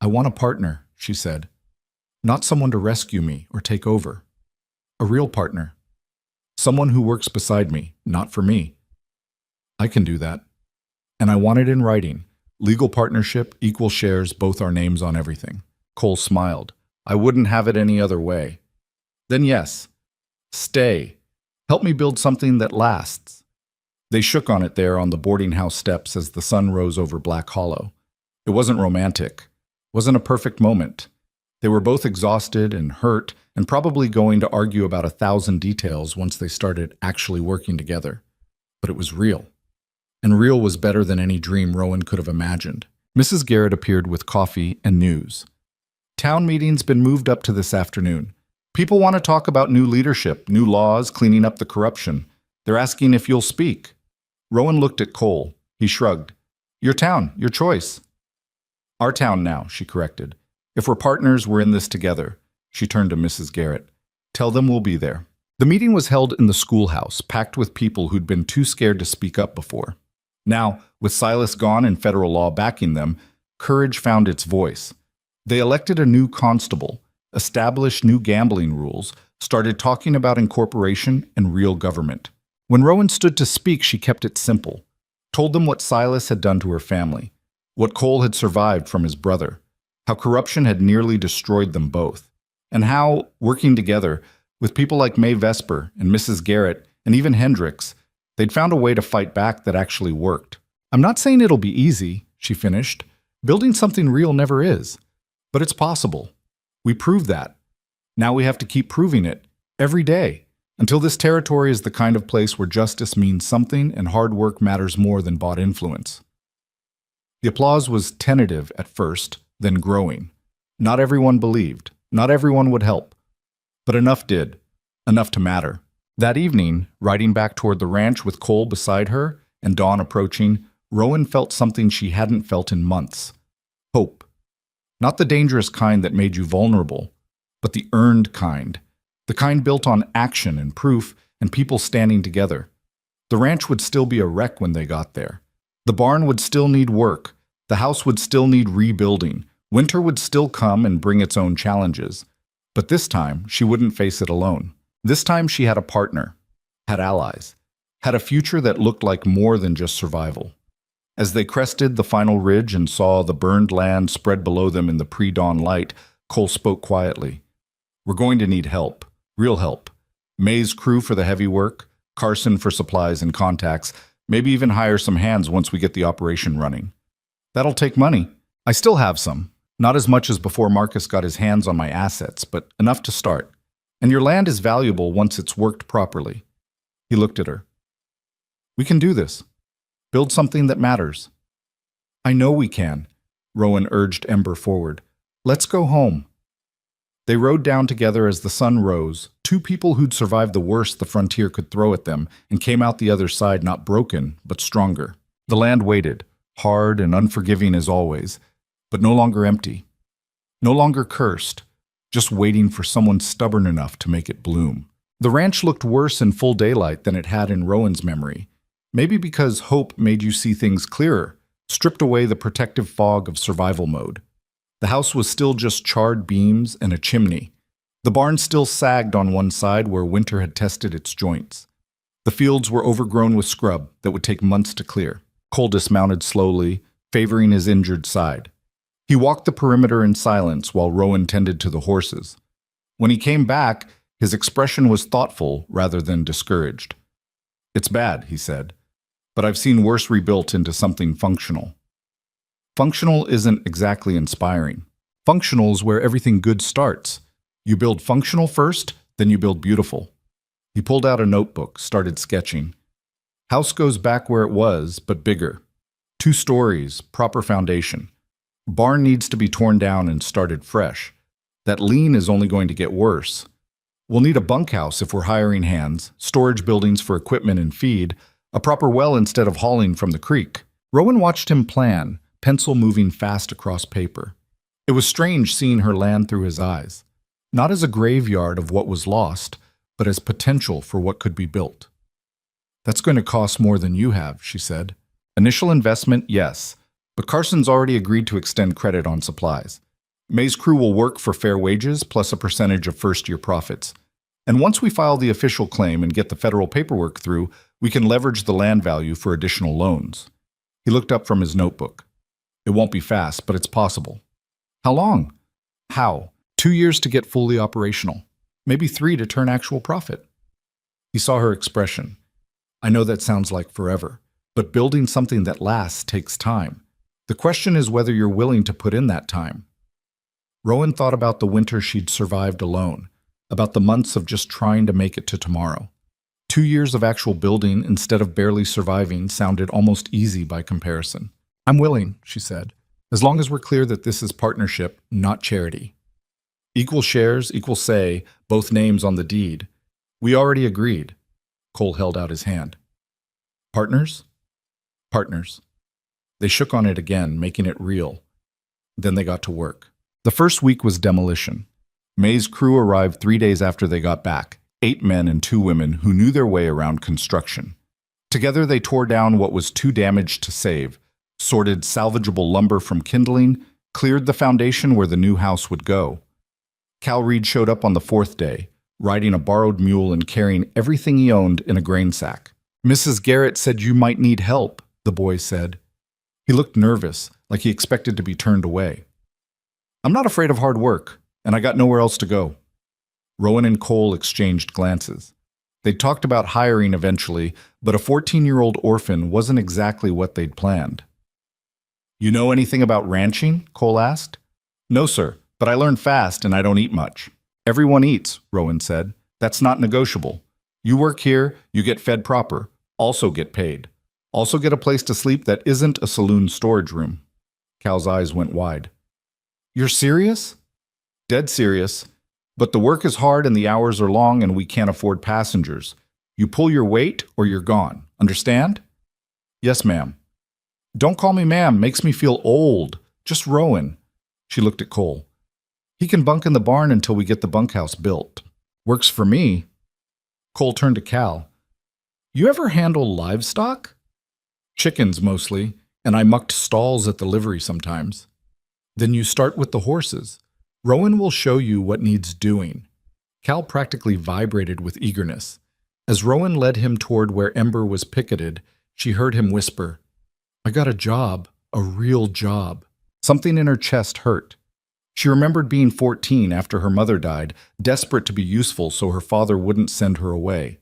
"I want a partner," she said. "Not someone to rescue me or take over. A real partner. Someone who works beside me, not for me. I can do that. And I want it in writing. Legal partnership, equal shares, both our names on everything." Cole smiled. "I wouldn't have it any other way." "Then yes. Stay. Help me build something that lasts." They shook on it there on the boarding house steps as the sun rose over Black Hollow. It wasn't romantic. Wasn't a perfect moment. They were both exhausted and hurt and probably going to argue about 1,000 details once they started actually working together. But it was real. And real was better than any dream Rowan could have imagined. Mrs. Garrett appeared with coffee and news. Town meeting's been moved up to this afternoon. People want to talk about new leadership, new laws, cleaning up the corruption. They're asking if you'll speak. Rowan looked at Cole. He shrugged. Your town, your choice. Our town now, she corrected. If we're partners, we're in this together. She turned to Mrs. Garrett. Tell them we'll be there. The meeting was held in the schoolhouse, packed with people who'd been too scared to speak up before. Now, with Silas gone and federal law backing them, courage found its voice. They elected a new constable, established new gambling rules, started talking about incorporation and real government. When Rowan stood to speak, she kept it simple. Told them what Silas had done to her family, what Cole had survived from his brother, how corruption had nearly destroyed them both, and how, working together, with people like Mae Vesper and Mrs. Garrett and even Hendricks, they'd found a way to fight back that actually worked. I'm not saying it'll be easy, she finished. Building something real never is. But it's possible. We proved that. Now we have to keep proving it, every day, until this territory is the kind of place where justice means something and hard work matters more than bought influence. The applause was tentative at first, then growing. Not everyone believed. Not everyone would help. But enough did. Enough to matter. That evening, riding back toward the ranch with Cole beside her and dawn approaching, Rowan felt something she hadn't felt in months. Hope. Not the dangerous kind that made you vulnerable, but the earned kind. The kind built on action and proof and people standing together. The ranch would still be a wreck when they got there. The barn would still need work. The house would still need rebuilding. Winter would still come and bring its own challenges. But this time, she wouldn't face it alone. This time she had a partner, had allies, had a future that looked like more than just survival. As they crested the final ridge and saw the burned land spread below them in the pre-dawn light, Cole spoke quietly. We're going to need help, real help. Mae's crew for the heavy work, Carson for supplies and contacts, maybe even hire some hands once we get the operation running. That'll take money. I still have some. Not as much as before Marcus got his hands on my assets, but enough to start. And your land is valuable once it's worked properly. He looked at her. We can do this. Build something that matters. I know we can, Rowan urged Ember forward. Let's go home. They rode down together as the sun rose, two people who'd survived the worst the frontier could throw at them and came out the other side not broken, but stronger. The land waited, hard and unforgiving as always, but no longer empty. No longer cursed, just waiting for someone stubborn enough to make it bloom. The ranch looked worse in full daylight than it had in Rowan's memory. Maybe because hope made you see things clearer, stripped away the protective fog of survival mode. The house was still just charred beams and a chimney. The barn still sagged on one side where winter had tested its joints. The fields were overgrown with scrub that would take months to clear. Cole dismounted slowly, favoring his injured side. He walked the perimeter in silence while Rowan tended to the horses. When he came back, his expression was thoughtful rather than discouraged. It's bad, he said, but I've seen worse rebuilt into something functional. Functional isn't exactly inspiring. Functional is where everything good starts. You build functional first, then you build beautiful. He pulled out a notebook, started sketching. House goes back where it was, but bigger. 2 stories, proper foundation. Barn needs to be torn down and started fresh. That lean is only going to get worse. We'll need a bunkhouse if we're hiring hands, storage buildings for equipment and feed, a proper well instead of hauling from the creek. Rowan watched him plan, pencil moving fast across paper. It was strange seeing her land through his eyes, not as a graveyard of what was lost, but as potential for what could be built. That's going to cost more than you have, she said. Initial investment, yes, but Carson's already agreed to extend credit on supplies. Mae's crew will work for fair wages plus a percentage of first-year profits. And once we file the official claim and get the federal paperwork through, we can leverage the land value for additional loans. He looked up from his notebook. It won't be fast, but it's possible. How long? How? 2 years to get fully operational. Maybe 3 to turn actual profit. He saw her expression. I know that sounds like forever, but building something that lasts takes time. The question is whether you're willing to put in that time. Rowan thought about the winter she'd survived alone, about the months of just trying to make it to tomorrow. 2 years of actual building instead of barely surviving sounded almost easy by comparison. "I'm willing," she said, "as long as we're clear that this is partnership, not charity. Equal shares, equal say, both names on the deed. We already agreed." Cole held out his hand. "Partners?" "Partners." They shook on it again, making it real. Then they got to work. The first week was demolition. May's crew arrived 3 days after they got back, 8 men and 2 women who knew their way around construction. Together they tore down what was too damaged to save, sorted salvageable lumber from kindling, cleared the foundation where the new house would go. Cal Reed showed up on the 4th day, riding a borrowed mule and carrying everything he owned in a grain sack. "Mrs. Garrett said you might need help," the boy said. He looked nervous, like he expected to be turned away. "I'm not afraid of hard work, and I got nowhere else to go." Rowan and Cole exchanged glances. They'd talked about hiring eventually, but a 14-year-old orphan wasn't exactly what they'd planned. "You know anything about ranching?" Cole asked. "No, sir, but I learn fast and I don't eat much." "Everyone eats," Rowan said. "That's not negotiable. You work here, you get fed proper, also get paid. Also get a place to sleep that isn't a saloon storage room." Cal's eyes went wide. "You're serious?" "Dead serious. But the work is hard and the hours are long and we can't afford passengers. You pull your weight or you're gone. Understand?" "Yes, ma'am." "Don't call me ma'am. Makes me feel old. Just Rowan." She looked at Cole. "He can bunk in the barn until we get the bunkhouse built." "Works for me." Cole turned to Cal. "You ever handle livestock?" "Chickens, mostly, and I mucked stalls at the livery sometimes." "Then you start with the horses. Rowan will show you what needs doing." Cal practically vibrated with eagerness. As Rowan led him toward where Ember was picketed, she heard him whisper, "I got a job, a real job." Something in her chest hurt. She remembered being 14 after her mother died, desperate to be useful so her father wouldn't send her away.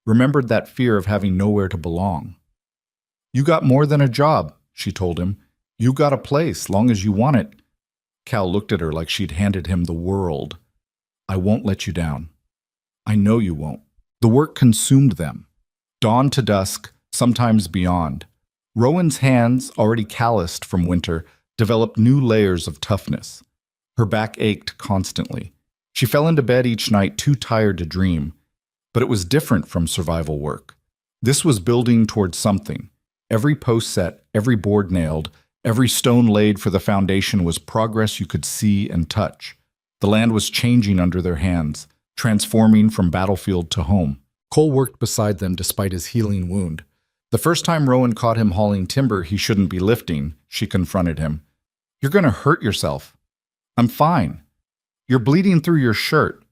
Remembered that fear of having nowhere to belong. "You got more than a job," she told him. "You got a place, long as you want it." Cal looked at her like she'd handed him the world. "I won't let you down." "I know you won't." The work consumed them. Dawn to dusk, sometimes beyond. Rowan's hands, already calloused from winter, developed new layers of toughness. Her back ached constantly. She fell into bed each night too tired to dream. But it was different from survival work. This was building towards something. Every post set, every board nailed, every stone laid for the foundation was progress you could see and touch. The land was changing under their hands, transforming from battlefield to home. Cole worked beside them despite his healing wound. The first time Rowan caught him hauling timber he shouldn't be lifting, she confronted him. "You're going to hurt yourself." "I'm fine." "You're bleeding through your shirt."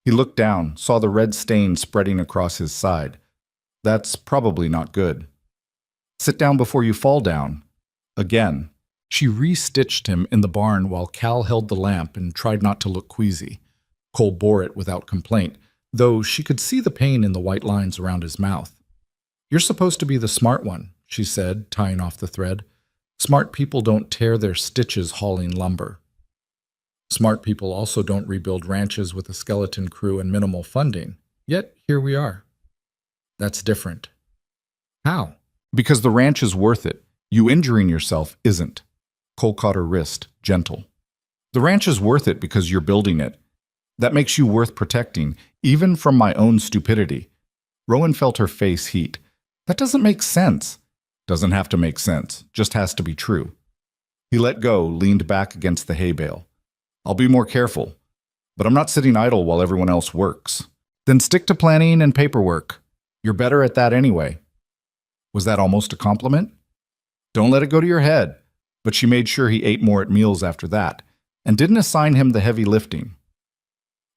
He looked down, saw the red stain spreading across his side. "That's probably not good." "Sit down before you fall down." Again. She re-stitched him in the barn while Cal held the lamp and tried not to look queasy. Cole bore it without complaint, though she could see the pain in the white lines around his mouth. "You're supposed to be the smart one," she said, tying off the thread. "Smart people don't tear their stitches hauling lumber." Smart people also don't rebuild ranches with a skeleton crew and minimal funding. Yet, here we are. That's different. How? Because the ranch is worth it. You injuring yourself isn't. Cole caught her wrist, gentle. The ranch is worth it because you're building it. That makes you worth protecting, even from my own stupidity. Rowan felt her face heat. That doesn't make sense. Doesn't have to make sense, just has to be true. He let go, leaned back against the hay bale. I'll be more careful, but I'm not sitting idle while everyone else works. Then stick to planning and paperwork. You're better at that anyway. Was that almost a compliment? Don't let it go to your head. But she made sure he ate more at meals after that, and didn't assign him the heavy lifting.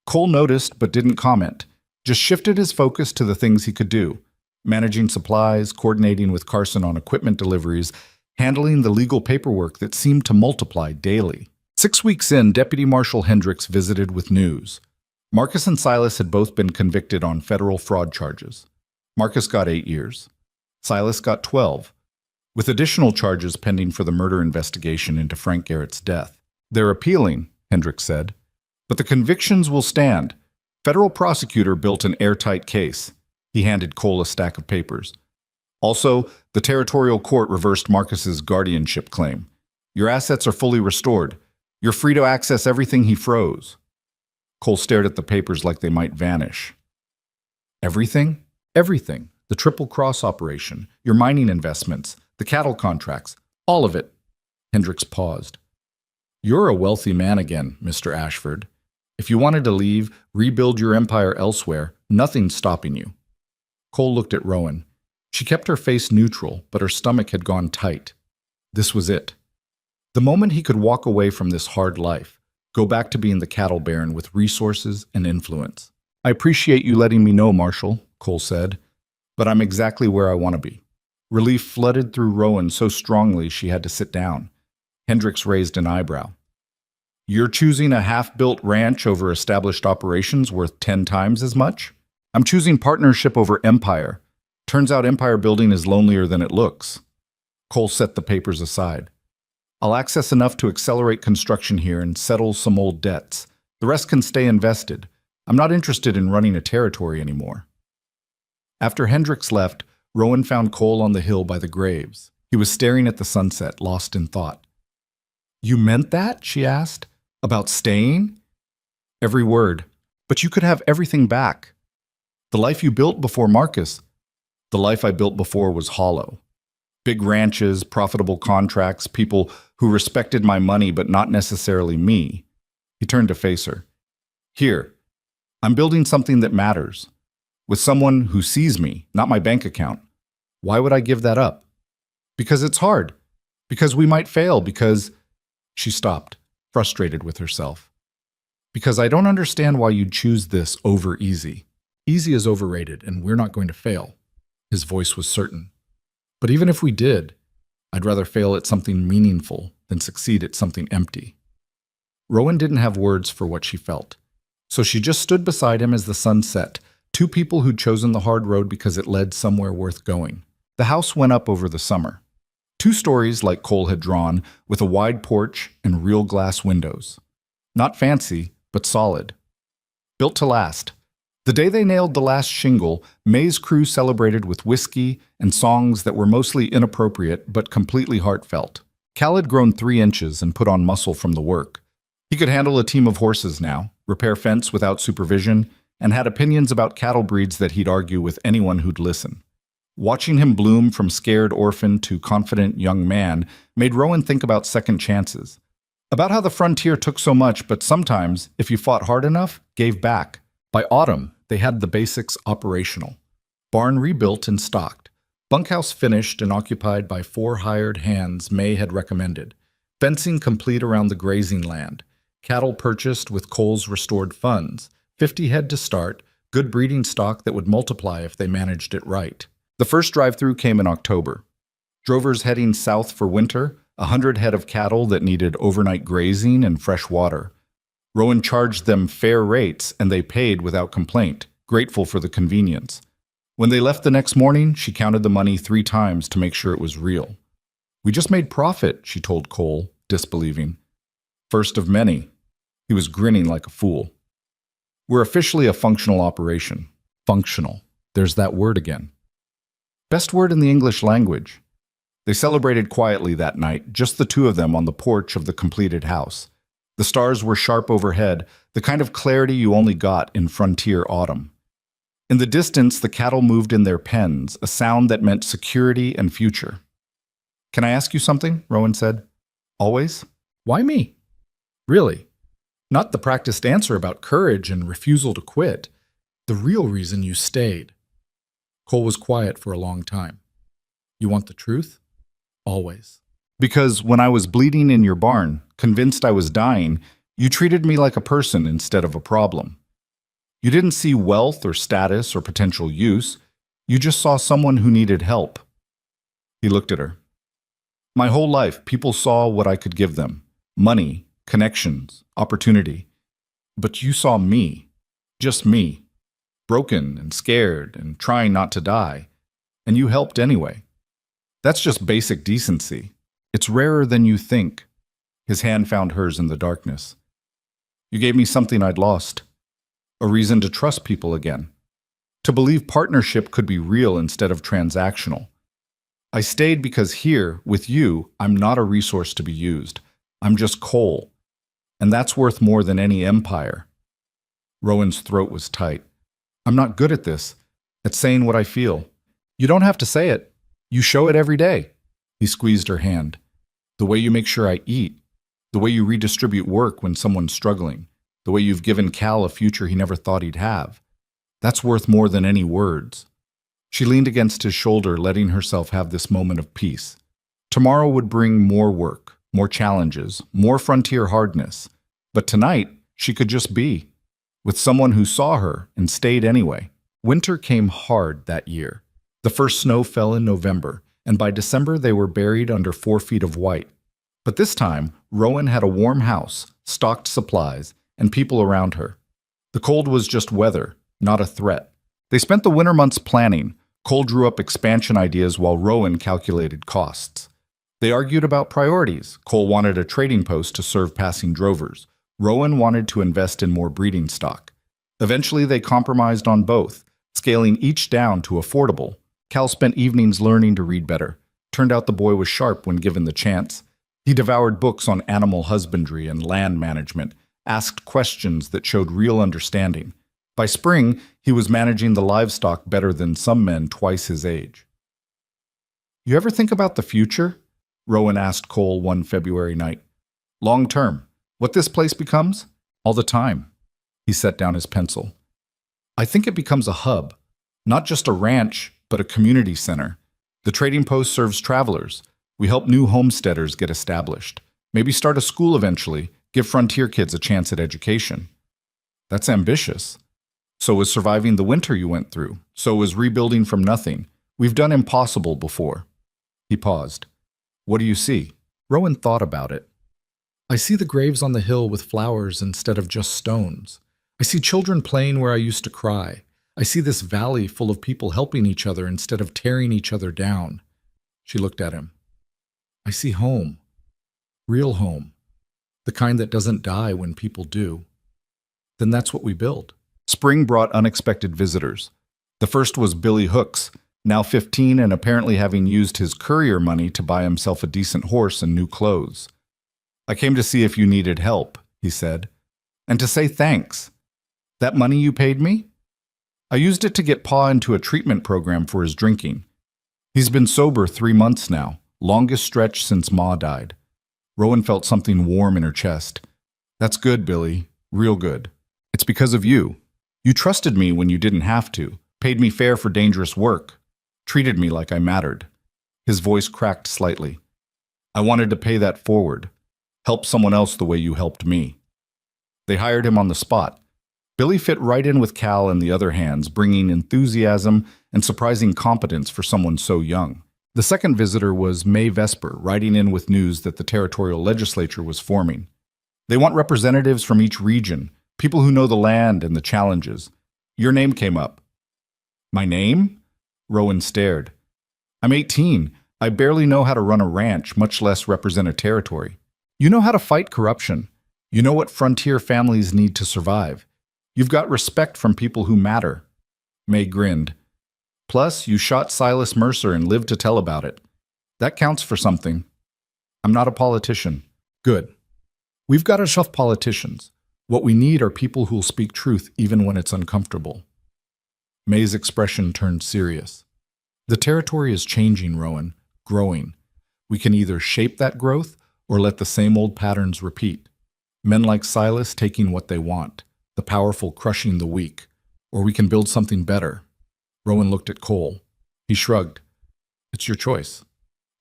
Cole noticed but didn't comment, just shifted his focus to the things he could do, managing supplies, coordinating with Carson on equipment deliveries, handling the legal paperwork that seemed to multiply daily. 6 weeks in, Deputy Marshal Hendricks visited with news. Marcus and Silas had both been convicted on federal fraud charges. Marcus got 8 years. Silas got 12, with additional charges pending for the murder investigation into Frank Garrett's death. They're appealing, Hendricks said, but the convictions will stand. Federal prosecutor built an airtight case. He handed Cole a stack of papers. Also, the territorial court reversed Marcus's guardianship claim. Your assets are fully restored. You're free to access everything he froze. Cole stared at the papers like they might vanish. Everything? Everything. The Triple Cross operation, your mining investments, the cattle contracts, all of it. Hendricks paused. You're a wealthy man again, Mr. Ashford. If you wanted to leave, rebuild your empire elsewhere, nothing's stopping you. Cole looked at Rowan. She kept her face neutral, but her stomach had gone tight. This was it. The moment he could walk away from this hard life, go back to being the cattle baron with resources and influence. I appreciate you letting me know, Marshal, Cole said, but I'm exactly where I want to be. Relief flooded through Rowan so strongly she had to sit down. Hendricks raised an eyebrow. You're choosing a half-built ranch over established operations worth 10 times as much? I'm choosing partnership over empire. Turns out empire building is lonelier than it looks. Cole set the papers aside. I'll access enough to accelerate construction here and settle some old debts. The rest can stay invested. I'm not interested in running a territory anymore. After Hendricks left, Rowan found Cole on the hill by the graves. He was staring at the sunset, lost in thought. You meant that? She asked. About staying? Every word. But you could have everything back. The life you built before Marcus. The life I built before was hollow. Big ranches, profitable contracts, people who respected my money but not necessarily me. He turned to face her. Here, I'm building something that matters. With someone who sees me, not my bank account. Why would I give that up? Because it's hard. Because we might fail. Because... She stopped, frustrated with herself. Because I don't understand why you'd choose this over easy. Easy is overrated, and we're not going to fail. His voice was certain. But even if we did, I'd rather fail at something meaningful than succeed at something empty. Rowan didn't have words for what she felt. So she just stood beside him as the sun set, two people who'd chosen the hard road because it led somewhere worth going. The house went up over the summer. 2 stories like Cole had drawn, with a wide porch and real glass windows. Not fancy, but solid. Built to last. The day they nailed the last shingle, May's crew celebrated with whiskey and songs that were mostly inappropriate but completely heartfelt. Cal had grown 3 inches and put on muscle from the work. He could handle a team of horses now, repair fence without supervision, and had opinions about cattle breeds that he'd argue with anyone who'd listen. Watching him bloom from scared orphan to confident young man made Rowan think about second chances. About how the frontier took so much, but sometimes, if you fought hard enough, gave back. By autumn, they had the basics operational. Barn rebuilt and stocked. Bunkhouse finished and occupied by 4 hired hands May had recommended. Fencing complete around the grazing land. Cattle purchased with Cole's restored funds. 50 head to start, good breeding stock that would multiply if they managed it right. The first drive-through came in October. Drovers heading south for winter, 100 head of cattle that needed overnight grazing and fresh water. Rowan charged them fair rates, and they paid without complaint, grateful for the convenience. When they left the next morning, she counted the money 3 times to make sure it was real. We just made profit, she told Cole, disbelieving. First of many. He was grinning like a fool. We're officially a functional operation. Functional. There's that word again. Best word in the English language. They celebrated quietly that night, just the 2 of them on the porch of the completed house. The stars were sharp overhead, the kind of clarity you only got in frontier autumn. In the distance, the cattle moved in their pens, a sound that meant security and future. Can I ask you something? Rowan said. Always? Why me? Really? Not the practiced answer about courage and refusal to quit. The real reason you stayed. Cole was quiet for a long time. You want the truth? Always. Because when I was bleeding in your barn, convinced I was dying, you treated me like a person instead of a problem. You didn't see wealth or status or potential use. You just saw someone who needed help. He looked at her. My whole life, people saw what I could give them. Money, connections, opportunity. But you saw me. Just me. Broken and scared and trying not to die. And you helped anyway. That's just basic decency. It's rarer than you think. His hand found hers in the darkness. You gave me something I'd lost. A reason to trust people again. to believe partnership could be real instead of transactional. I stayed because here, with you, I'm not a resource to be used. I'm just coal. And that's worth more than any empire. Rowan's throat was tight. I'm not good at this, at saying what I feel. You don't have to say it. You show it every day. He squeezed her hand. The way you make sure I eat. The way you redistribute work when someone's struggling. The way you've given Cal a future he never thought he'd have. That's worth more than any words. She leaned against his shoulder, letting herself have this moment of peace. Tomorrow would bring more work, more challenges, more frontier hardness. But tonight, she could just be, with someone who saw her and stayed anyway. Winter came hard that year. The first snow fell in November, and by December they were buried under 4 feet of white. But this time, Rowan had a warm house, stocked supplies, and people around her. The cold was just weather, not a threat. They spent the winter months planning. Cole drew up expansion ideas while Rowan calculated costs. They argued about priorities. Cole wanted a trading post to serve passing drovers. Rowan wanted to invest in more breeding stock. Eventually, they compromised on both, scaling each down to affordable. Cal spent evenings learning to read better. Turned out the boy was sharp when given the chance. He devoured books on animal husbandry and land management, asked questions that showed real understanding. By spring, he was managing the livestock better than some men twice his age. You ever think about the future? Rowan asked Cole one February night. Long term, what this place becomes? All the time. He set down his pencil. I think it becomes a hub, not just a ranch, but a community center. The trading post serves travelers. We help new homesteaders get established. Maybe start a school eventually, give frontier kids a chance at education. That's ambitious. So was surviving the winter you went through. So was rebuilding from nothing. We've done impossible before. He paused. What do you see? Rowan thought about it. I see the graves on the hill with flowers instead of just stones. I see children playing where I used to cry. I see this valley full of people helping each other instead of tearing each other down. She looked at him. I see home. Real home. The kind that doesn't die when people do. Then that's what we build. Spring brought unexpected visitors. The first was Billy Hooks, now 15 and apparently having used his courier money to buy himself a decent horse and new clothes. I came to see if you needed help, he said, and to say thanks. That money you paid me? I used it to get Pa into a treatment program for his drinking. He's been sober 3 months now, longest stretch since Ma died. Rowan felt something warm in her chest. That's good, Billy, real good. It's because of you. You trusted me when you didn't have to, paid me fair for dangerous work, treated me like I mattered. His voice cracked slightly. I wanted to pay that forward, help someone else the way you helped me. They hired him on the spot. Billy fit right in with Cal and the other hands, bringing enthusiasm and surprising competence for someone so young. The second visitor was May Vesper, riding in with news that the territorial legislature was forming. They want representatives from each region, people who know the land and the challenges. Your name came up. My name? Rowan stared. I'm 18. I barely know how to run a ranch, much less represent a territory. You know how to fight corruption. You know what frontier families need to survive. You've got respect from people who matter. May grinned. Plus, you shot Silas Mercer and lived to tell about it. That counts for something. I'm not a politician. Good. We've got enough politicians. What we need are people who'll speak truth even when it's uncomfortable. May's expression turned serious. The territory is changing, Rowan, growing. We can either shape that growth or let the same old patterns repeat. Men like Silas taking what they want, the powerful crushing the weak. Or we can build something better. Rowan looked at Cole. He shrugged. It's your choice.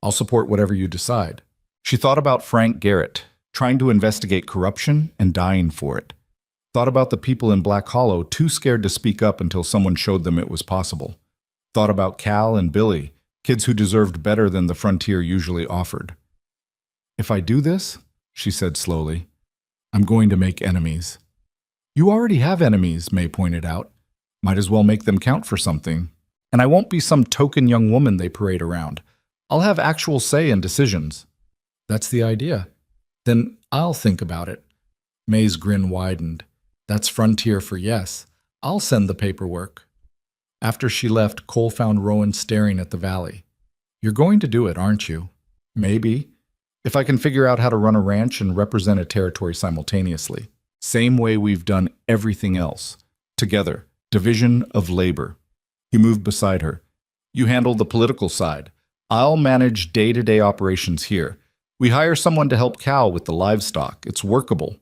I'll support whatever you decide. She thought about Frank Garrett, trying to investigate corruption and dying for it. Thought about the people in Black Hollow too scared to speak up until someone showed them it was possible. Thought about Cal and Billy, kids who deserved better than the frontier usually offered. If I do this, she said slowly, I'm going to make enemies. You already have enemies, May pointed out. Might as well make them count for something. And I won't be some token young woman they parade around. I'll have actual say in decisions. That's the idea. Then I'll think about it. May's grin widened. That's frontier for yes. I'll send the paperwork. After she left, Cole found Rowan staring at the valley. "You're going to do it, aren't you?" "Maybe. If I can figure out how to run a ranch and represent a territory simultaneously. Same way we've done everything else. Together. Division of labor." He moved beside her. "You handle the political side. I'll manage day-to-day operations here. We hire someone to help Cal with the livestock. It's workable."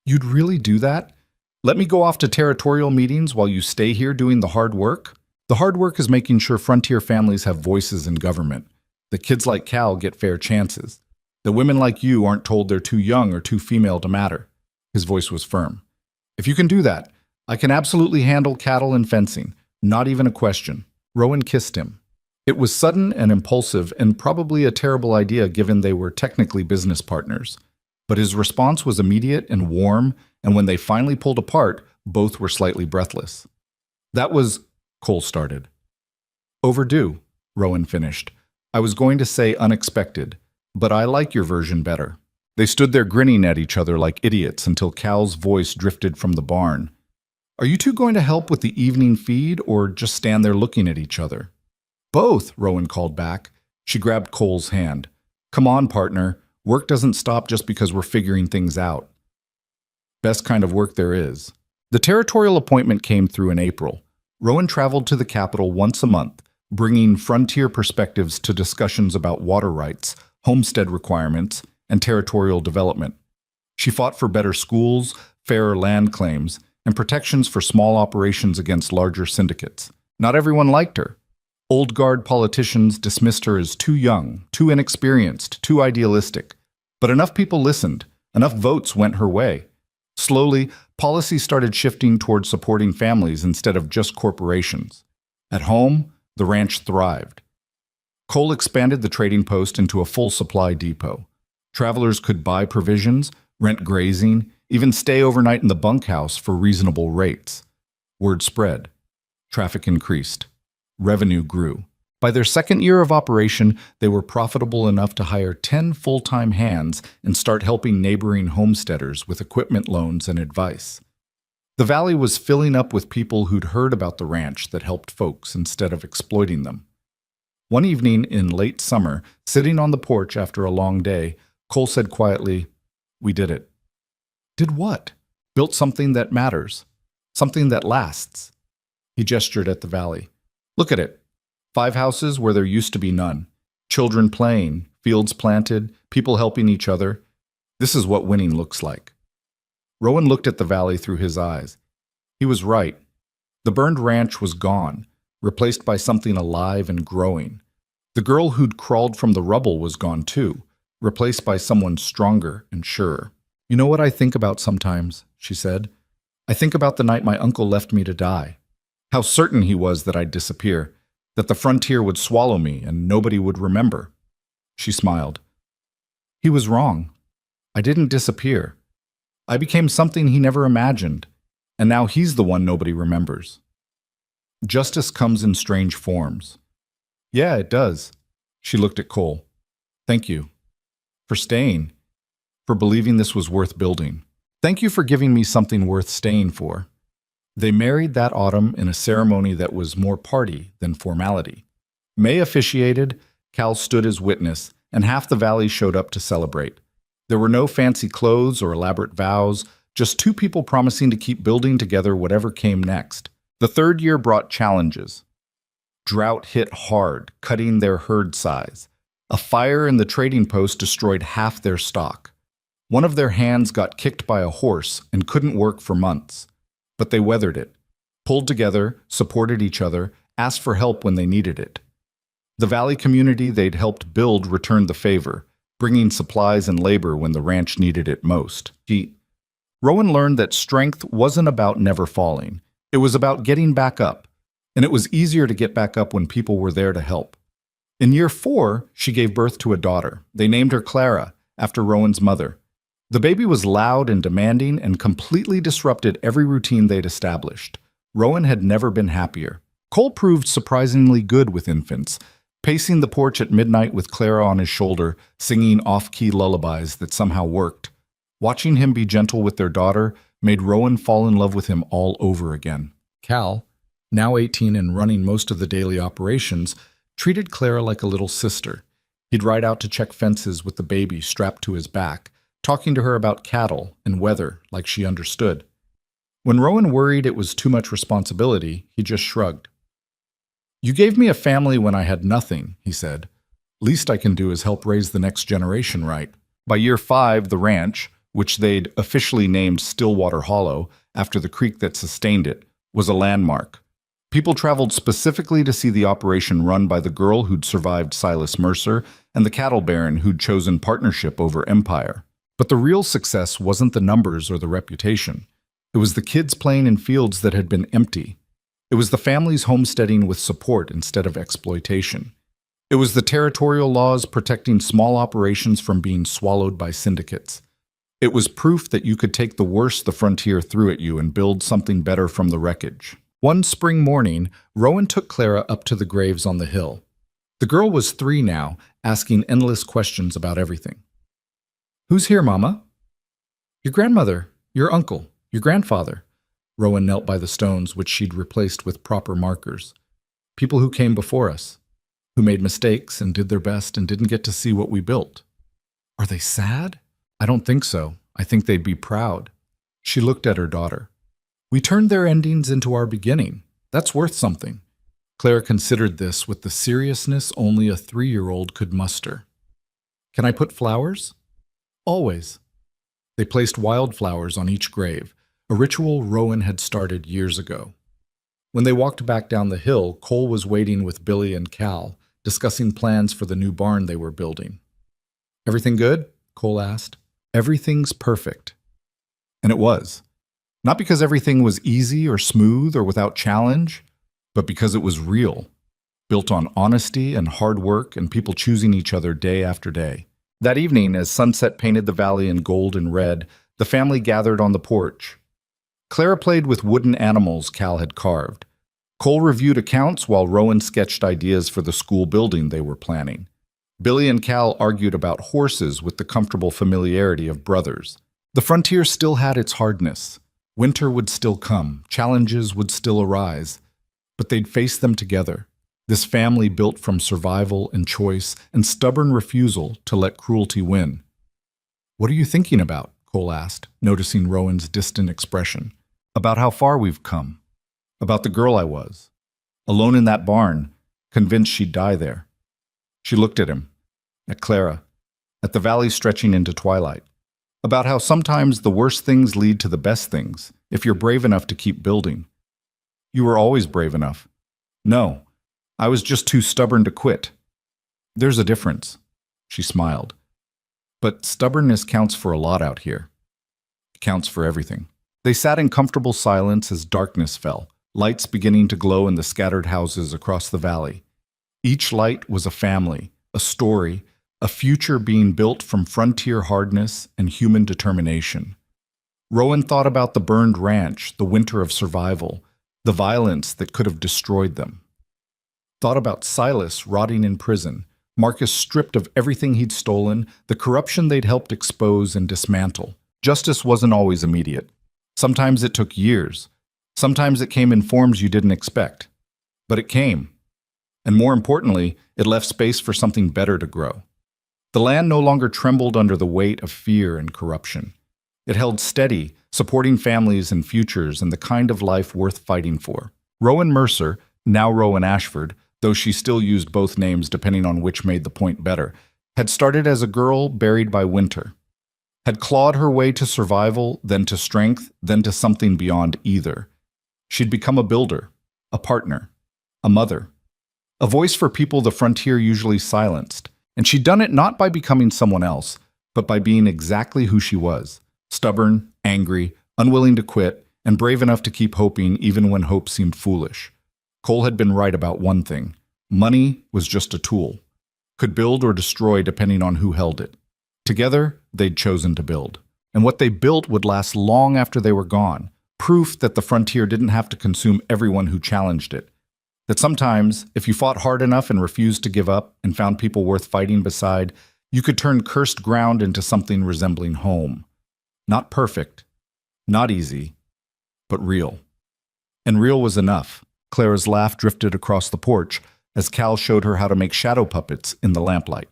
"You'd really do that? Let me go off to territorial meetings while you stay here doing the hard work?" "The hard work is making sure frontier families have voices in government. That kids like Cal get fair chances. That women like you aren't told they're too young or too female to matter." His voice was firm. "If you can do that, I can absolutely handle cattle and fencing. Not even a question." Rowan kissed him. It was sudden and impulsive and probably a terrible idea given they were technically business partners. But his response was immediate and warm, and when they finally pulled apart, both were slightly breathless. "That was," Cole started. "Overdue," Rowan finished. "I was going to say unexpected, but I like your version better." They stood there grinning at each other like idiots until Cal's voice drifted from the barn. "Are you two going to help with the evening feed or just stand there looking at each other?" "Both," Rowan called back. She grabbed Cole's hand. "Come on, partner. Work doesn't stop just because we're figuring things out." Best kind of work there is. The territorial appointment came through in April. Rowan traveled to the capital once a month, bringing frontier perspectives to discussions about water rights, homestead requirements, and territorial development. She fought for better schools, fairer land claims, and protections for small operations against larger syndicates. Not everyone liked her. Old guard politicians dismissed her as too young, too inexperienced, too idealistic. But enough people listened. Enough votes went her way. Slowly, policy started shifting towards supporting families instead of just corporations. At home, the ranch thrived. Cole expanded the trading post into a full supply depot. Travelers could buy provisions, rent grazing, even stay overnight in the bunkhouse for reasonable rates. Word spread. Traffic increased. Revenue grew. By their second year of operation, they were profitable enough to hire 10 full-time hands and start helping neighboring homesteaders with equipment loans and advice. The valley was filling up with people who'd heard about the ranch that helped folks instead of exploiting them. One evening in late summer, sitting on the porch after a long day, Cole said quietly, "We did it." "Did what?" "Built something that matters. Something that lasts." He gestured at the valley. "Look at it. 5 houses where there used to be none. Children playing, fields planted, people helping each other. This is what winning looks like." Rowan looked at the valley through his eyes. He was right. The burned ranch was gone, replaced by something alive and growing. The girl who'd crawled from the rubble was gone too, replaced by someone stronger and surer. "You know what I think about sometimes," she said. "I think about the night my uncle left me to die. How certain he was that I'd disappear, that the frontier would swallow me and nobody would remember." She smiled. "He was wrong. I didn't disappear. I became something he never imagined, and now he's the one nobody remembers." Justice comes in strange forms. "Yeah, it does." She looked at Cole. "Thank you. For staying. For believing this was worth building. Thank you for giving me something worth staying for." They married that autumn in a ceremony that was more party than formality. May officiated, Cal stood as witness, and half the valley showed up to celebrate. There were no fancy clothes or elaborate vows, just 2 people promising to keep building together whatever came next. The 3rd year brought challenges. Drought hit hard, cutting their herd size. A fire in the trading post destroyed half their stock. One of their hands got kicked by a horse and couldn't work for months. But they weathered it, pulled together, supported each other, asked for help when they needed it. The valley community they'd helped build returned the favor, bringing supplies and labor when the ranch needed it most. Rowan learned that strength wasn't about never falling. It was about getting back up, and it was easier to get back up when people were there to help. In year 4, she gave birth to a daughter. They named her Clara, after Rowan's mother. The baby was loud and demanding and completely disrupted every routine they'd established. Rowan had never been happier. Cole proved surprisingly good with infants, pacing the porch at midnight with Clara on his shoulder, singing off-key lullabies that somehow worked. Watching him be gentle with their daughter made Rowan fall in love with him all over again. "Cal, now 18 and running most of the daily operations, treated Clara like a little sister. He'd ride out to check fences with the baby strapped to his back, talking to her about cattle and weather like she understood. When Rowan worried it was too much responsibility, he just shrugged. "You gave me a family when I had nothing," he said. "Least I can do is help raise the next generation right." By year 5, the ranch, which they'd officially named Stillwater Hollow after the creek that sustained it, was a landmark. People traveled specifically to see the operation run by the girl who'd survived Silas Mercer and the cattle baron who'd chosen partnership over empire. But the real success wasn't the numbers or the reputation. It was the kids playing in fields that had been empty. It was the families homesteading with support instead of exploitation. It was the territorial laws protecting small operations from being swallowed by syndicates. It was proof that you could take the worst the frontier threw at you and build something better from the wreckage. One spring morning, Rowan took Clara up to the graves on the hill. The girl was 3 now, asking endless questions about everything. "Who's here, Mama?" "Your grandmother, your uncle, your grandfather." Rowan knelt by the stones, which she'd replaced with proper markers. "People who came before us, who made mistakes and did their best and didn't get to see what we built." "Are they sad?" "I don't think so. I think they'd be proud." She looked at her daughter. "We turned their endings into our beginning. That's worth something." Clara considered this with the seriousness only a 3-year-old could muster. "Can I put flowers?" "Always." They placed wildflowers on each grave, a ritual Rowan had started years ago. When they walked back down the hill, Cole was waiting with Billy and Cal, discussing plans for the new barn they were building. "Everything good?" Cole asked. "Everything's perfect." And it was. Not because everything was easy or smooth or without challenge, but because it was real, built on honesty and hard work and people choosing each other day after day. That evening, as sunset painted the valley in gold and red, the family gathered on the porch. Clara played with wooden animals Cal had carved. Cole reviewed accounts while Rowan sketched ideas for the school building they were planning. Billy and Cal argued about horses with the comfortable familiarity of brothers. The frontier still had its hardness. Winter would still come, challenges would still arise, but they'd face them together. This family built from survival and choice and stubborn refusal to let cruelty win. "What are you thinking about?" Cole asked, noticing Rowan's distant expression. "About how far we've come. About the girl I was. Alone in that barn, convinced she'd die there." She looked at him, at Clara, at the valley stretching into twilight. About how sometimes the worst things lead to the best things, if you're brave enough to keep building. "You were always brave enough." "No, I was just too stubborn to quit." "There's a difference." She smiled. "But stubbornness counts for a lot out here. It counts for everything." They sat in comfortable silence as darkness fell, lights beginning to glow in the scattered houses across the valley. Each light was a family, a story, a future being built from frontier hardness and human determination. Rowan thought about the burned ranch, the winter of survival, the violence that could have destroyed them. Thought about Silas rotting in prison, Marcus stripped of everything he'd stolen, the corruption they'd helped expose and dismantle. Justice wasn't always immediate. Sometimes it took years. Sometimes it came in forms you didn't expect. But it came. And more importantly, it left space for something better to grow. The land no longer trembled under the weight of fear and corruption. It held steady, supporting families and futures and the kind of life worth fighting for. Rowan Mercer, now Rowan Ashford, though she still used both names depending on which made the point better, had started as a girl buried by winter. Had clawed her way to survival, then to strength, then to something beyond either. She'd become a builder, a partner, a mother, a voice for people the frontier usually silenced. And she'd done it not by becoming someone else, but by being exactly who she was, stubborn, angry, unwilling to quit, and brave enough to keep hoping even when hope seemed foolish. Cole had been right about one thing. Money was just a tool. Could build or destroy depending on who held it. Together, they'd chosen to build. And what they built would last long after they were gone, proof that the frontier didn't have to consume everyone who challenged it. That sometimes, if you fought hard enough and refused to give up and found people worth fighting beside, you could turn cursed ground into something resembling home. Not perfect, not easy, but real. And real was enough. Clara's laugh drifted across the porch as Cal showed her how to make shadow puppets in the lamplight.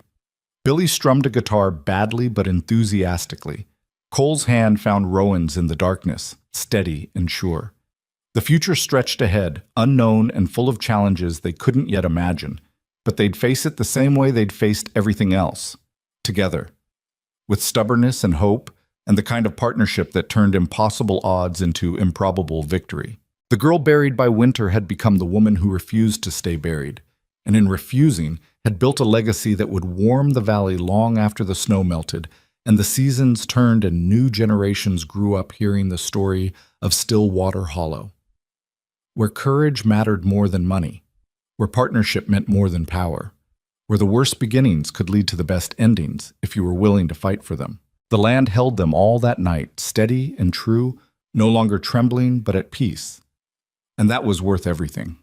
Billy strummed a guitar badly but enthusiastically. Cole's hand found Rowan's in the darkness, steady and sure. The future stretched ahead, unknown and full of challenges they couldn't yet imagine, but they'd face it the same way they'd faced everything else, together, with stubbornness and hope, and the kind of partnership that turned impossible odds into improbable victory. The girl buried by winter had become the woman who refused to stay buried, and in refusing, had built a legacy that would warm the valley long after the snow melted, and the seasons turned and new generations grew up hearing the story of Stillwater Hollow. Where courage mattered more than money, where partnership meant more than power, where the worst beginnings could lead to the best endings if you were willing to fight for them. The land held them all that night, steady and true, no longer trembling but at peace. And that was worth everything.